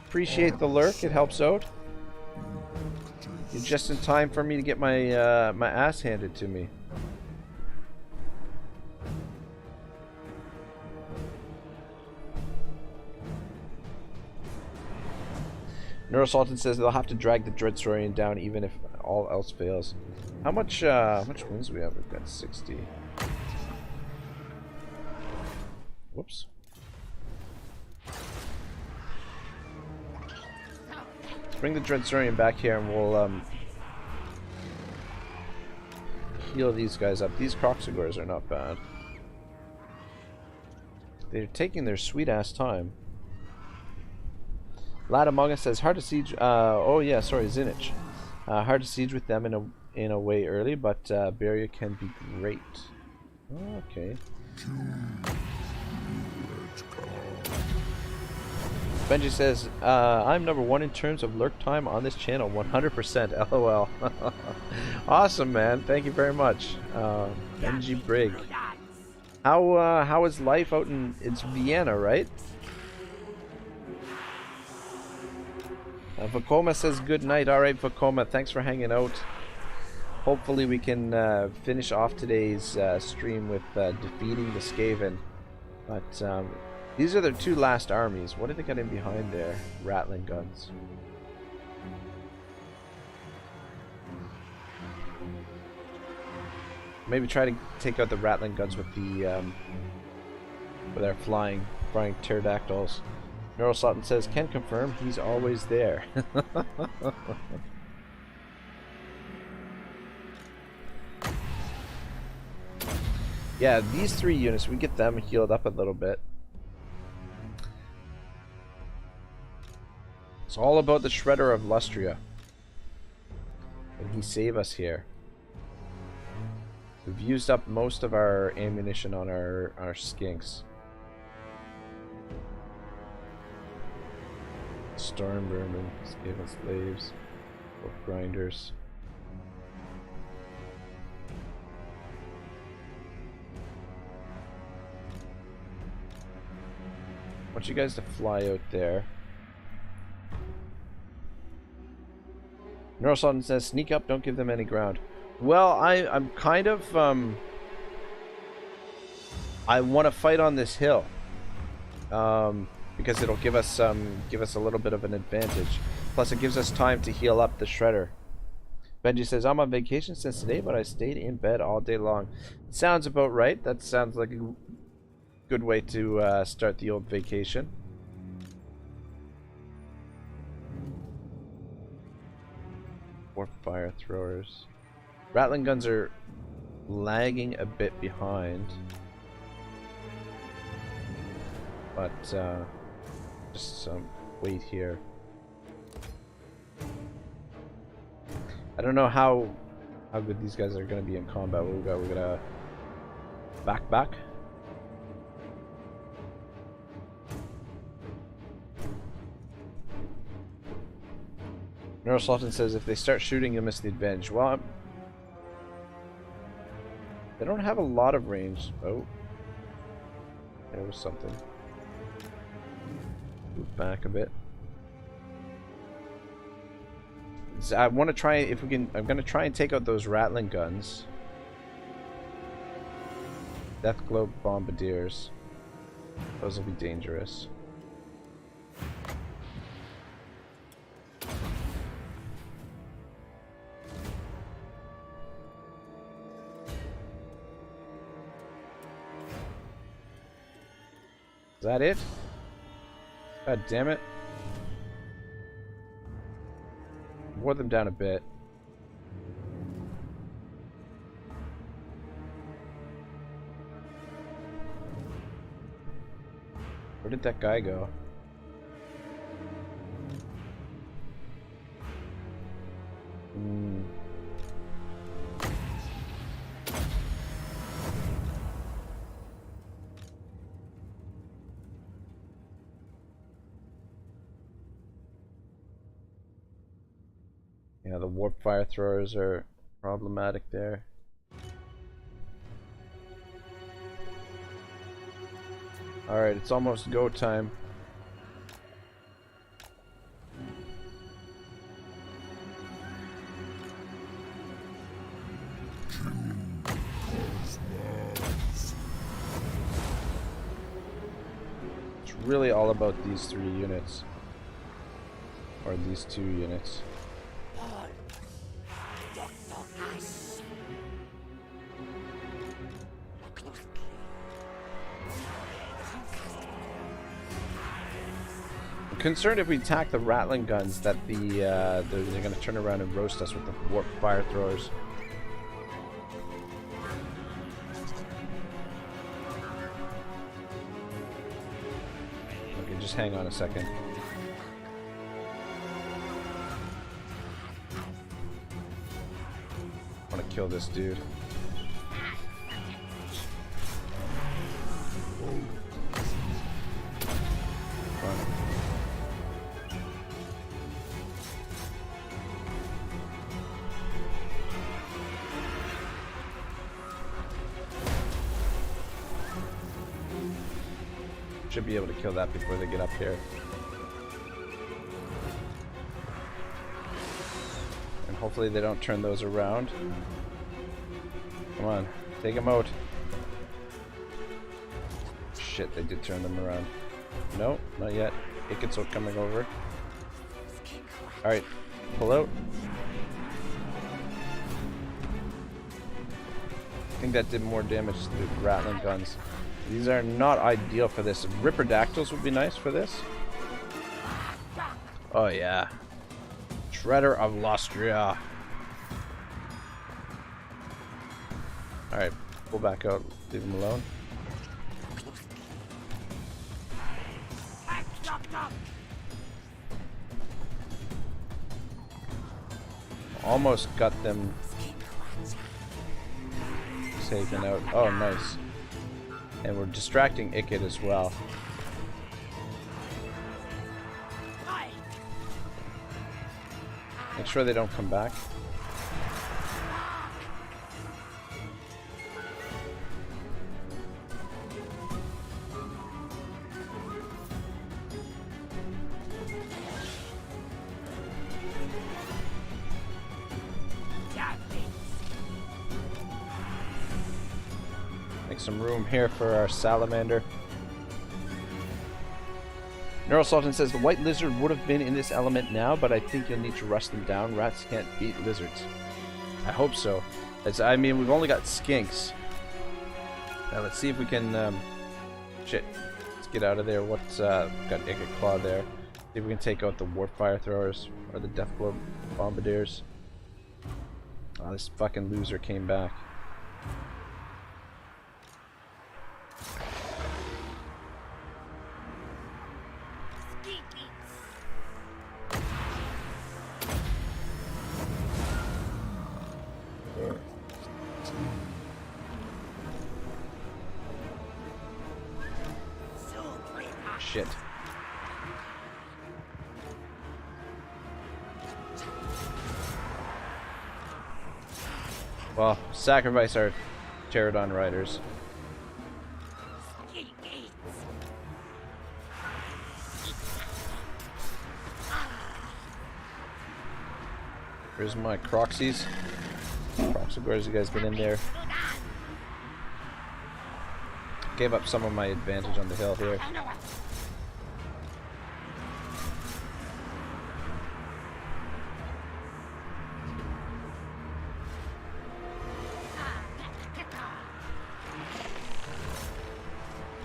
Appreciate the lurk, it helps out. You're just in time for me to get my my ass handed to me. Neurosalton says they'll have to drag the Dreadsorian down even if all else fails. How much wins do we have? We've got 60. Whoops. Let's bring the Dreadsorian back here and we'll heal these guys up. These Croxagors are not bad. They're taking their sweet ass time. Lad Among Us says hard to siege. Oh yeah, sorry, Zinich. Hard to siege with them in a way early, but barrier can be great. Okay. Benji says, I'm number 1 in terms of lurk time on this channel, 100%, LOL. Awesome, man. Thank you very much. Benji Brig. How is life out in, it's Vienna, right? Vacoma says good night. Alright, Vacoma, thanks for hanging out. Hopefully we can finish off today's stream with defeating the Skaven. But these are their 2 last armies. What do they got in behind there? Rattling guns. Maybe try to take out the rattling guns with the with our flying pterodactyls. Neurosalton says, can confirm he's always there. Yeah, these 3 units, we get them healed up a little bit. It's all about the Shredder of Lustria. Can he save us here? We've used up most of our ammunition on our skinks. Storm Vermin, Skaven Slaves, Wolf Grinders. I want you guys to fly out there. Neurosalton says, sneak up, don't give them any ground. Well, I'm kind of, I want to fight on this hill. Because it'll give us a little bit of an advantage. Plus it gives us time to heal up the Shredder. Benji says, I'm on vacation since today, but I stayed in bed all day long. Sounds about right. That sounds like a good way to start the old vacation. More fire throwers. Rattling guns are lagging a bit behind. But just some wait here. I don't know how good these guys are going to be in combat. What we got? We're gonna back. Neurosalton says if they start shooting, you'll miss the advantage. Well, They don't have a lot of range. Oh. There was something. Move back a bit. So I want to try, if we can, I'm going to try and take out those rattling guns. Death globe bombardiers. Those will be dangerous. Is that it? God damn it. Wore them down a bit. Where did that guy go? Yeah, the warp fire throwers are problematic there. Alright, it's almost go time. It's really all about these 3 units. Or these 2 units. Concerned if we attack the rattling guns that they're going to turn around and roast us with the warp fire throwers. Okay, just hang on a second. I want to kill this dude. Should be able to kill that before they get up here. And hopefully they don't turn those around. Come on, take them out. Shit, they did turn them around. No, not yet. Ikit's coming over. Alright, pull out. I think that did more damage to the rattling guns. These are not ideal for this. Ripperdactyls would be nice for this. Oh yeah. Shredder of Lostria. Alright, pull back out. Leave him alone. Almost got them taken out. Oh, nice. And we're distracting Ikit as well. Make sure they don't come back. Some room here for our salamander. Neurosultan says the white lizard would have been in this element now, but I think you'll need to rush them down. Rats can't beat lizards. I hope so. I mean, we've only got skinks. Now let's see if we can. Shit. Let's get out of there. What's got Ikit Claw there? See if we can take out the warp fire throwers or the death globe bombardiers. Oh, this fucking loser came back. Shit. Well, sacrifice our pterodon riders. Here's my Croxies. Croxigores, you guys get in there. Gave up some of my advantage on the hill here.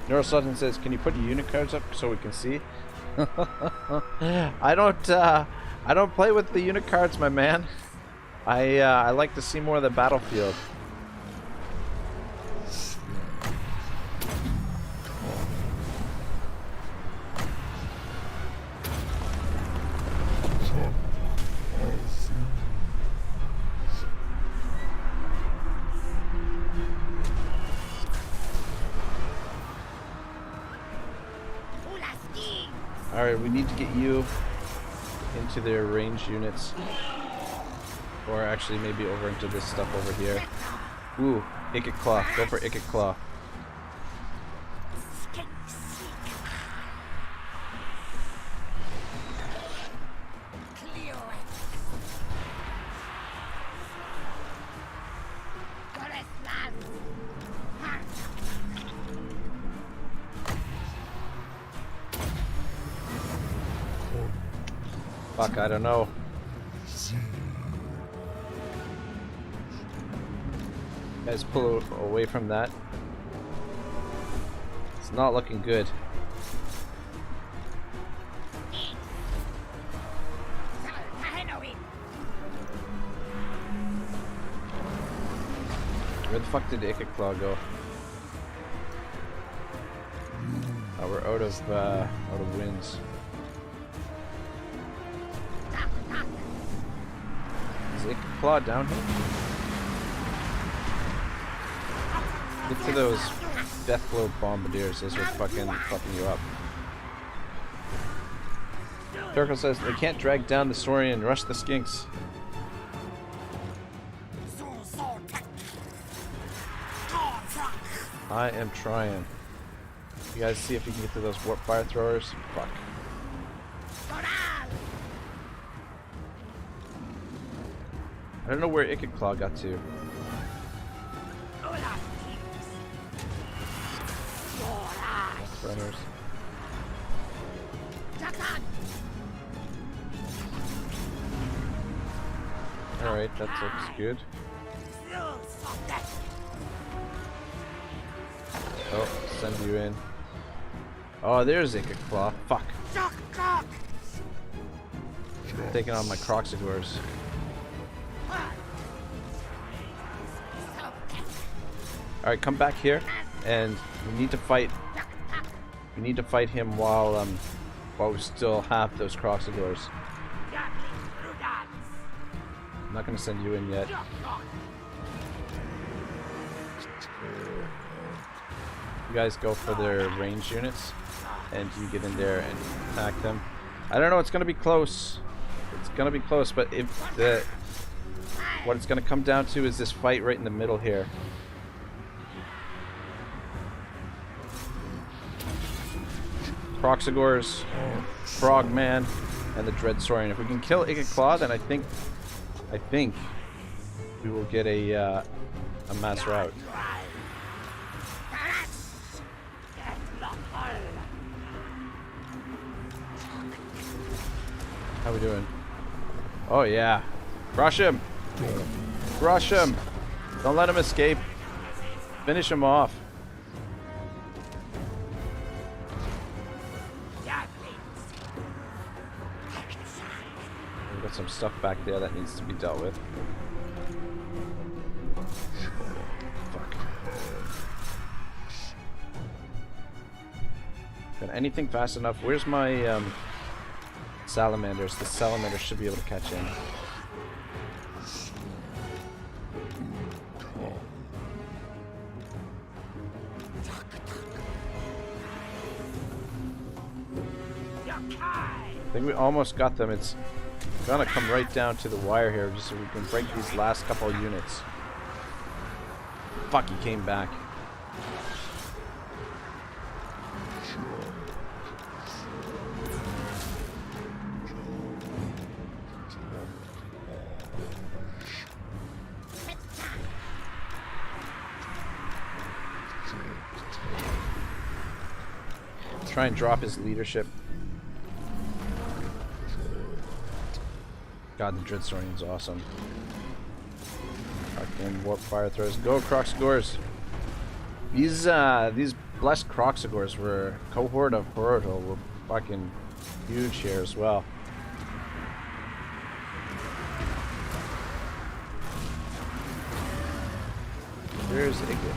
Neural Sutton says, "Can you put your unit cards up so we can see?" I don't play with the unit cards, my man. I like to see more of the battlefield. Alright, we need to get you into their ranged units. Or actually maybe over into this stuff over here. Ooh, Ikit Claw. Go for Ikit Claw. Fuck, I don't know. Guys, pull away from that. It's not looking good. Where the fuck did Ikit Claw go? Oh, we're out of winds. Is Ikit Claw down here? Get to those Deathblow Bombardiers. Those are fucking you up. Turkle says they can't drag down the Saurian. Rush the skinks. I am trying. You guys see if you can get to those warp fire throwers? Fuck. I don't know where Ikit Claw got to. Runners. Alright, that looks good. Oh, send you in. Oh, there's Ikit Claw. Fuck. Taking on my Croxigores. Alright, come back here, and we need to fight. We need to fight him while we still have those Croxigores. I'm not gonna send you in yet. You guys go for their ranged units, and you get in there and attack them. I don't know. It's gonna be close. It's gonna be close, but if what it's gonna come down to is this fight right in the middle here. Croxigores, Frogman, and the Dread Saurian. If we can kill Ikit Claw, then I think we will get a mass rout. How we doing? Oh yeah, crush him! Crush him! Don't let him escape. Finish him off. We've got some stuff back there that needs to be dealt with. Fuck. Got anything fast enough? Where's my salamanders? The salamanders should be able to catch in. I think we almost got them. It's gonna come right down to the wire here just so we can break these last couple of units. fuck, he came back. Try and drop his leadership. God, the Dreadstorian's awesome. Fucking warp fire throws. Go, Croxagores! These blessed Croxagores were cohort of Horodal were fucking huge here as well. Here's Igit.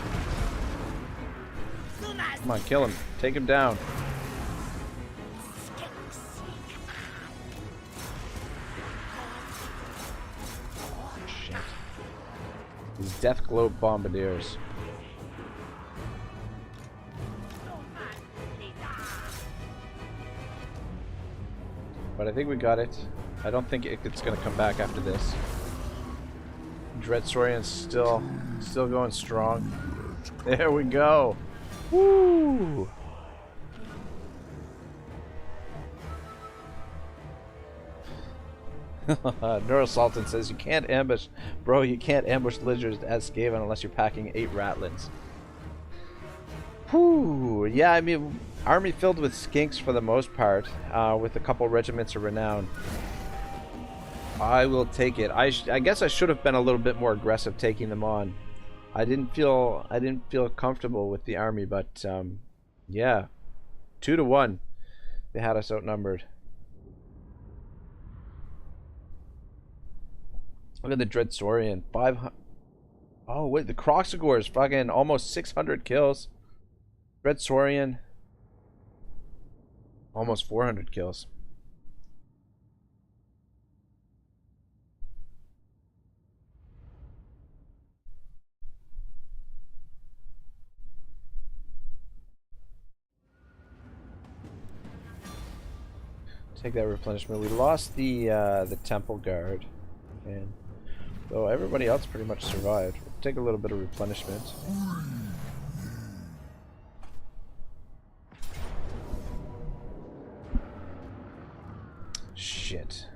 Come on, kill him. Take him down. Shit. These Death Globe Bombardiers. But I think we got it. I don't think it's gonna come back after this. Dreadstorian's still going strong. There we go. Woo! Neurosultan says you can't ambush, bro. You can't ambush lizards as Skaven unless you're packing 8 ratlins. Whew. Yeah, I mean, army filled with skinks for the most part, with a couple regiments of renown. I will take it. I guess I should have been a little bit more aggressive taking them on. I didn't feel comfortable with the army, but yeah, 2-1. They had us outnumbered. Look at the Dreadstorian. 500. Oh wait, the Croxagores fucking almost 600 kills. Dreadstorian almost 400 kills. Take that replenishment. We lost the temple guard, and though everybody else pretty much survived. We'll take a little bit of replenishment. Shit.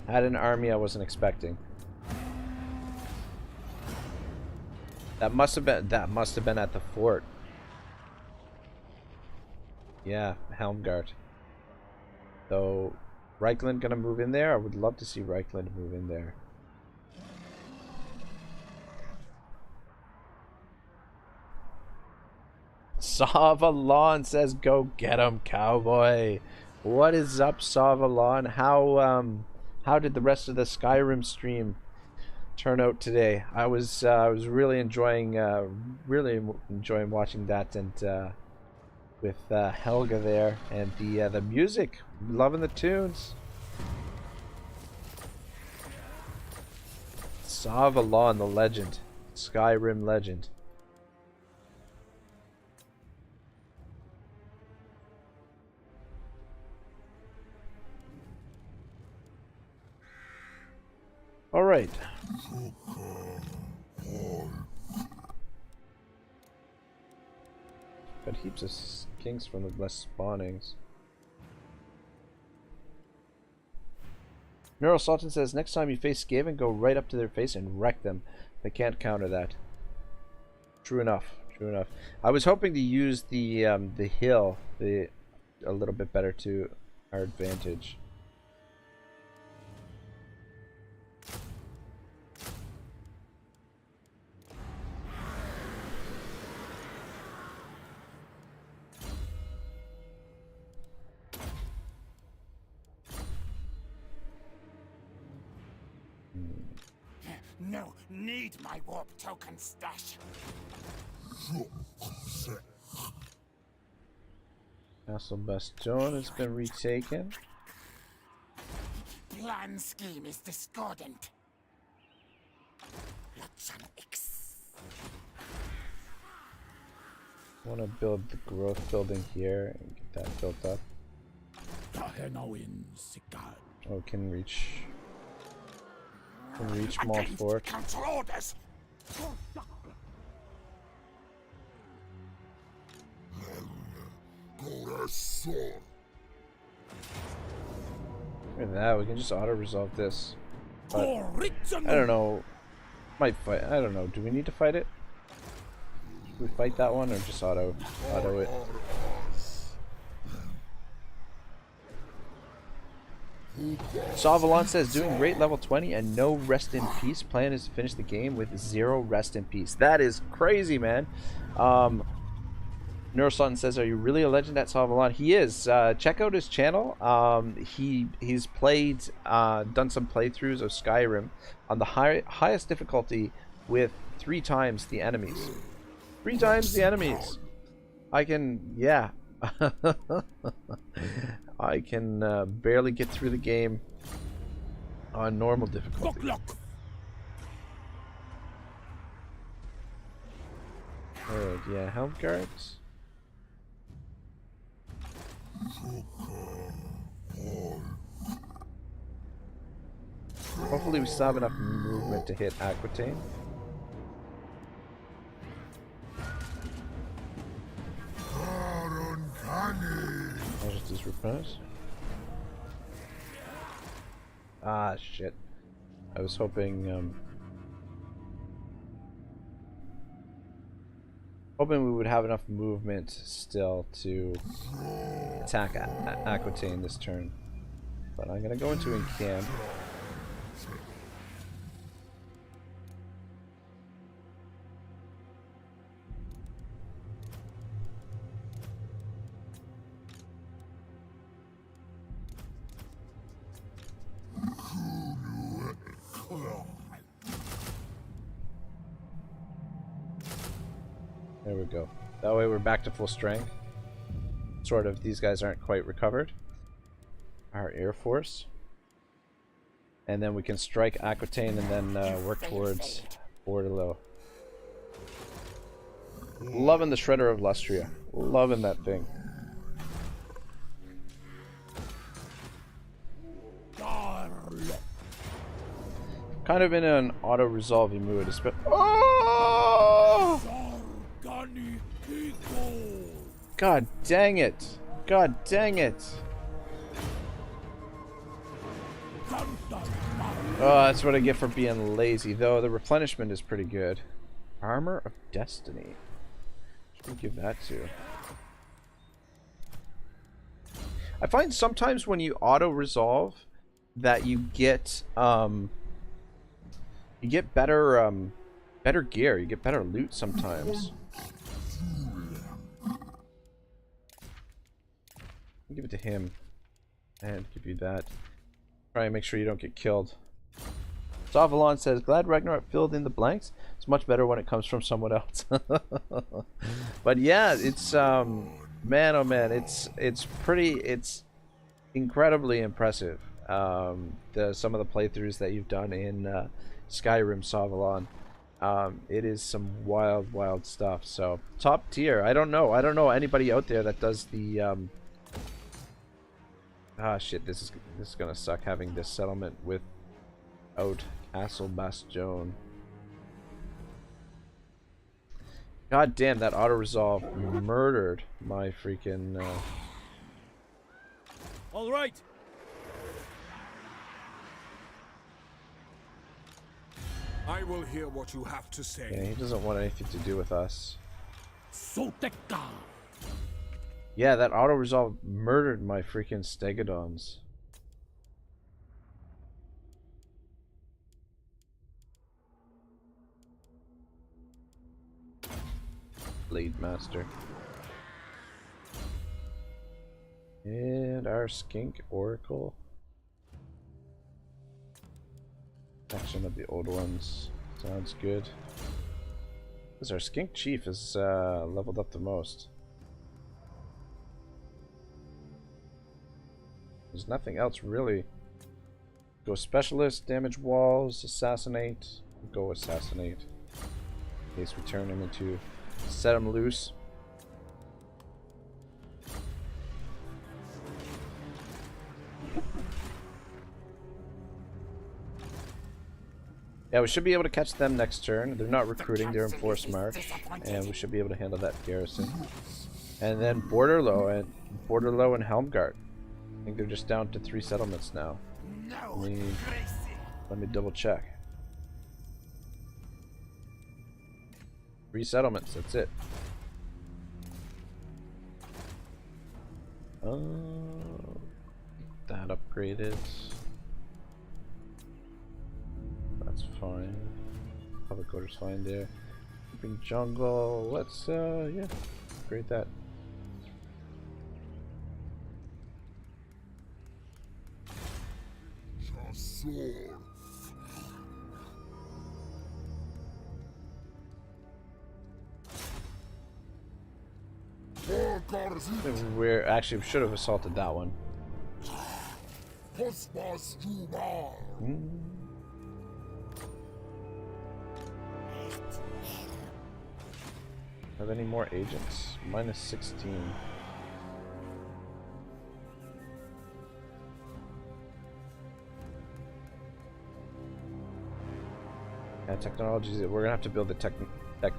Had an army I wasn't expecting. That must have been at the fort. Yeah, Helmgart. So, Reichland gonna move in there? I would love to see Reichland move in there. Savalon says, "Go get him, cowboy." What is up, Savalon? How did the rest of the Skyrim stream turn out today? I was really enjoying watching that, and with Helga there, and the music, loving the tunes. Savalon, the legend, Skyrim legend. All right. Got heaps of kings from the less spawnings. Neural Sultan says, next time you face Skaven, go right up to their face and wreck them. They can't counter that. True enough. True enough. I was hoping to use the hill a little bit better to our advantage. No, need my warp token stash. Castle Bastion has been retaken. Plan scheme is discordant. X. Want to build the growth building here and get that built up. Tehenhauin. Oh, can reach Mall Fort. Council orders. Corazón. Look at that, we can just auto-resolve this. But, Corazón. I don't know. Might fight. I don't know. Do we need to fight it? Should we fight that one or just auto it? Salvalon says, doing great level 20 and no rest in peace. Plan is to finish the game with 0 rest in peace. That is crazy, man. Neurosun says, are you really a legend at Salvalon? He is. Check out his channel. He's played, done some playthroughs of Skyrim on the highest difficulty with 3 times the enemies. 3 times the enemies. I can, yeah. I can barely get through the game on normal difficulty. Alright, yeah, helm guards. Hopefully we still have enough movement to hit Aquitaine. Majesty's repose. Ah, shit. I was hoping, hoping we would have enough movement still to attack Aquitaine this turn. But I'm gonna go into encamp. There we go. That way we're back to full strength. Sort of, these guys aren't quite recovered. Our Air Force. And then we can strike Aquitaine and then work towards Bordeleau. Loving the Shredder of Lustria. Loving that thing. Kind of in an auto-resolving mood. Oh! God dang it! God dang it! Oh, that's what I get for being lazy. Though the replenishment is pretty good. Armor of Destiny. Should we give that to? I find sometimes when you auto-resolve that you get better better gear. You get better loot sometimes. I'll give it to him and give you that. Try and make sure you don't get killed. Savalon says, glad Ragnarok filled in the blanks. It's much better when it comes from someone else. But yeah, it's man oh man, it's incredibly impressive. Some of the playthroughs that you've done in Skyrim, Savalon. It is some wild stuff. So top tier. I don't know anybody out there that does the ah shit, this is gonna suck having this settlement without Castle Bastion. God damn, that auto resolve murdered my freaking All right. I will hear what you have to say. yeah, he doesn't want anything to do with us. Sotek. Yeah, that auto resolve murdered my freaking Stegodons. Blade Master. And our Skink Oracle. Action of the old ones. Sounds good. Because our Skink Chief is leveled up the most. There's nothing else really. Go Specialist, damage walls, assassinate. Go assassinate. In case we turn him into set him loose. Yeah, we should be able to catch them next turn. They're not recruiting, they're in forced march. And we should be able to handle that garrison. And then Borderlow and Helmgart. I think they're just down to 3 settlements now. Let me double check. 3 settlements, that's it. That upgraded. That's fine. Public order's fine there. Keeping jungle. Let's yeah, upgrade that. We're actually we should have assaulted that one. Have any more agents? Minus 16. Yeah, technologies. We're gonna have to build the tech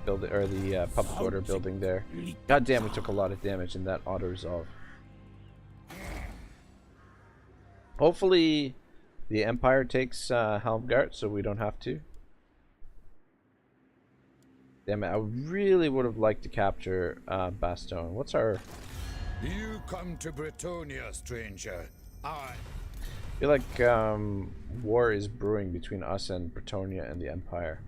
building or the public order building there. God damn, we took a lot of damage in that auto resolve. Hopefully, the Empire takes Helmgart, so we don't have to. Damn it! I really would have liked to capture Bastogne. What's our? You come to Bretonnia, stranger. I feel like war is brewing between us and Bretonnia and the Empire.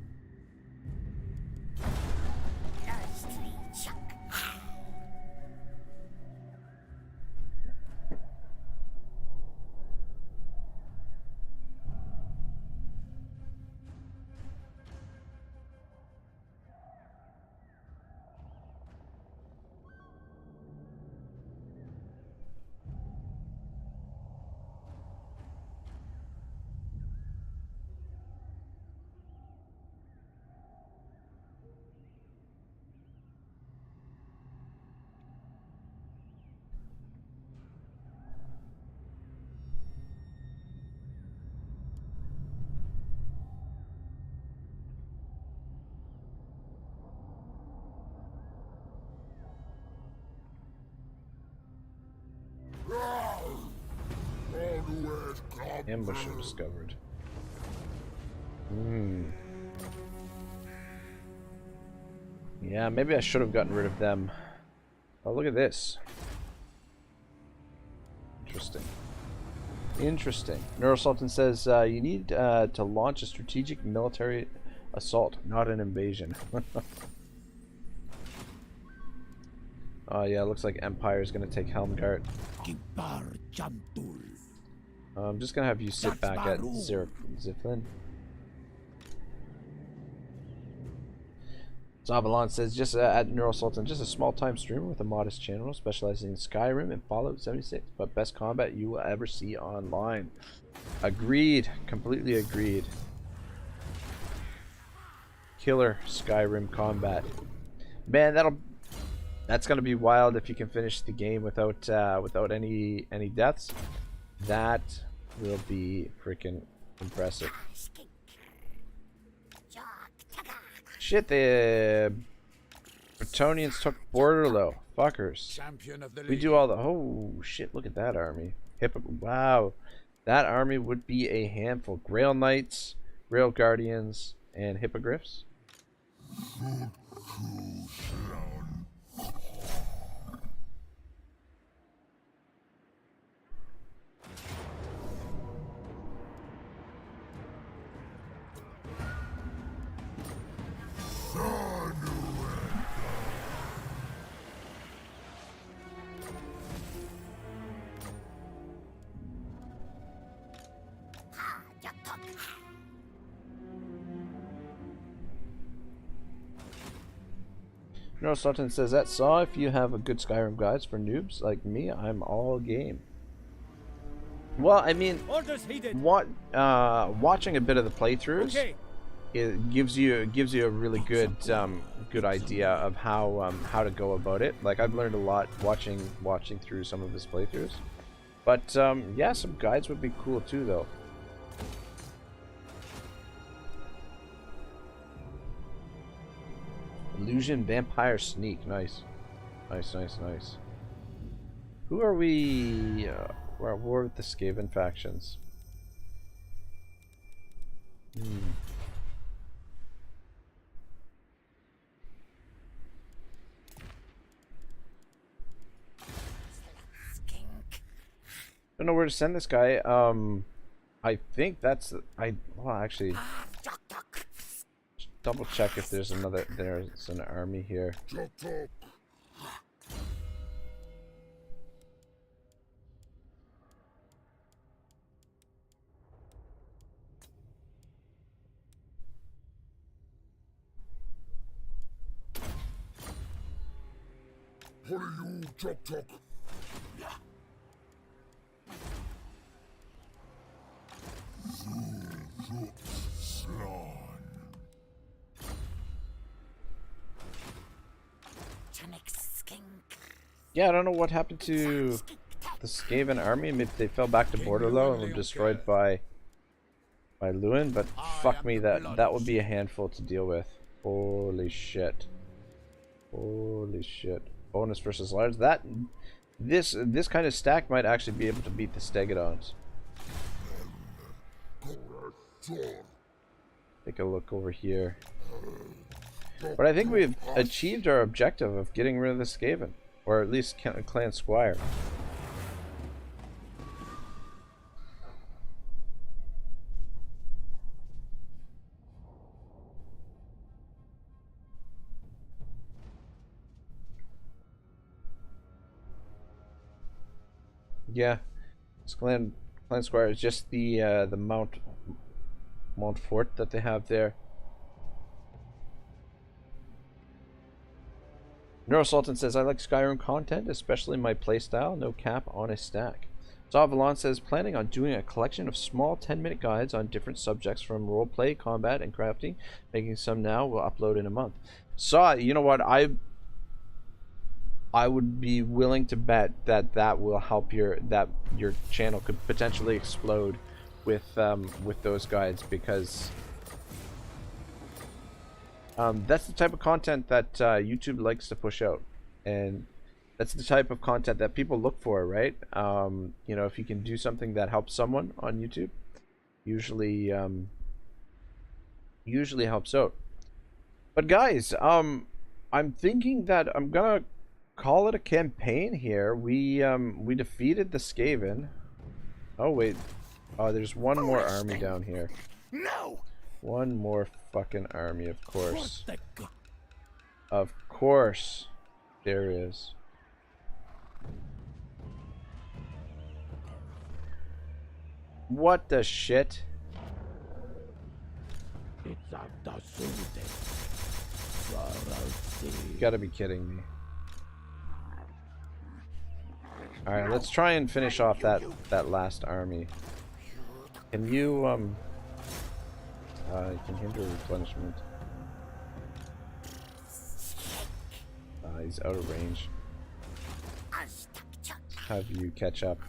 Ambusher discovered. Yeah, maybe I should have gotten rid of them. Oh, look at this. Interesting. Interesting. Neurosultan says you need to launch a strategic military assault, not an invasion. Oh yeah, looks like Empire is going to take Helmgart. I'm just gonna have you sit back at Ziflin. Zavalon says just at Neural Sultan, just a small time streamer with a modest channel specializing in Skyrim and Fallout 76, but best combat you will ever see online. Agreed, completely agreed. Killer Skyrim combat. Man, that's gonna be wild if you can finish the game without any deaths. That will be freaking impressive. Shit, the Bretonians took Borderlow. Fuckers. We do all the... Oh, shit, look at that army. Wow. That army would be a handful. Grail Knights, Grail Guardians, and Hippogriffs. No, Sultan says that saw if you have a good Skyrim guides for noobs like me, I'm all game. Well, I mean, watching a bit of the playthroughs, it gives you a really good good idea of how to go about it. Like I've learned a lot watching through some of his playthroughs. But yeah, some guides would be cool too, though. Illusion, Vampire, Sneak. Nice. Nice, nice, nice. Who are we? We're at war with the Skaven factions. Don't know where to send this guy. I think that's well, actually double check if there's an army here. Chop chop. What are you, chop chop? Yeah, I don't know what happened to the Skaven army. Maybe they fell back to Borderlow and were destroyed by Lewin, but fuck me, that would be a handful to deal with. Holy shit. Holy shit. Bonus versus large. This kind of stack might actually be able to beat the Stegodons. Take a look over here. But I think we've achieved our objective of getting rid of the Skaven. Or at least Clan Squire. Yeah, this Clan Squire is just the Mount Fort that they have there. Neurosultan says, I like Skyrim content, especially my playstyle, no cap on a stack. Zavalon says, planning on doing a collection of small 10-minute guides on different subjects from roleplay, combat, and crafting. Making some now, will upload in a month. You know what, I would be willing to bet that will help your channel could potentially explode with those guides, because that's the type of content that YouTube likes to push out, and that's the type of content that people look for, right? You know, if you can do something that helps someone on YouTube, usually helps out. But guys, I'm thinking that I'm gonna call it a campaign here. We defeated the Skaven. Oh wait, there's one more army down here. No. One more fucking army, of course. Of course, there is. What the shit? You gotta be kidding me. Alright, let's try and finish off that last army. Can you you can hinder replenishment. He's out of range. Have you catch up.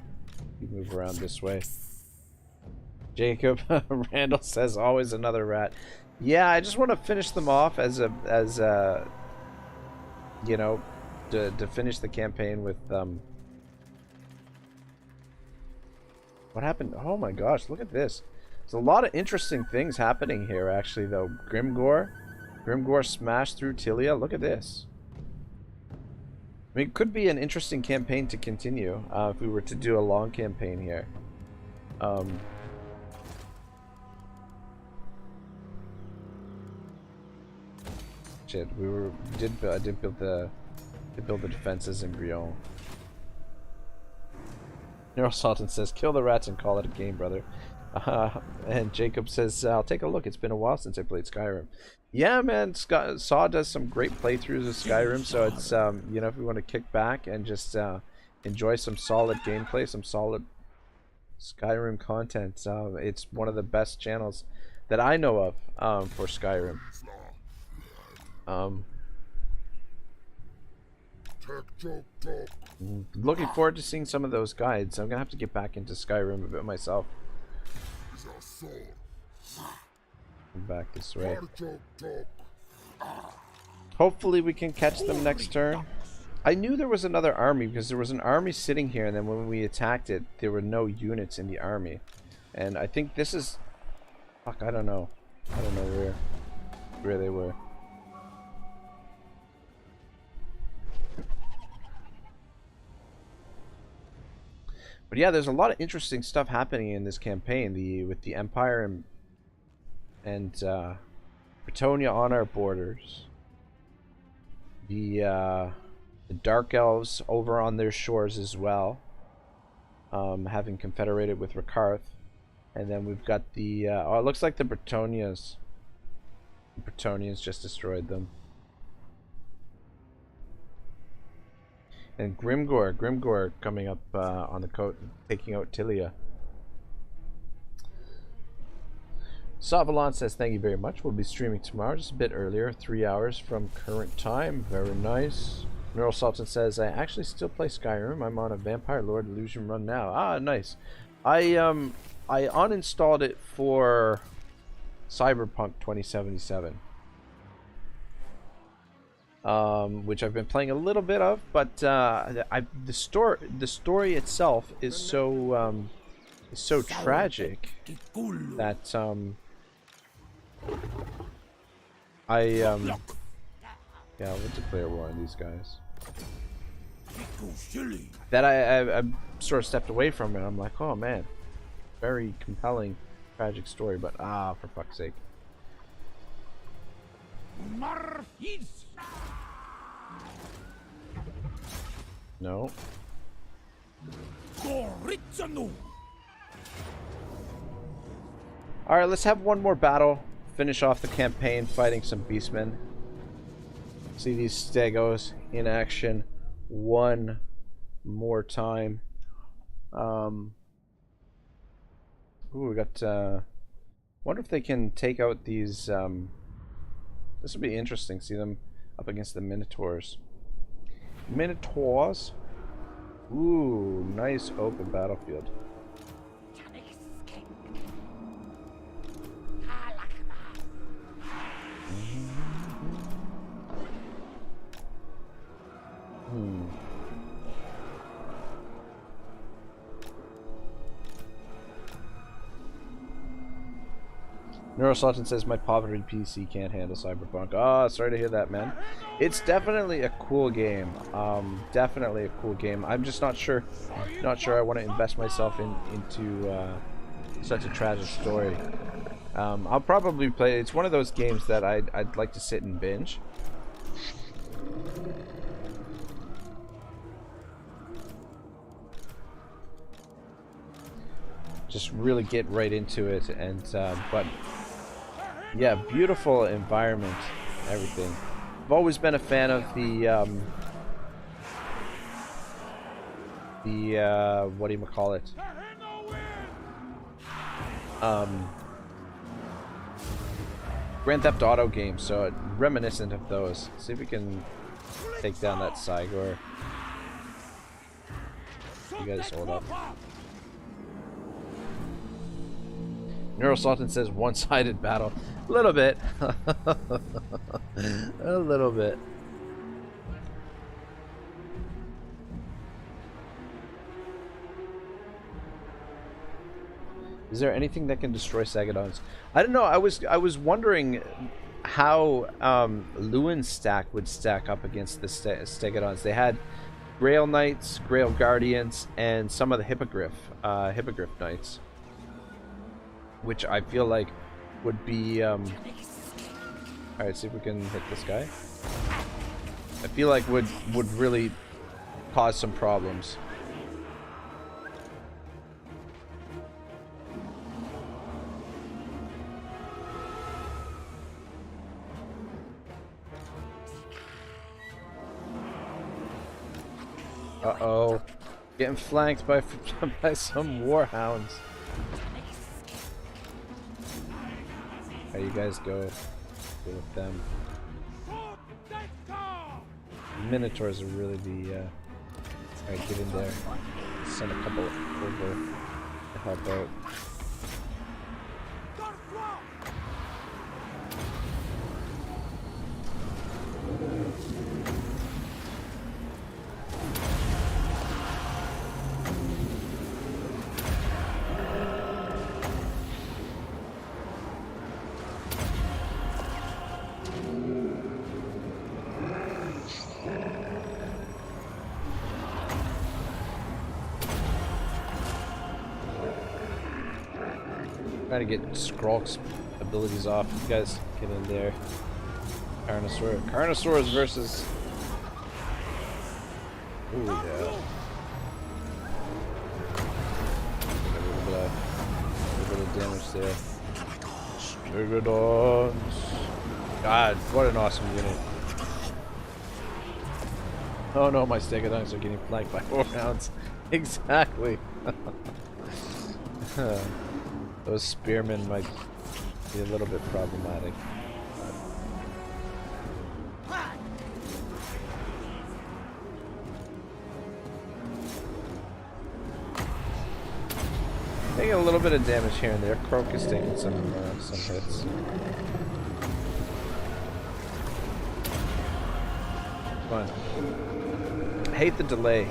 You move around this way. Jacob Randall says, always another rat. Yeah, I just want to finish them off as you know, to finish the campaign with what happened? Oh my gosh, look at this. There's a lot of interesting things happening here, actually, though. Grimgor smashed through Tilia. Look at this. I mean, it could be an interesting campaign to continue if we were to do a long campaign here. Shit, I did build the defenses in Brion. Neurosultan says, kill the rats and call it a game, brother. And Jacob says, I'll take a look. It's been a while since I played Skyrim. Yeah, man, Saw does some great playthroughs of Skyrim, so it's, you know, if we want to kick back and just enjoy some solid gameplay, some solid Skyrim content, it's one of the best channels that I know of for Skyrim. Looking forward to seeing some of those guides. I'm gonna have to get back into Skyrim a bit myself. Come back this way. Hopefully we can catch them next turn. I knew there was another army because there was an army sitting here, and then when we attacked it, there were no units in the army. And I think this is... Fuck, I don't know. I don't know where they were. But yeah, there's a lot of interesting stuff happening in this campaign. With the Empire and Bretonia on our borders. The Dark Elves over on their shores as well, having confederated with Rakarth. And then we've got the oh, it looks like the Bretonians just destroyed them. And Grimgor coming up on the coast, taking out Tilia. Savalon says, thank you very much. We'll be streaming tomorrow, just a bit earlier, 3 hours from current time. Very nice. Neural Sultan says, I actually still play Skyrim. I'm on a Vampire Lord Illusion run now. Ah, nice. I uninstalled it for Cyberpunk 2077. Which I've been playing a little bit of, but the story itself is so tragic that yeah, we'll declare war on these guys. That I sort of stepped away from it. I'm like, oh man, very compelling, tragic story, but for fuck's sake. No. Alright, let's have one more battle. Finish off the campaign fighting some beastmen. See these stegos in action one more time. Ooh, we got wonder if they can take out these this would be interesting, see them up against the Minotaurs. Minotaurs? Ooh, nice open battlefield. Neurosultan says my poverty PC can't handle Cyberpunk. Ah, sorry to hear that, man. It's definitely a cool game. Definitely a cool game. I'm just not sure I want to invest myself into such a tragic story. I'll probably play. It's one of those games that I'd like to sit and binge. Just really get right into it, and but yeah, beautiful environment, everything. I've always been a fan of the what do you call it? Grand Theft Auto games, so reminiscent of those. See if we can take down that Cygor. You guys hold up. Neurosultan says one-sided battle. A little bit. A little bit. Is there anything that can destroy Sagadons? I don't know. I was wondering how Lewin's stack would stack up against the Stegodons. They had Grail Knights, Grail Guardians, and some of the Hippogriff Knights, which I feel like would be alright, see if we can hit this guy. I feel like would really cause some problems. Uh-oh. Getting flanked by some warhounds. How you guys go with them? Minotaurs are really the alright, get in there. Send a couple over to help out. Trying to get Skrulk's abilities off. You guys get in there. Carnosaur. Carnosaurs versus... Ooh, yeah. A little bit of damage there. Megadons. God, what an awesome unit. Oh no, my Stegodons are getting flanked by 4 rounds. Exactly. Those spearmen might be a little bit problematic. Taking a little bit of damage here and there. Croak is taking some hits. Fun. I hate the delay.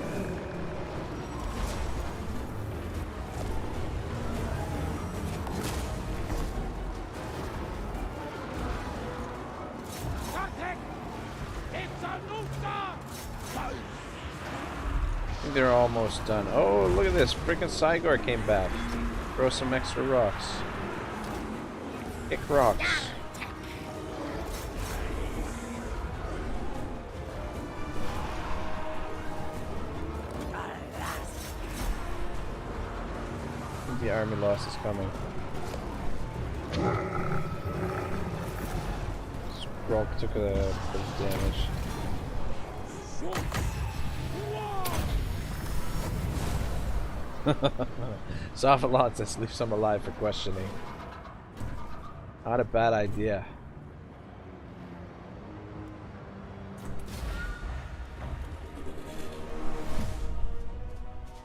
Sotek! It's a nuka! I think they're almost done. Oh, look at this. Freaking Cygor came back. Throw some extra rocks. Kick rocks. The army loss is coming. Skrulk took a bit of damage. Soft says leave some alive for questioning. Not a bad idea.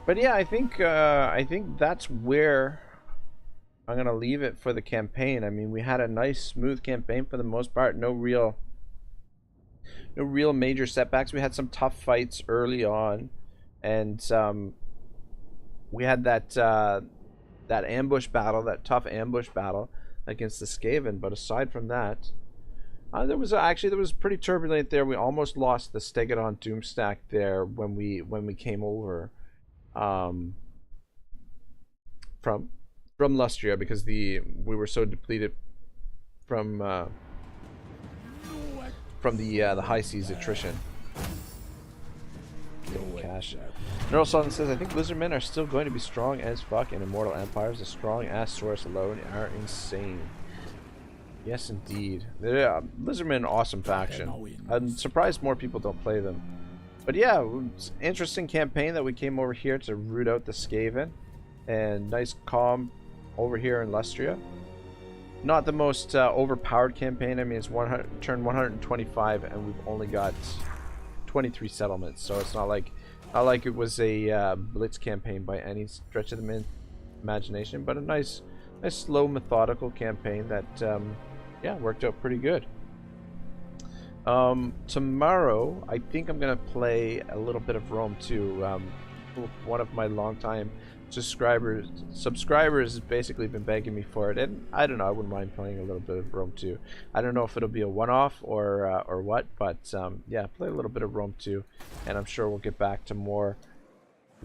But yeah, I think that's where I'm gonna leave it for the campaign. I mean, we had a nice, smooth campaign for the most part. No real major setbacks. We had some tough fights early on, and we had that ambush battle, that tough ambush battle against the Skaven. But aside from that, there was pretty turbulent there. We almost lost the Stegodon Doomstack there when we came over from Lustria, because we were so depleted from the high seas attrition. Cash. Neural Sultan says, I think Lizardmen are still going to be strong as fuck in Immortal Empires. The strong ass source alone are insane. Yes, indeed. Lizardmen, awesome faction. I'm surprised more people don't play them. But yeah, it's an interesting campaign that we came over here to root out the Skaven. And nice calm over here in Lustria. Not the most overpowered campaign. I mean, it's turn 125 and we've only got 23 settlements, so it's not like it was a blitz campaign by any stretch of the imagination, but a nice slow, methodical campaign that yeah, worked out pretty good. Tomorrow I think I'm gonna play a little bit of Rome 2. One of my longtime subscribers has basically been begging me for it, and I don't know, I wouldn't mind playing a little bit of Rome 2. I don't know if it'll be a one-off or what, but yeah, play a little bit of Rome 2, and I'm sure we'll get back to more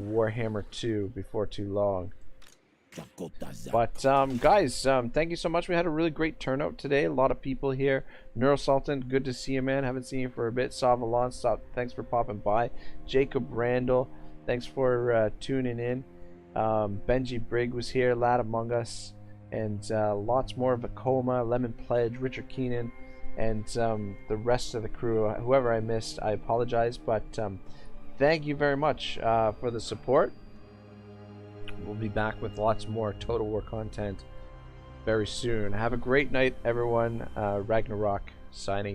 Warhammer 2 before too long. But guys, thank you so much. We had a really great turnout today. A lot of people here. Neural Sultan, good to see you, man. Haven't seen you for a bit. Savalon, thanks for popping by. Jacob Randall, thanks for tuning in. Benji Brigg was here, Lad Among Us, and lots more. Vacoma, Lemon Pledge, Richard Keenan, and the rest of the crew. Whoever I missed, I apologize, but thank you very much for the support. We'll be back with lots more Total War content very soon. Have a great night, everyone. Ragnarok signing out.